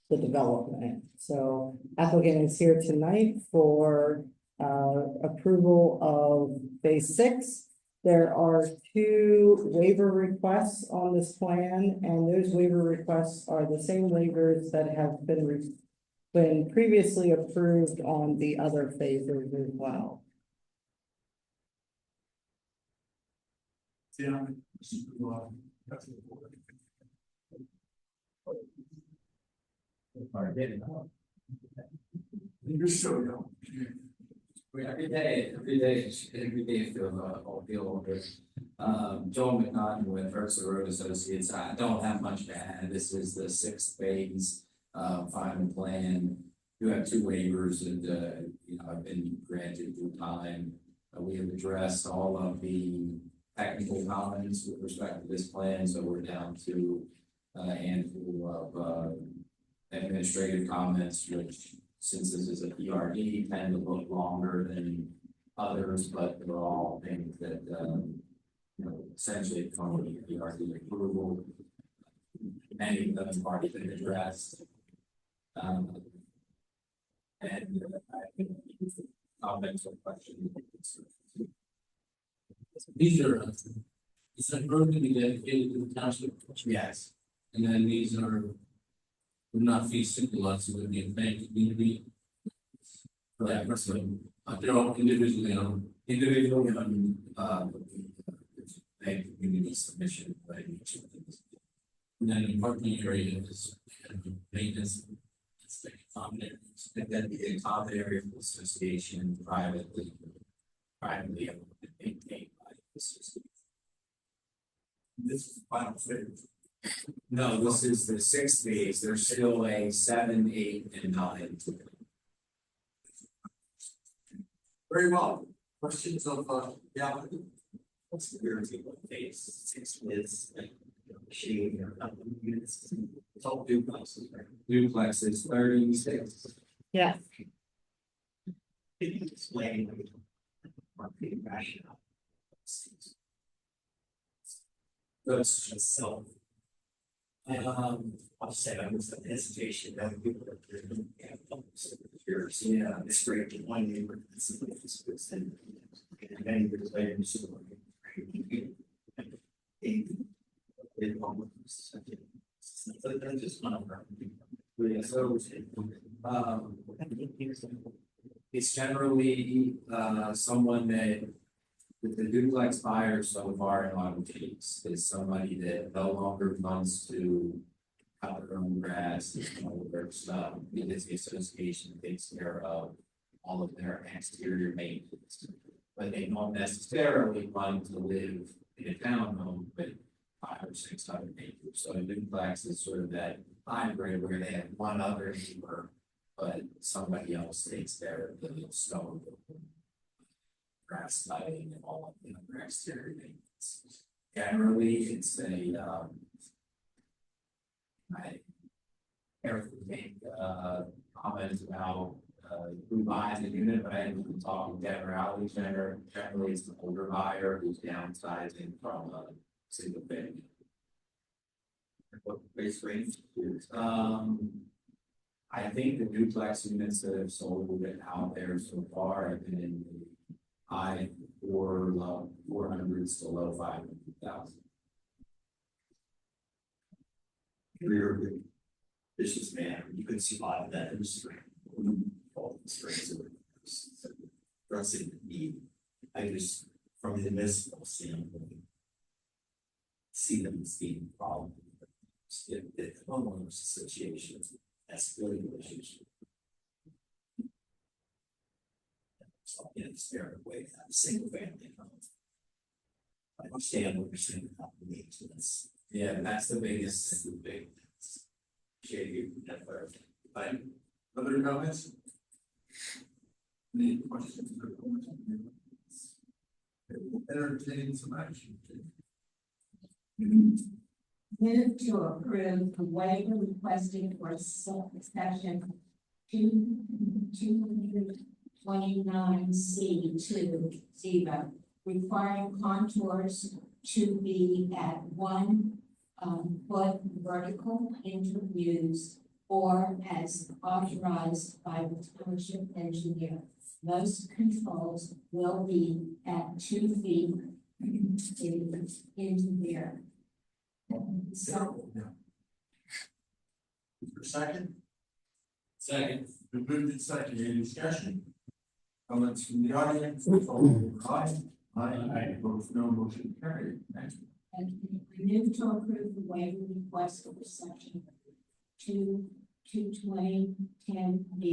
the development. So applicant is here tonight for approval of phase 6. There are 2 waiver requests on this plan, and those waiver requests are the same waivers that have been previously approved on the other phases as well. Yeah. You're so young. Every day I feel good. Joel McNaughton with Ursa Road Associates. I don't have much to add. This is the 6th phase, final plan. You have 2 waivers and, have been granted through time. We have addressed all of the technical comments with respect to this plan, so we're down to a handful of administrative comments, which, since this is a PRD, tend to look longer than others, but they're all things that essentially come with the PRD approval. Many of them have already been addressed. And I think comments or questions. These are road to be dedicated to the township. Yes. And then these are, would not be single lots, it would be a bank community. Right. They're all individually owned. Individually owned, bank community submission, right? And then the parking area is maintenance. It's like common areas. And then the top area of the association privately owned and maintained by the association. This is the final phase. No, this is the 6th phase. There's still a 7, 8, and 9 to go. Very well. Questions of, yeah. What's the guarantee what phase 6 is? shade or units. It's all duplexes, right? Duplexes, 36. Yeah. Can you explain marketing rationale? That's just so. I'll say I was an hesitation that people are yeah, it's great to one neighbor. And many years later, just one of them. So, it's generally, someone that, with the duplex buyer so far in auto takes, is somebody that no longer wants to cut their own grass, and all of their stuff, because the association takes care of all of their exterior maintenance. But they don't necessarily want to live in a townhome with 500 or 600 acres. So a duplex is sort of that hybrid where they have one other neighbor, but somebody else takes care of the snow, grass cutting, and all of the exterior maintenance. Generally, it's a I Eric would make comments about who buys the unit, but I think we can talk in generalities. Generally, it's the older buyer who's downsizing from a single family. What base range? I think the duplex units that have sold out there so far have been in the high 400s to low 500,000. You're a good businessman, you can survive that industry. All the strengths of it, addressing the need. I just, from the municipal standpoint, see them as being a problem. If the homeowners association, that's really the relationship. So, in a spirit way, to have a single family home. I understand what you're saying about the maintenance. Yeah, that's the biggest, big. Shady, Right. Other comments? Any questions or comments? Entertain some action. Move to approve the waiver requested for section 229C2 requiring contours to be at 1 foot vertical interviews or as authorized by the township engineer. Most controls will be at 2 feet into there. So. Is there a second? Second. Been moved and seconded. Any discussion? Comments from the audience? All in favor, aye. Aye. Opposed, no. Motion carried. Thank you. And we move to approve the waiver request for section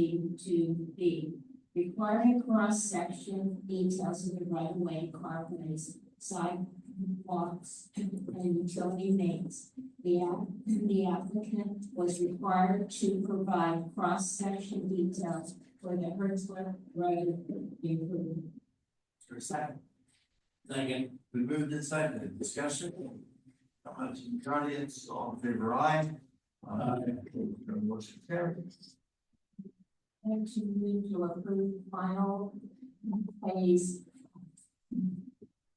220-10B2B, requiring cross-section details of the right-of-way, carways, sidewalks, and utility mains. The applicant was required to provide cross-section details for the Hertzler Road improvement. Is there a second? Second. Been moved and seconded. Discussion? Comments from the audience? All in favor, aye. No. Motion carried. And to move to approve final phase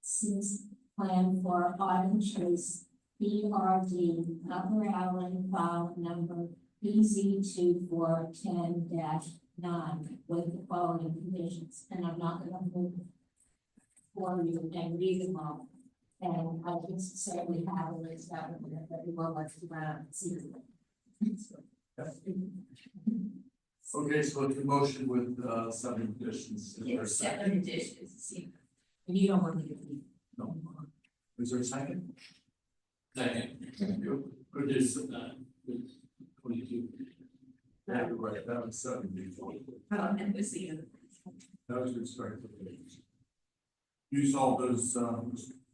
6 plan for Autumn Chase BRD Upper Allen file number PZ 2410-9 with the following conditions, and I'm not going to move for you and read them all. And I just say we have a list out of it, everyone likes to run out and see it. Okay, so it's a motion with 7 conditions. Is there a It's second? 7 dishes, see, and you don't want to get me. No. Is there a second? Second. Thank you. Which is 22. Yeah, you're right. That was 7 before. And this the other. That was good start. You saw those,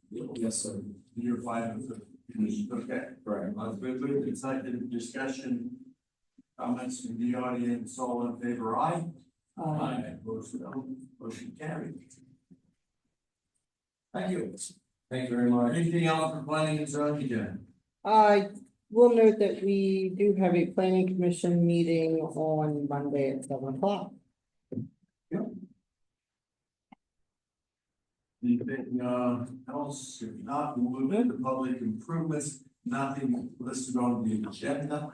Yes, sir. you're fine with the conditions. Okay. Right. Let's move to executive discussion. Comments from the audience, all in favor, aye? Aye. Opposed, no. Motion carried. Thank you. Thank you very much. Anything else for planning and zoning, Jen? I will note that we do have a planning commission meeting on Monday at 7 o'clock. Anything, else? If not, we'll move into public improvements, nothing listed on the agenda.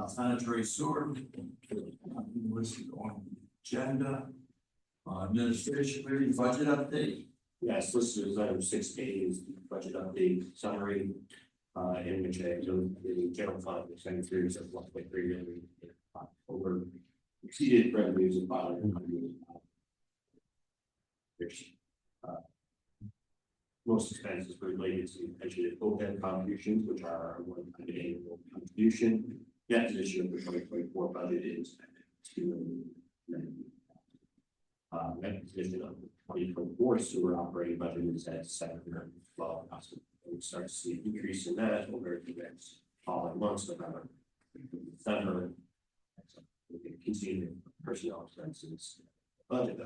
Sanitary sewer, nothing listed on the agenda. Administration, clearing budget update. Yes, listed as item 6A is the budget update summary, in which I do the general fund expenditures of 1.3 million over exceeded revenues of 500. Most expenses were related to pension OPEB contributions, which are a one-time annual contribution. Yet this year, the 2024 budget is $2 million. Net position of the 2024 sewer operating budget is at $712,000. We start to see an increase in that over the next following months, November, December. We can continue personnel expenses, budget,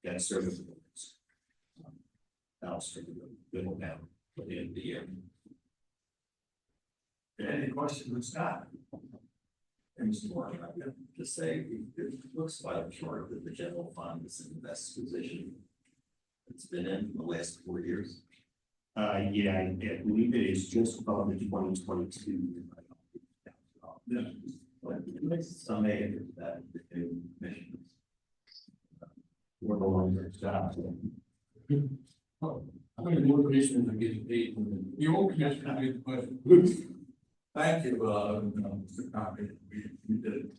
debt service. That'll start to go down at the end of the year. Any questions with Scott? And Mr. Warren, I'm gonna just say, it looks like short that the general fund is in the best position it's been in the last 4 years. Yeah, I believe it is just above the 2022. Yeah. Some may have that the new commissioners. We're the ones that staff. Oh, I think more commissioners are getting paid than the old commissioner get the question. Thank you, Mr. Cochran, we did it.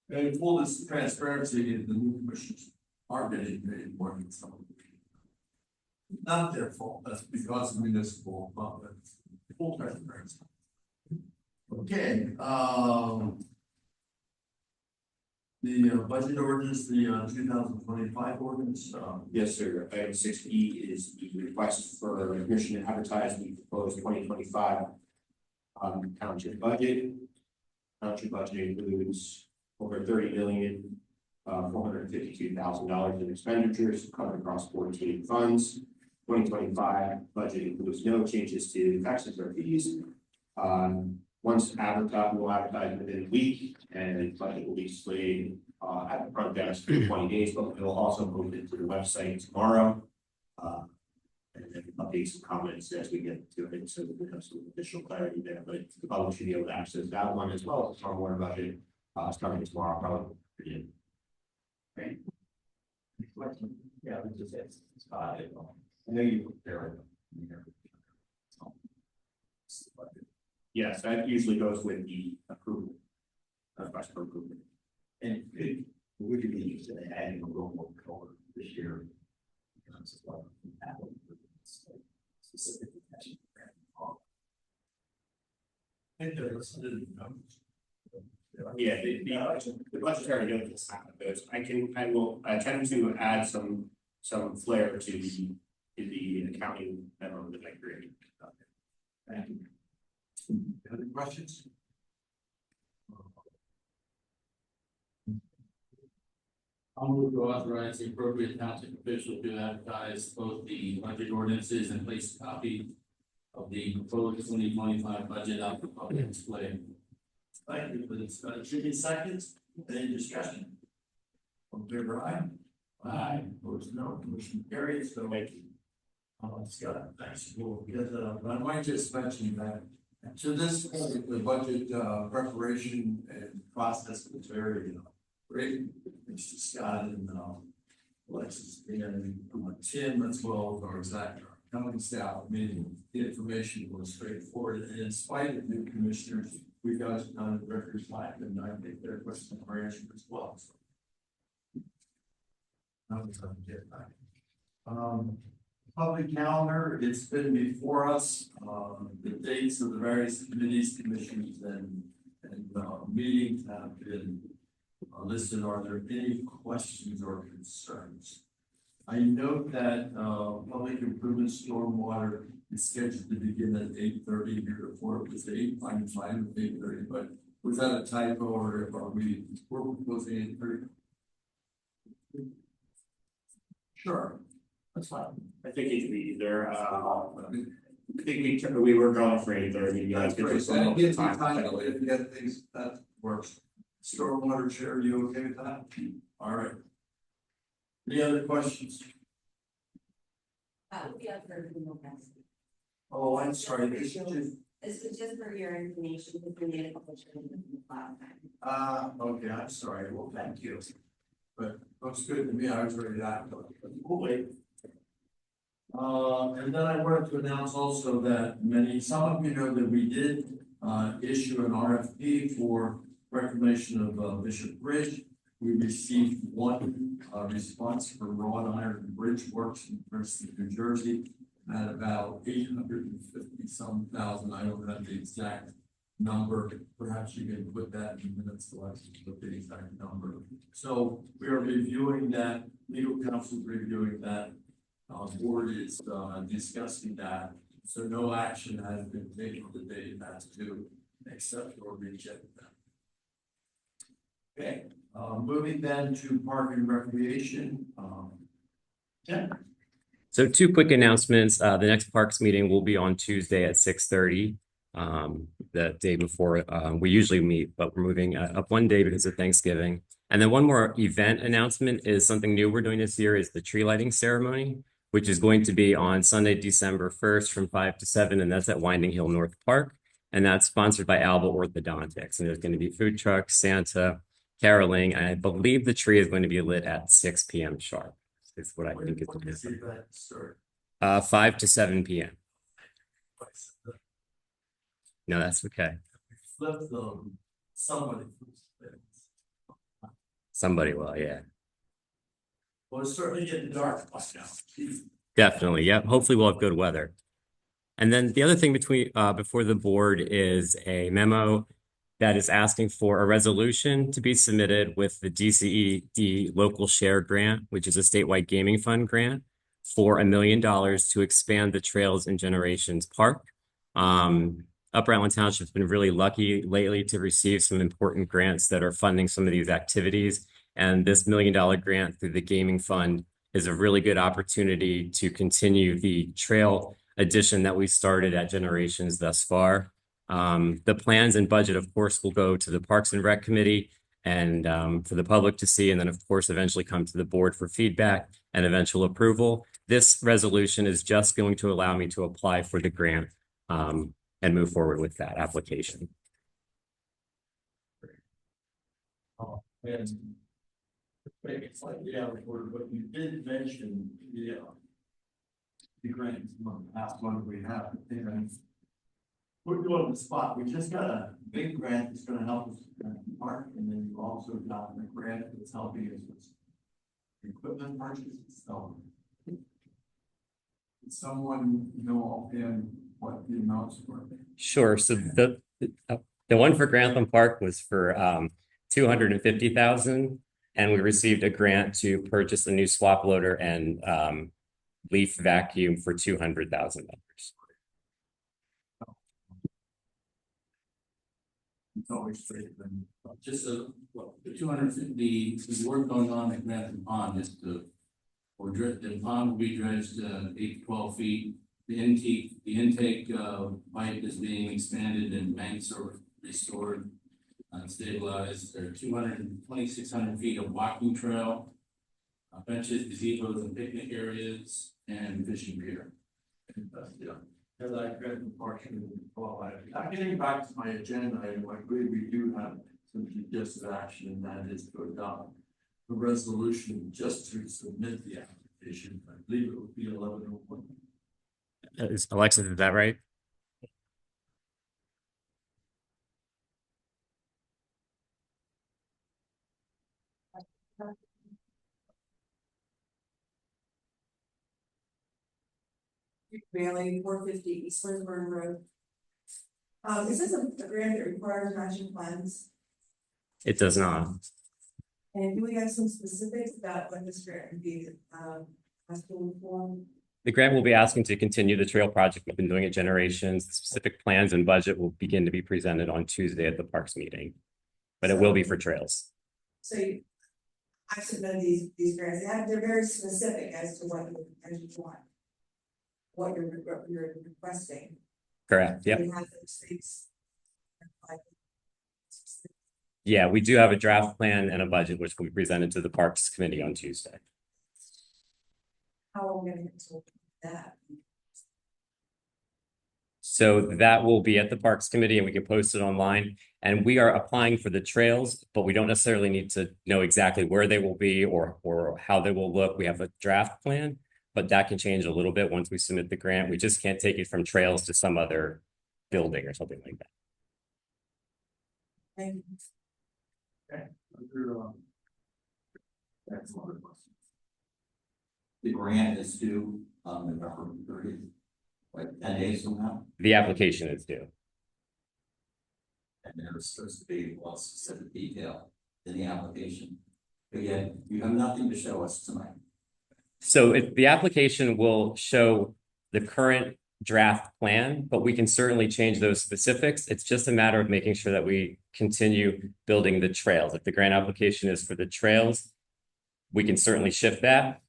And full transparency, the new commissioners are getting paid more than some. Not their fault, that's because of municipal, but full transparency. Okay, the budget ordinance, the 2025 ordinance, Yes, sir. Item 6E is the request for commission to advertise the proposed 2025 township budget. Township budget includes over $30 million, $452,000 in expenditures covered across 14 funds. 2025 budget includes no changes to taxes or fees. Once advertised, we'll advertise within a week, and the budget will be displayed at the front desk for 20 days, but we'll also move it to the website tomorrow. And then update some comments as we get to it, so that we have some additional clarity there, but the public should be able to access that one as well as the stormwater budget. It's coming tomorrow, probably. Great. Yeah, we just had Scott. I know you were there. Yes, that usually goes with the approval. Request for approval. And would you be interested in adding a little more color this year? Specifically. Yeah, the budgetary notes happen, but I will attempt to add some flair to the accounting memo that I created. thank you. Any questions? I'll move to authorize the appropriate township official to advertise both the budget ordinances and place a copy of the proposed 2025 budget out for public display. Thank you for this, should be seconds, any discussion? On favor, aye? Aye. Opposed, no, motion carries, so thank you. Scott, thanks, we'll get, I might just mention that, to this point, the budget, preparation and process was very, great. Thanks to Scott and, Alexis and Tim as well as our exact accounting staff, meaning the information was straightforward, and in spite of new commissioners, we got it done in record time, and I think their questions were answered as well. So. Now we're going to get back. Public calendar, it's been before us, the dates of the various committees, commissions, and meetings have been listed. Are there any questions or concerns? I note that public improvement stormwater is scheduled to begin at 8:30 here before it was 8. I'm fine with 8:30, but was that a typo or are we proposing 8:30? Sure. That's fine. I think it could be either, I think we were going for 8:30, you guys give us a little bit of time. If you get things, that works. Stormwater chair, you okay with that? All right. Any other questions? Oh, I'm sorry, this is just, This is just for your information, because we made a couple changes in the file. okay, I'm sorry, well, thank you. But looks good to me, I was ready to act, but we'll wait. And then I wanted to announce also that some of you know that we did, issue an RFP for reclamation of, Bishop Bridge. We received one, response for wrought iron bridge works in Princeton, New Jersey, at about 850 thousand. I don't have the exact number. Perhaps you can put that in minutes to us, put the exact number. So we are reviewing that, legal counsel is reviewing that. Board is, discussing that. So no action has been taken today as to accept or reject that. Okay, moving then to park and recreation. Yeah. So 2 quick announcements. The next Parks meeting will be on Tuesday at 6:30. The day before we usually meet, but we're moving up 1 day because of Thanksgiving. And then one more event announcement is something new we're doing this year is the tree lighting ceremony, which is going to be on Sunday, December 1st from 5 to 7, and that's at Winding Hill North Park. And that's sponsored by Alba Orthodontics. And there's going to be food trucks, Santa, caroling, and I believe the tree is going to be lit at 6 p.m. sharp. Is what I think it is. 5 to 7 p.m. No, that's okay. Flip them. Somebody will, yeah. Well, it's certainly getting dark by now. Definitely, yeah. Hopefully we'll have good weather. And then the other thing before the board is a memo that is asking for a resolution to be submitted with the DCED local share grant, which is a statewide gaming fund grant for $1 million to expand the Trails and Generations Park. Upper Island Township has been really lucky lately to receive some important grants that are funding some of these activities. And this $1 million grant through the gaming fund is a really good opportunity to continue the trail addition that we started at Generations thus far. The plans and budget, of course, will go to the Parks and Rec Committee and for the public to see, and then, of course, eventually come to the board for feedback and eventual approval. This resolution is just going to allow me to apply for the grant and move forward with that application. And maybe it's slightly out of order, but you did mention the grant last one we have. And put you on the spot. We just got a big grant that's going to help us with the park, and then you also got a grant that's helping us with equipment purchases. So, does someone know offhand what the amounts were? Sure. So the one for Grantham Park was for $250,000, and we received a grant to purchase a new swap loader and leaf vacuum for $200,000. It's always straight then. Just the 250, the work going on at Grantham Pond is the pond will be dredged 8 to 12 feet. The intake pipe is being expanded and banks are restored and stabilized. There are 2,600 feet of walking trail, benches, gazebos, and picnic areas, and fishing pier. Yeah. As I read the portion, I'm getting back to my agenda item. I agree we do have some suggested action, and that is to adopt a resolution just to submit the application. I believe it would be 1101. Alexis, is that right? Bailey, 450 East Lisburn Road. Is this a grant that requires matching plans? It does not. And do we have some specifics about what this grant would be, asking for? The grant will be asking to continue the trail project we've been doing at Generations. The specific plans and budget will begin to be presented on Tuesday at the Parks meeting, but it will be for trails. So I submit these grants, they're very specific as to what you want. What you're requesting. Correct, yep. We have those things. Yeah, we do have a draft plan and a budget, which we presented to the Parks Committee on Tuesday. How are we gonna get to that? So that will be at the Parks Committee and we can post it online. And we are applying for the trails, but we don't necessarily need to know exactly where they will be or how they will look. We have a draft plan, but that can change a little bit once we submit the grant. We just can't take it from trails to some other building or something like that. Thank you. That's one of the questions. The grant is due on November 30th, like 10 days from now, The application is due. And there's supposed to be a specific detail in the application. But yet, you have nothing to show us tonight. So the application will show the current draft plan, but we can certainly change those specifics. It's just a matter of making sure that we continue building the trails. If the grant application is for the trails, we can certainly shift that.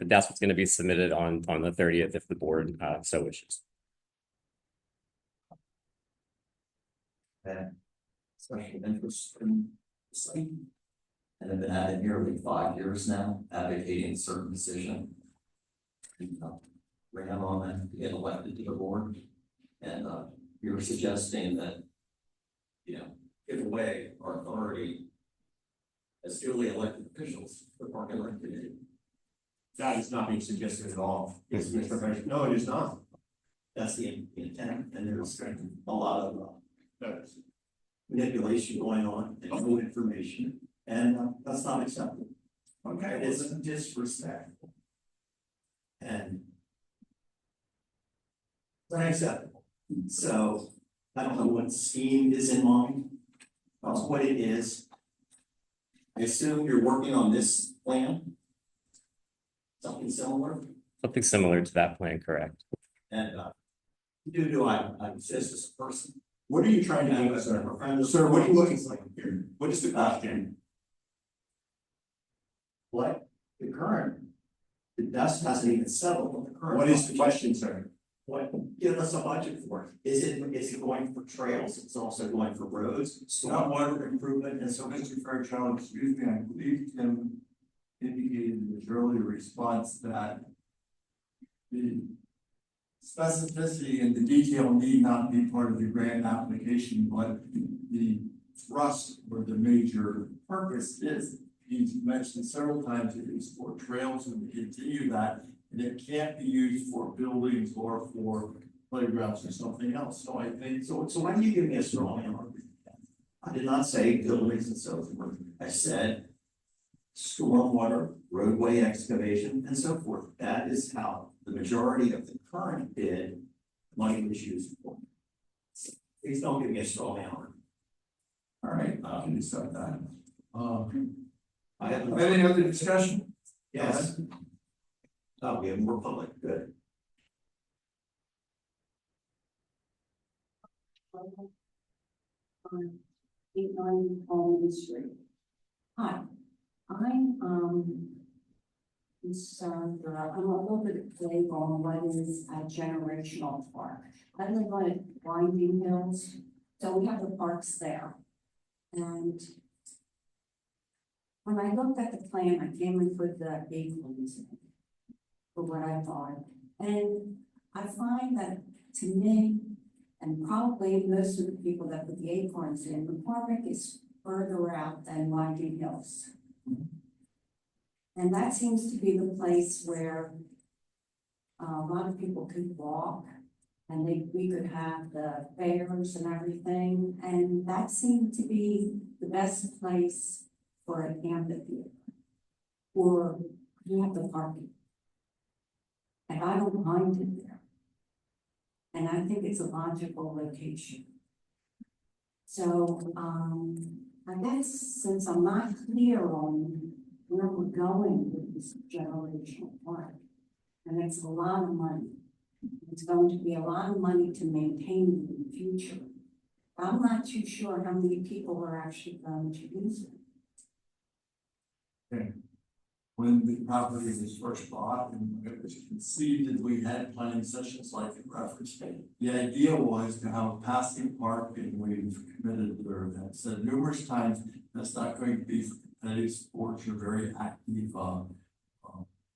But that's what's going to be submitted on the 30th if the board so wishes. And special interest in the site. And have been at it nearly 5 years now, advocating a certain decision. Ran on and get elected to the board. And you're suggesting that, give away our authority as duly elected officials for Park and Rec Committee. That is not being suggested at all. Yes, Mr. President. No, it is not. That's the intent, and there's a lot of manipulation going on and no information, and that's not acceptable. Okay, it's disrespectful. And it's unacceptable. So I don't know what scheme is in mind. That's what it is. I assume you're working on this plan. Something similar. Something similar to that plan, correct? And do I exist as a person? What are you trying to do, sir? Sir, what are you looking for here? What is the question? What the current, the dust hasn't even settled on the current. What is the question, sir? What, give us a budget for it. Is it going for trails? It's also going for roads, stormwater improvement, and so. Mr. Fairchild, excuse me, I believe Tim indicated in his earlier response that the specificity and the detail need not be part of the grant application, but the thrust or the major purpose is, he's mentioned several times, it is for trails, and we continue that, and it can't be used for buildings or for playgrounds or something else. So I think, So why do you give me a strong answer? I did not say buildings and so forth. I said stormwater, roadway excavation, and so forth. That is how the majority of the current bid money was used for. Please don't give me a straw man. all right, can you start that? I have Any other discussion? Yes. Oh, we have more public, good. On 890 Coleman Street. Hi, I'm concerned, I'm a little bit vague on what is a generational park. I live on Winding Hills, so we have the parks there. And when I looked at the plan, I came and put the acorns in for what I thought. And I find that, to me, and probably most of the people that put the acorns in, the park is further out than Winding Hills. And that seems to be the place where a lot of people could walk, and we could have the fairs and everything, and that seemed to be the best place for an amphitheater. Or you have the parking. And I don't mind it there. And I think it's a logical location. So, I guess since I'm not clear on where we're going with this generational park, and it's a lot of money. It's going to be a lot of money to maintain it in the future. I'm not too sure how many people are actually going to use it. Okay. When the property was first bought and it was conceived and we had planning sessions like the reference. The idea was to have passing park and we've committed or have said numerous times, that's not going to be for competitive sports or very active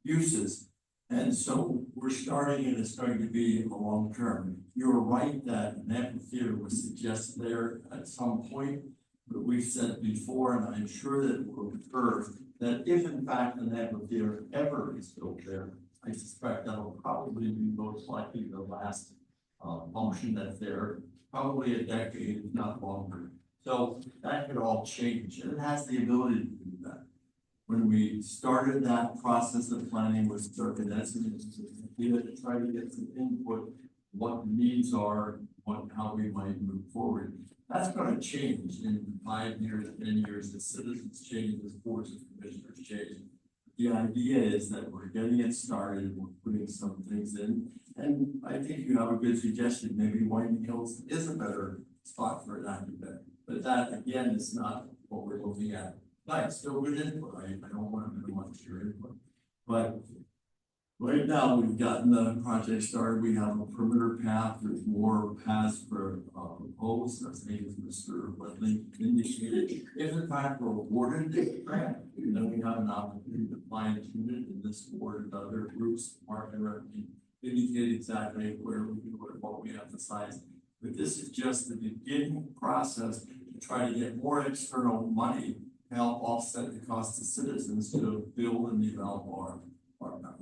uses. And so we're starting and it's going to be a long term. You're right that an amphitheater was suggested there at some point, but we've said before, and I'm sure that it will occur, that if in fact an amphitheater ever is built there, I suspect that will probably be most likely the last function that's there, probably a decade, if not longer. So that could all change, and it has the ability to do that. When we started that process of planning with Circuit, that's to try to get some input, what the needs are, how we might move forward. That's going to change in 5 years, 10 years, as citizens change, as boards and commissioners change. The idea is that we're getting it started, we're putting some things in, and I think you have a good suggestion. Maybe Whiting Hills is a better spot for an active event, but that again is not what we're looking at. But still good input. I don't want to minimize your input, but right now we've gotten the project started. We have a perimeter path. There's more paths for proposed. That's maybe Mr. Wedley indicated. If in fact we're awarded the grant, then we have an opportunity to fine tune it in this board and other groups. Mark and Remy indicate exactly where we do it, what we emphasize. But this is just the beginning process to try to get more external money to help offset the cost to citizens to build and develop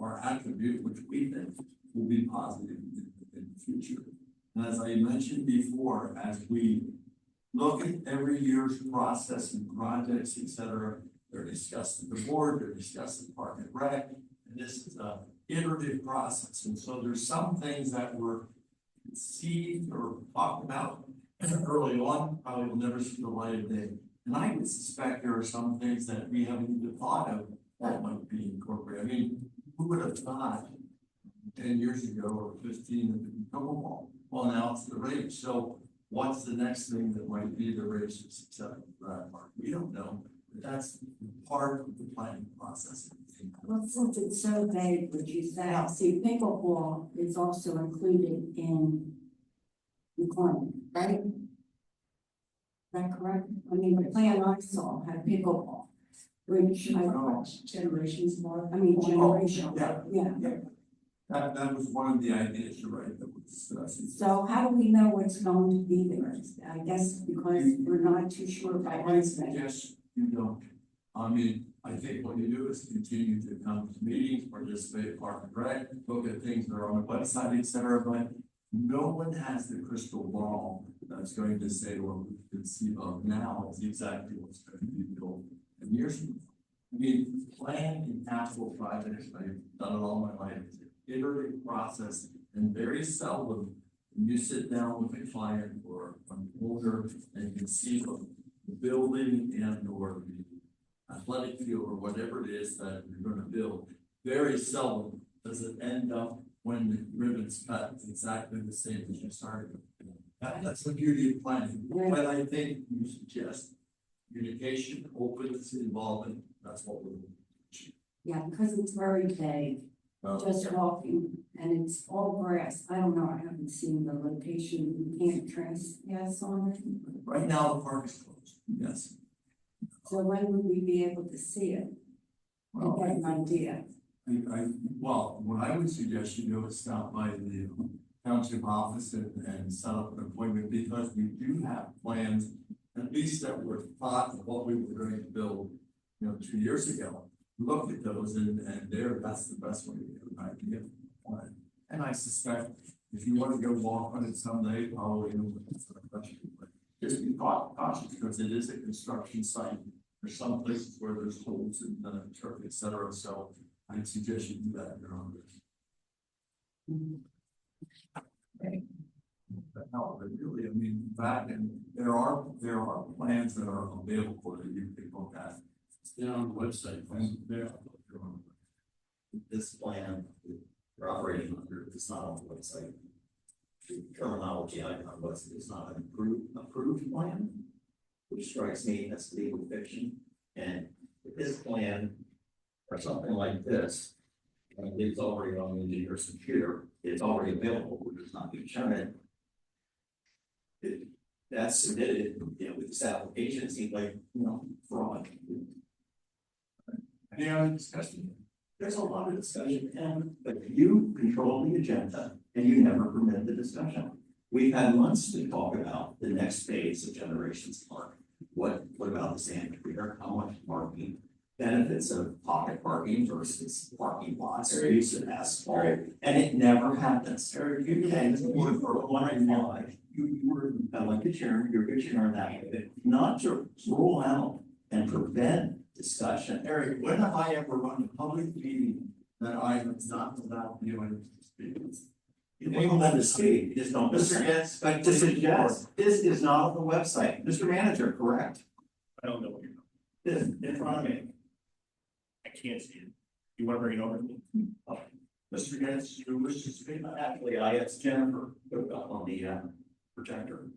our attribute, which we think will be positive in the future. And as I mentioned before, as we look at every year's process and projects, etc., they're discussed at the board, they're discussed at Park and Rec, and this is an iterative process. And so there's some things that were conceived or talked about early on, probably will never see the light of day. And I would suspect there are some things that we haven't even thought of that might be incorporated. I mean, who would have thought 10 years ago or 15 that it become a wall? Well, now it's the race. So what's the next thing that might be the race of success for that park? We don't know, but that's part of the planning process. Well, since it's so vague, would you say, see, pickleball is also included in the climate, right? Is that correct? I mean, the plan I saw had pickleball, which generations more, I mean, generational, yeah. That was one of the ideas, you're right, that was So how do we know what's going to be there? I guess because we're not too sure by Wednesday. Yes, you don't. I mean, I think what you do is continue to come to meetings, participate in Park and Rec, look at things that are on the website, etc. But no one has the crystal ball that's going to say what we can see of now is exactly what's going to be built in years from now. I mean, planning and capital projects, I've done it all my life. It's an iterative process, and very seldom when you sit down with a client or an owner and conceive of the building and or the athletic field or whatever it is that you're going to build, very seldom does it end up when the ribbon's cut exactly the same as you started with. That's the beauty of planning. But I think you suggest communication, openness, involvement. That's what we're doing. Yeah, because it's very vague, just walking, and it's all grass. I don't know, I haven't seen the location. You can't trace yes on it. Right now, the park is closed. Yes. So when would we be able to see it? Well, Get an idea. Well, what I would suggest you do is stop by the township office and set up an appointment, because we do have plans, at least that were thought of what we were going to build, 2 years ago. Look at those and there, that's the best way to get an idea. And I suspect if you want to go walk on it someday, probably that's not a question, but just be cautious because it is a construction site. There's some places where there's holes in the turf, etc. So I'd suggest you do that in your own risk. No, but really, I mean, that and there are plans that are available that you can look at. It's down on the website. This plan we're operating under is not on the website. The terminology I know was it's not an approved plan, which strikes me as legal fiction. And this plan or something like this, and it's already on the engineer's computer, it's already available, we're just not going to show it. That's submitted, you know, with this application, it seems like, you know, fraud. Any other discussion? There's a lot of discussion, and but you control the agenda and you never permit the discussion. We've had months to talk about the next phase of Generations Park. What about the sand career? How much parking? Benefits of pocket parking versus parking lots, streets and asphalt, and it never happens. Eric, you can for one and why. You were, I like the chair, you're a good chair on that, but not to rule out and prevent discussion. Eric, when have I ever run a public meeting that I have not allowed anyone to speak? You won't let us speak, you just don't listen. Yes, But to suggest, this is not on the website, Mr. Manager, correct? I don't know what you're, This in front of me. I can't see it. You wanna bring it over to me? Mr. Gates, you wish to speak? Actually, I asked Jennifer to put up on the projector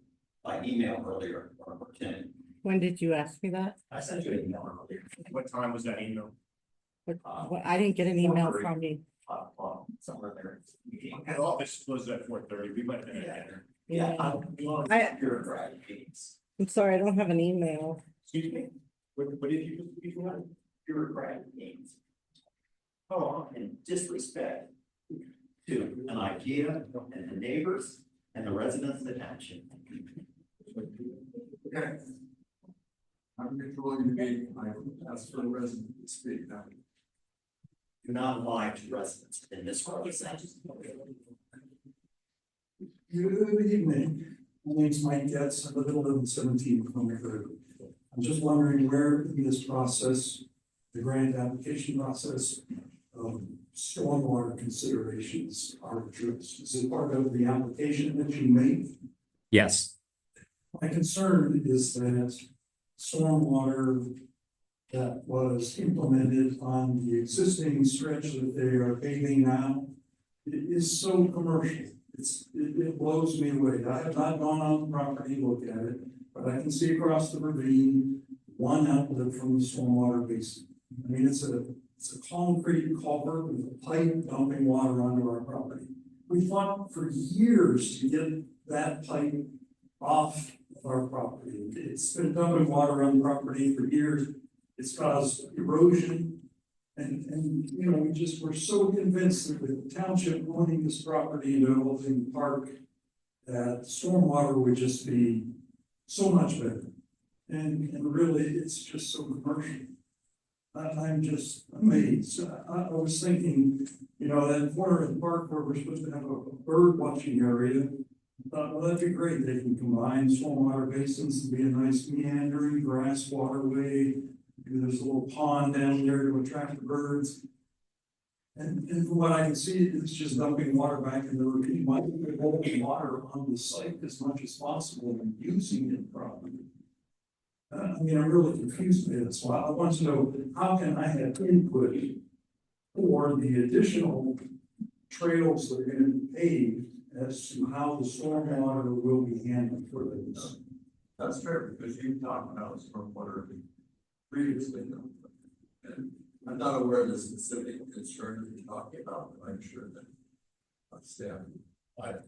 by email earlier, or Tim. When did you ask me that? I sent you an email earlier. What time was that email? I didn't get an email from you. Somewhere there. Okay, all this was at 4:30, we might have been at dinner. Yeah. Bureaucratic meetings. I'm sorry, I don't have an email. Excuse me? What did you just speak about? Bureaucratic meetings. Oh, and disrespect to an idea and the neighbors and the residents of the township. Okay. I'm controlling the meeting. I ask for the resident to speak now. Do not lie to residents in this process. Good evening. My name's Mike Getz. I live at 1117 Plymouth Road. I'm just wondering where in this process, the grant application process, stormwater considerations are addressed. Is it part of the application that you make? Yes. My concern is that stormwater that was implemented on the existing stretch that they are paving now, it is so commercial. It blows me away. I have not gone on the property to look at it, but I can see across the ravine one outlet from the stormwater basin. I mean, it's a concrete culvert with a pipe dumping water onto our property. We fought for years to get that pipe off of our property. It's been dumping water on the property for years. It's caused erosion. And you know, we're so convinced that the township owning this property and developing the park, that stormwater would just be so much better. And really, it's just so commercial. I'm just amazed. I was thinking, you know, that corner of the park where we're supposed to have a bird watching area. I thought, well, that'd be great. They can combine stormwater basins and be a nice meandering grass waterway. Maybe there's a little pond down there to attract the birds. And from what I can see, it's just dumping water back in the ravine. Why don't we hold water on the site as much as possible and using it properly? I mean, I'm really confused by this. So I want to know, how can I have input for the additional trails that are going to be paved as to how the stormwater will be handled for this? That's fair, because you talked about stormwater previously. And I'm not aware of the specific concern that you're talking about, but I'm sure that staff.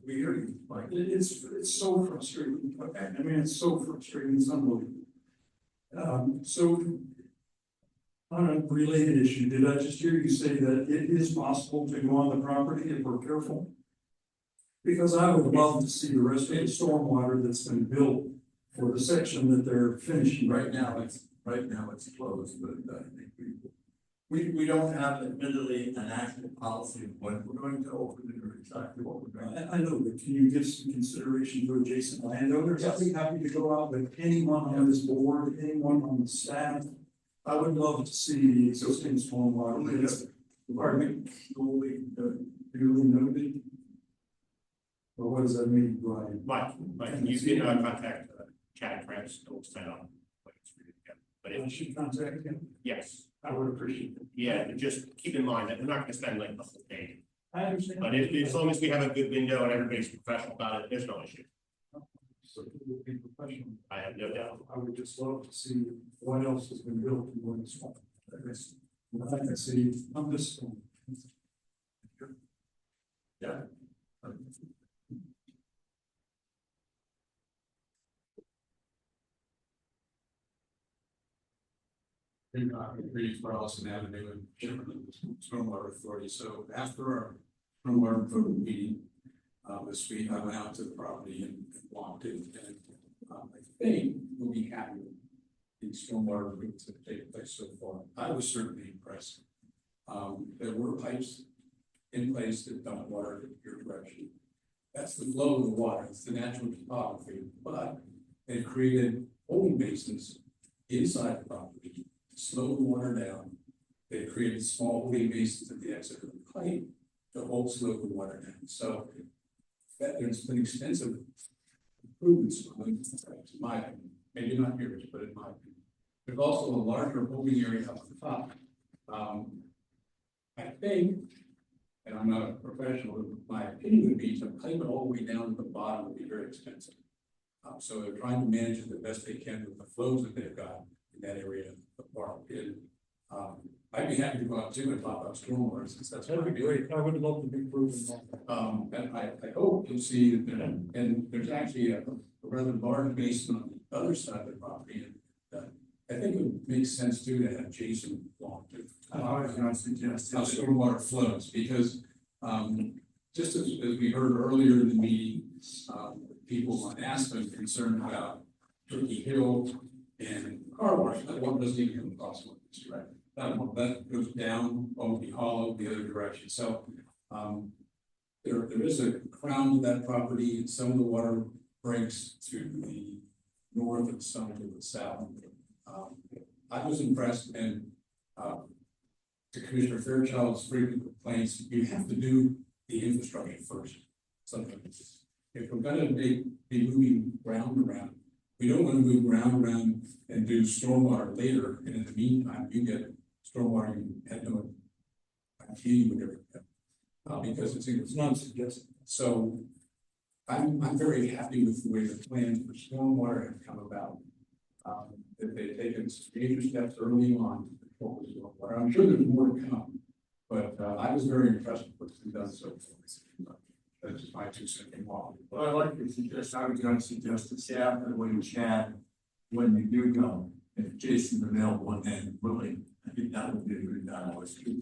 We hear you, Mike. It's so frustrating. Okay. I mean, it's so frustrating. It's unbelievable. So on a related issue, did I just hear you say that it is possible to go on the property if we're careful? Because I would love to see the rest of the stormwater that's been built for the section that they're finishing. Right now it's closed, but I think we don't have admittedly an active policy of when we're going to open it or exactly what we're going to. I know, but can you give some consideration to adjacent landowners? Yes. I'd be happy to go out with anyone on this board, anyone on the staff. I would love to see the existing stormwater. Pardon me? Duly noted. Well, what does that mean, Brian? Mike, you can contact Chad Krebs, he'll send on. But I should contact him. Yes. I would appreciate it. Yeah, but just keep in mind that we're not gonna spend like the whole day. I understand. But as long as we have a good window and everybody's professional about it, there's no issue. So it would be professional. I have no doubt. I would just love to see what else has been built in one spot. I see, I'm just. Yeah. Agreed for Austin Avenue and Chairman of the Stormwater Authority. So after our Stormwater Authority meeting, this week, I went out to the property and walked it, and I think we'll be happy with the stormwater movements that have taken place so far. I was certainly impressed. There were pipes in place that dump water in your direction. That's the flow of the water, it's the natural topography, but they created holding basins inside the property to slow the water down. They created small holding basins at the exit of the pipe to hold slow the water down. So that there's been extensive improvements on them, in my opinion, maybe not yours, but in my opinion. There's also a larger holding area up at the top. I think, and I'm not a professional, but my opinion would be to pipe it all the way down to the bottom would be very expensive. So they're trying to manage it the best they can with the flows that they've got in that area of the park. And, I'd be happy to go out too and talk about stormwater, since that's what we do. I would love to be proven wrong. And I hope you'll see that there, and there's actually a rather large basin on the other side of the property. And I think it would make sense too to have Jason along to I was gonna suggest. how stormwater flows, because just as we heard earlier in the meeting, people on Aspen concerned about Turkey Hill and car wash. That one doesn't even come across one, right? That goes down Oakley Hollow the other direction. So there is a crown to that property, and some of the water breaks to the north and some to the south. I was impressed, and to Commissioner Fairchild's frequent complaints, you have to do the infrastructure first. Sometimes if we're gonna be moving ground around, we don't want to move ground around and do stormwater later, and in the meantime, you get stormwater you had no idea you would ever get, because it's not suggested. So I'm very happy with the way the plans for stormwater have come about. That they've taken major steps early on to control the stormwater. I'm sure there's more to come, but I was very impressed with what's been done so far. That's just my 2 cents involved. Well, I like to suggest, I was gonna suggest to staff that when you chat, when you do go, if Jason's available and willing, I think that would be a good dialogue. Can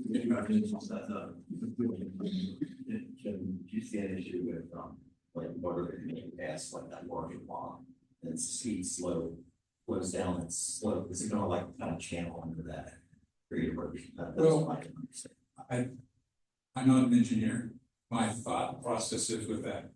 you see an issue with, like, water being passed, like that working law, and it's speed slow, flows down and slow, is it gonna like kind of channel under that? I'm not an engineer. My thought process is with that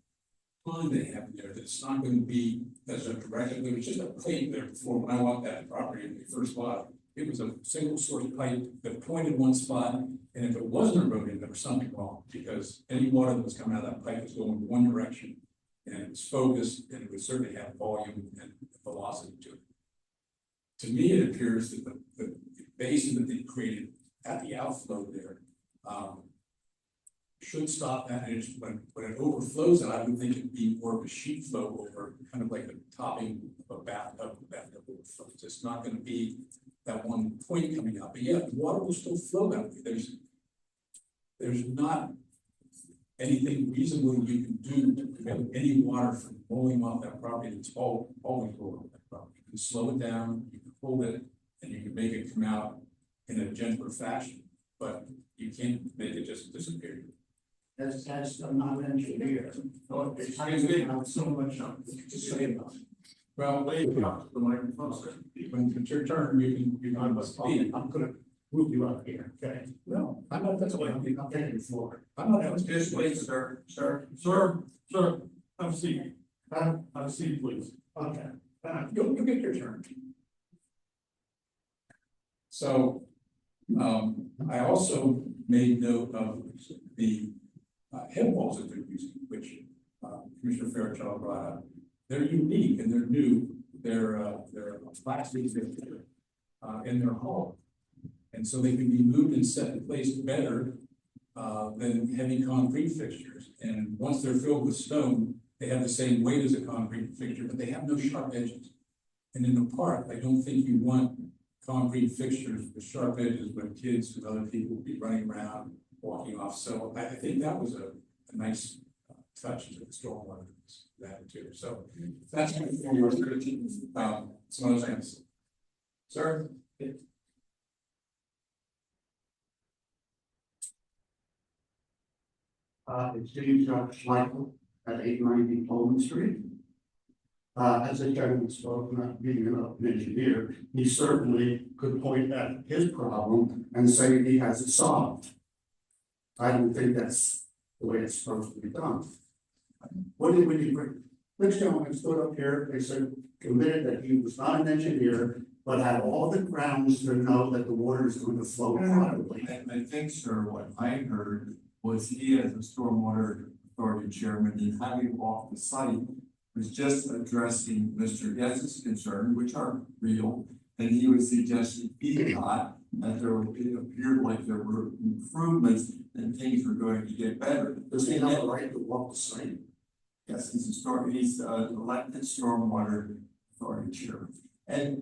pond they have there, that it's not going to be as a direct, there was just a pipe there before when I walked that property when we first bought it. It was a single source pipe that pointed one spot, and if it wasn't eroded, there was something wrong, because any water that was coming out of that pipe was going in one direction, and it was focused, and it would certainly have volume and velocity to it. To me, it appears that the basin that they created at the outflow there, should stop that, and when it overflows, I would think it'd be more of a sheet flow over, kind of like the topping of a bathtub that overflows. It's not going to be that one point coming out, but yeah, the water will still flow that way. There's not anything reasonable you can do to prevent any water from rolling off that property. It's always rolling off that property. You can slow it down, you can hold it, and you can make it come out in a gentler fashion, but you can't make it just disappear. That's I'm not an engineer. Oh, excuse me, I'm so much, to say about it. Well, Wait, the microphone, sir. when it's your turn, you can speak. I'm gonna move you up here, okay? No, I'm not, that's what I'm taking the floor. I'm not. Just wait, sir, Sir, have a seat. Huh? Have a seat, please. Okay. You'll get your turn. So, I also made note of the head walls that they're using, which Commissioner Fairchild brought up. They're unique and they're new. They're plastic in their hull, and so they can be moved and set in place better than heavy concrete fixtures. And once they're filled with stone, they have the same weight as a concrete fixture, but they have no sharp edges. And in the park, I don't think you want concrete fixtures with sharp edges when kids and other people would be running around, walking off. So I think that was a nice touch to the stormwater that too. So that's my form of some other things. Sir? It's James Michael at 890 Coleman Street. As the gentleman spoke, not being an engineer, he certainly could point at his problem and say he has it solved. I don't think that's the way it's supposed to be done. What did we bring? This gentleman stood up here, they said, committed that he was not an engineer, but had all the grounds to know that the water is going to flow properly. I think, sir, what I heard was he, as a stormwater authority chairman, and having walked the site, was just addressing Mr. Guess's concern, which are real, and he was suggesting he thought that it appeared like there were improvements and things were going to get better. Does he have the right to walk the site? Yes, he's elected stormwater authority chairman.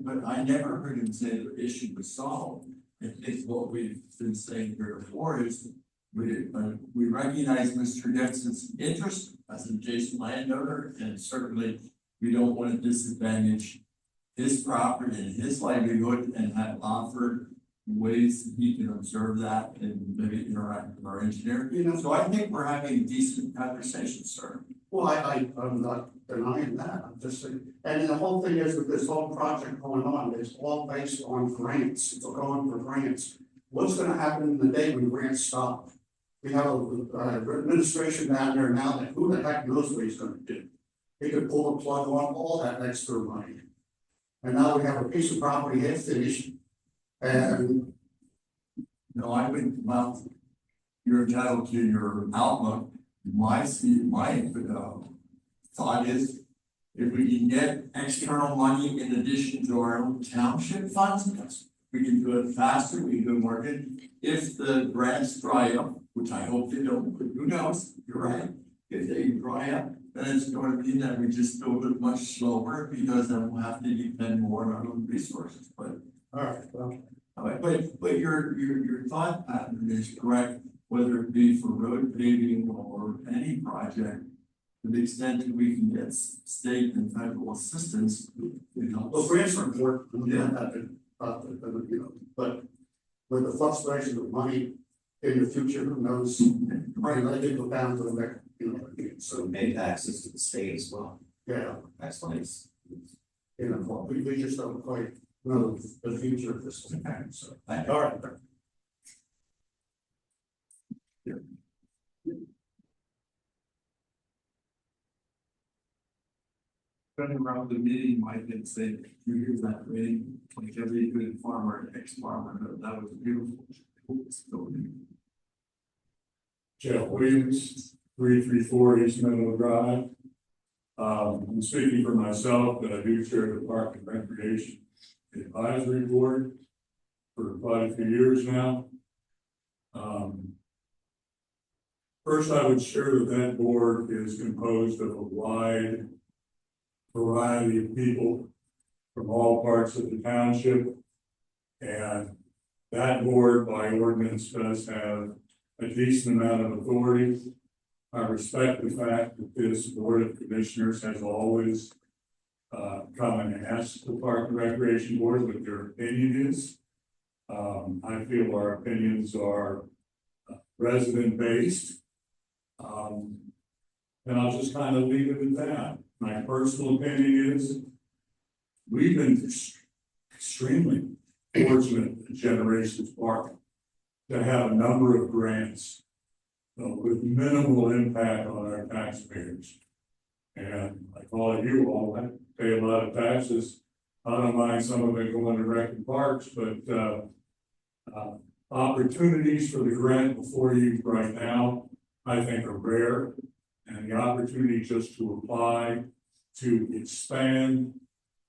But I never heard him say the issue was solved. I think what we've been saying here before is we recognize Mr. Gibson's interest as an adjacent landowner, and certainly we don't want to disadvantage his property and his livelihood, and have offered ways that he can observe that and maybe interact with our engineer. So I think we're having a decent conversation, sir. Well, I'm not denying that. I'm just saying, and the whole thing is with this whole project going on, it's all based on grants. It's going for grants. What's going to happen the day when grants stop? We have an administration down there now that who the heck knows what he's going to do. He could pull the plug on all that extra money. And now we have a piece of property half finished. And no, I would, well, you're entitled to your outlook. My thought is, if we can get external money in addition to our own township funds, yes, we can do it faster, we can do it more good. If the grants dry up, which I hope they don't, but who knows, you're right. If they dry up, then it's going to mean that we just build it much slower, because then we'll have to depend more on our own resources, but. All right, well. But your thought pattern is correct, whether it be for road paving or any project, to the extent that we can get state and federal assistance, Well, grants are important, but with the fluctuation of money in the future, who knows? Right, let it go down to the next, So maybe access to the state as well. Yeah, That's nice. we just don't quite know the future of this thing, so. All right. Running around the meeting, might then say, you hear that rain, like every good farmer, ex-farmer, that was beautiful. Jeff Williams, 334 East Meadow Drive. I'm speaking for myself, but I do chair the Park and Recreation Advisory Board for quite a few years now. First, I would share that board is composed of a wide variety of people from all parts of the township. And that board by ordinance does have a decent amount of authority. I respect the fact that this Board of Commissioners has always come and asked the Park and Recreation Board what their opinion is. I feel our opinions are resident-based. And I'll just kind of leave it at that. My personal opinion is we've been extremely fortunate at Generations Park to have a number of grants with minimal impact on our taxpayers. And like all of you all, I pay a lot of taxes. I don't mind some of it going to rec and parks, but opportunities for the grant before you right now, I think are rare. And the opportunity just to apply to expand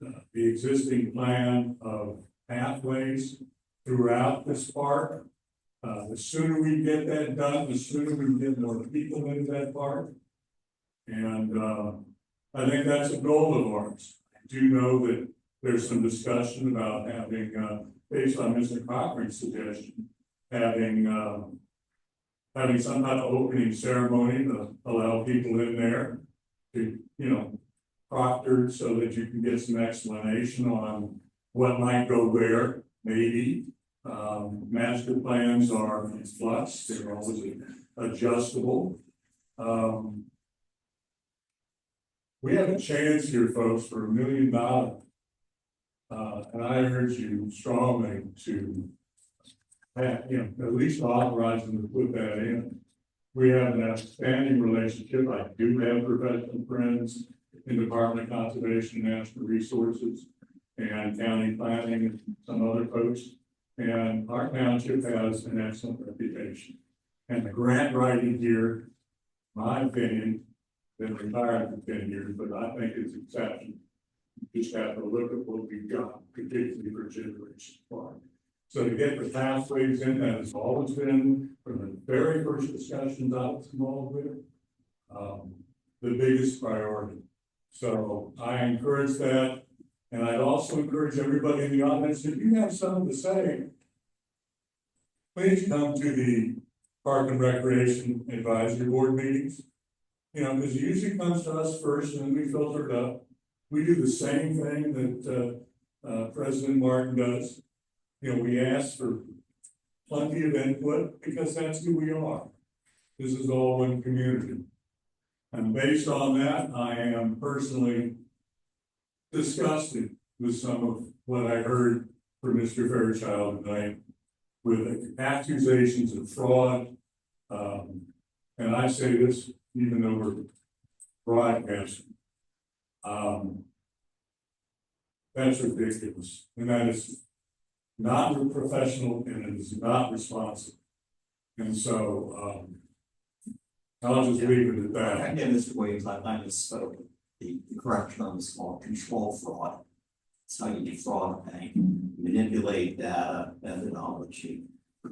the existing plan of pathways throughout this park. The sooner we get that done, the sooner we get more people into that park. And I think that's a goal of ours. I do know that there's some discussion about having based on Mr. Cochran's suggestion, having some kind of opening ceremony to allow people in there to, proctored so that you can get some explanation on what might go where, maybe. Master plans are in flux, they're always adjustable. We have a chance here, folks, for $1 million. And I urge you strongly to at least authorize them to put that in. We have an outstanding relationship. I do have professional friends in the Department of Conservation and Natural Resources and county planning and some other folks. And our township has an excellent reputation. And the grant writing here, my opinion, been retired for 10 years, but I think it's exceptional. You just have to look at what we've got, particularly for Generation Park. So to get the pathways in, that has always been, from the very first discussions I was involved with, the biggest priority. So I encourage that. And I'd also encourage everybody in the audience, if you have something to say, please come to the Park and Recreation Advisory Board meetings. Because it usually comes to us first and then we filter it up. We do the same thing that President Martin does. We ask for plenty of input because that's who we are. This is all one community. And based on that, I am personally disgusted with some of what I heard from Mr. Fairchild tonight with accusations of fraud. And I say this even though we're broadcasting. That's ridiculous. And that is not professional and it is not responsible. And so I'll just leave it at that. Again, Mr. Williams, I misspoke. The correct term is called control fraud. It's how you defraud a bank, manipulate data, methodology,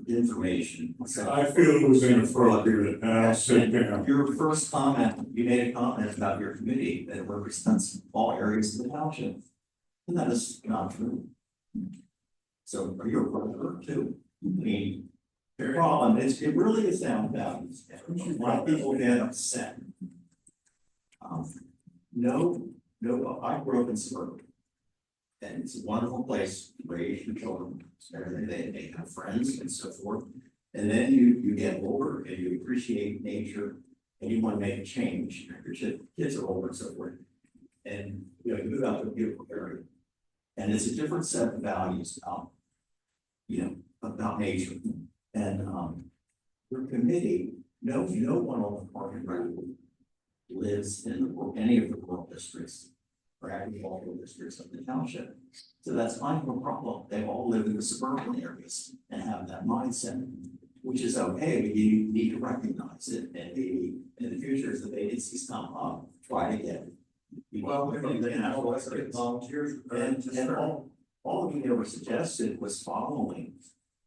information. I feel it was inappropriate, and I'll sit down. Your first comment, you made a comment about your committee that represents all areas of the township. And that is not true. So are you a brother too? I mean, the problem is, it really is down to values. A lot of people get upset. I grew up in suburban. And it's a wonderful place to raise your children. They have friends and so forth. And then you get older and you appreciate nature and you want to make a change. Your kids are older and so forth. And you move out to a beautiful area. And it's a different set of values about nature. And your committee, no one on the Park and Rec lives in any of the rural districts or agricultural districts of the township. So that's fine, no problem. They all live in the suburban areas and have that mindset, which is okay, but you need to recognize it and maybe in the future as the vacancies come up, try to get. Volunteers. And all of you ever suggested was following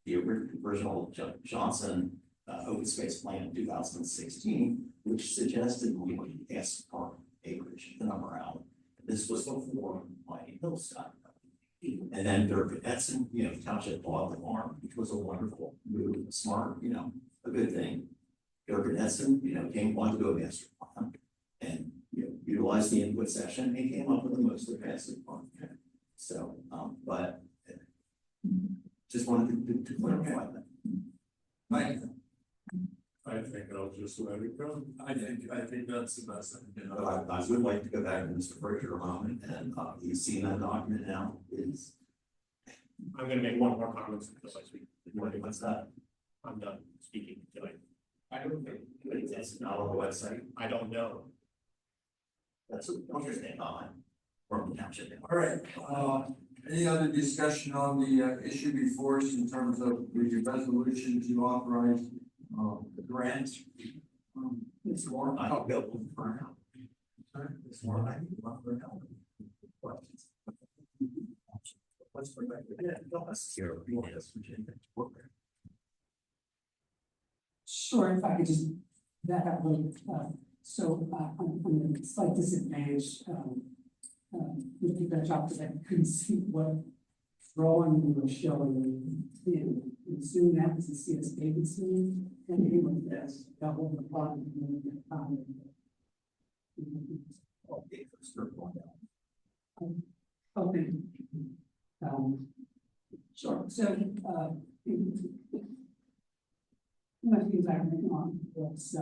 the original Johnson open space plan in 2016, which suggested we would ask for acreage, the number out. This was before Mighty Hills got. And then Dirk Edson, the township bought the farm, which was a wonderful move, smart, a good thing. Dirk Edson, wanted to go master plan and utilized the input session and came up with the most advanced plan. So, but just wanted to clarify that. I think I'll just let it go. I think that's the best thing. But I would like to go back to Mr. Frazier a moment, and he's seen that document now. I'm gonna make one more comment. What's that? I'm done speaking tonight. I don't think it's not on the website. I don't know. That's an interesting comment from the township. All right, any other discussion on the issue before us in terms of the resolution to authorize the grant? It's more. I don't go for now. It's more like what's for Sure, if I could just back up a little. So I'm a slight disadvantage with the job because I couldn't see what drawing you were showing, and soon that was the CS Davidson, and he was this, double the bottom. Okay, start going down. Okay. Sure, so, one of the things I went on was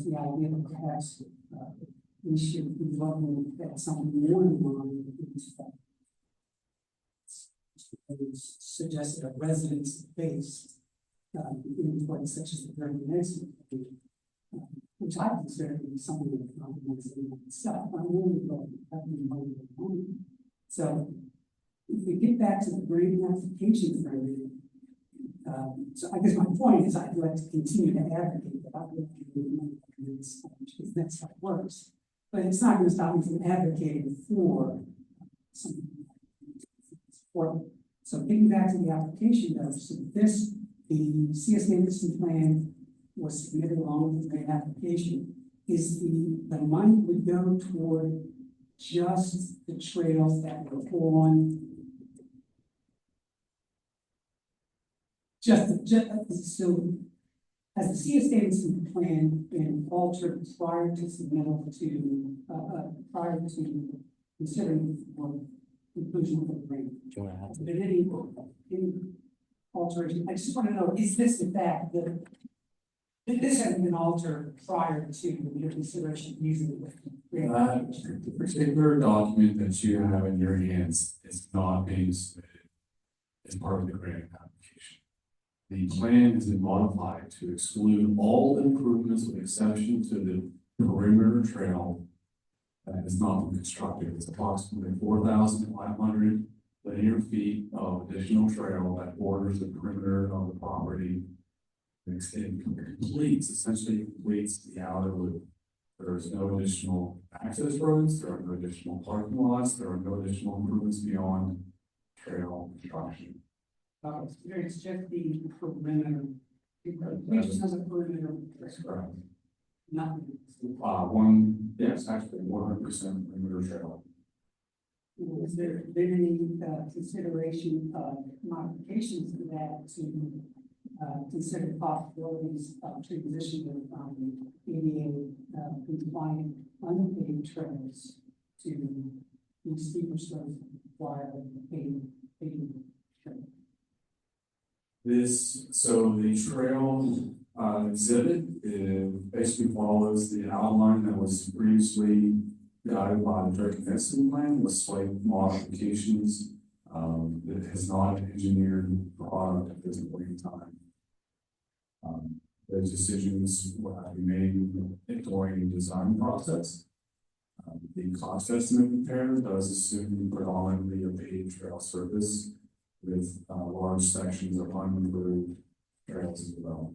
the idea that perhaps, we should be looking at something more in line with these suggested a residence base, in what such as the very next one, which I consider to be something that complements itself. I'm only going so if we get back to the grading application framework, so I guess my point is I'd like to continue to advocate about this, because that's how it works. But it's not going to stop me from advocating for something. So getting back to the application though, so the CS Davidson plan was submitted along with the grant application. Is the money would go toward just the trails that were on so has the CS Davidson plan been altered prior to submittal to prior to considering for inclusion of the grant? Has there been any alteration? I just want to know, is this the fact that this hasn't been altered prior to your consideration of using it? The particular document that you have in your hands is not being submitted as part of the grant application. The plan has been modified to exclude all improvements with exception to the perimeter trail that has not been constructed. It's approximately 4,500 linear feet of additional trail that borders the perimeter of the property. It completes, essentially completes the outer loop. There is no additional access roads, there are no additional parking lots, there are no additional improvements beyond trail construction. It's just the perimeter. Which has a perimeter. That's correct. Nothing. Yes, actually 100% perimeter trail. Is there been any consideration of modifications to that to consider possibilities of transition from ADA compliant unpaved trails to these steeper slopes require paved trail? So the trail exhibit basically follows the outline that was previously guided by the Drake Nesson plan with slight modifications. It has not an engineered product at this point in time. Those decisions will have to be made during the design process. The cost estimate prepared does assume predominantly a paved trail surface with large sections of unimproved trails as well.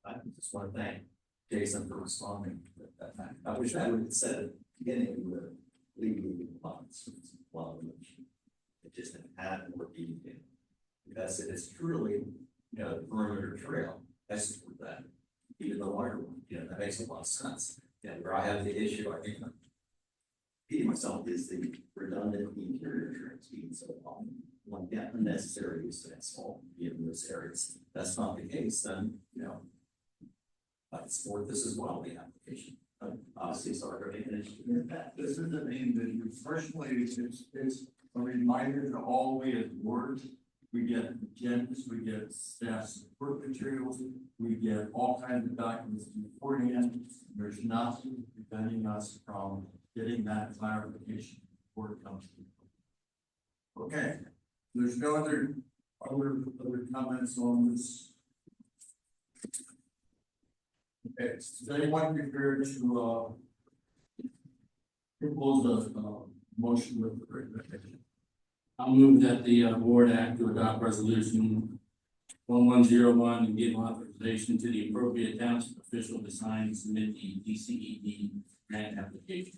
I just want to thank Jason for responding to that. I wish I would have said at the beginning with legally compliance, it just didn't have more detail. Because it is truly, the perimeter trail, I support that. Even the wider one, that makes a lot of sense. Where I have the issue, I think, repeating myself, is the redundant interior trails being so long. One get unnecessary use of asphalt in those areas. That's not the case, then, I support this as well, the application. Obviously, it's already an issue. This isn't aimed at you personally, it's a reminder to all we as boards. We get agendas, we get staff support materials, we get all kinds of documents beforehand. There's nothing preventing us from getting that clarification before it comes to. Okay, there's no other comments on this. Okay, is anyone prepared to propose a motion with the recommendation? I'll move that the board act to adopt resolution 1101 and give authorization to the appropriate township official to sign and submit the DCED grant application.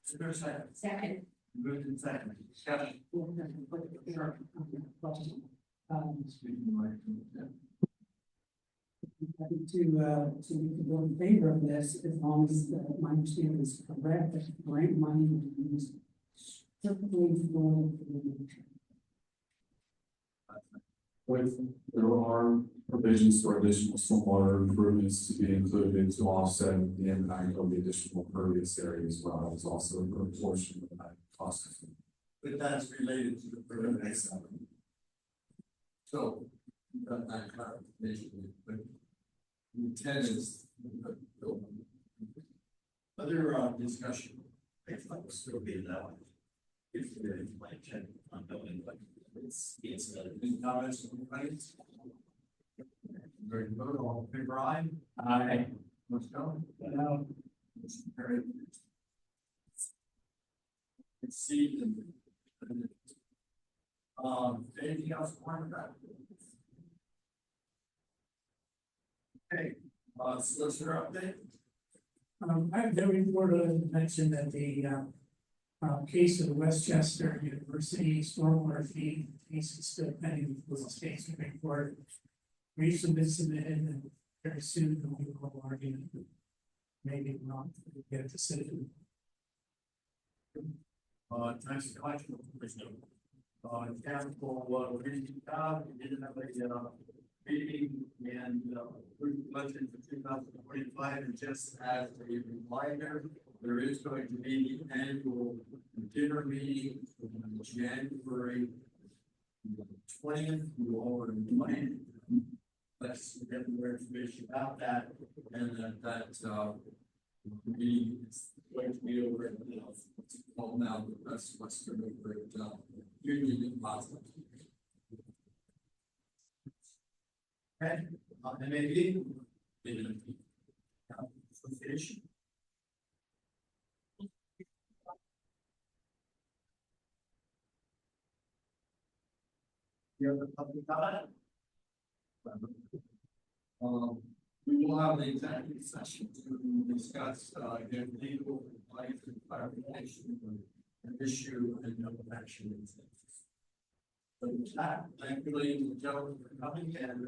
Is there a second? Second. Moved in second. Discussion. Question. happy to go in favor of this, as long as my understanding is correct, that grant money will be used strictly for With, there are provisions for additional stormwater improvements to be included to offset the impact of the additional pervious area as well. It's also a portion of that cost. But that's related to the perimeter. So, got that clarification, but the intent is. Other discussion. It's like still being that one. If you're like check on building, like it's Any comments from the audience? Ready to vote, all in favor, aye? Aye. Let's go. No. Carried. Let's see. Anything else on that? Okay, solicitor update. I have no report other than to mention that the case of the Westchester University stormwater fee case is still pending before the state Supreme Court. Briefs have been submitted and very soon there'll be a whole argument. Maybe not get a decision. Nice collection of wisdom. Council, we didn't have a meeting and budget for 2025, and just as a reminder, there is going to be the annual dinner meeting on January 20th. We will already plan. Let's get more information about that, and that meeting is going to be over at all now. That's what's going to be great. Union and Boston. Okay, maybe association. You have the public comment? We will have the executive session to discuss again legal advice and clarification of an issue and no action. So with that, thank you, ladies and gentlemen, for coming and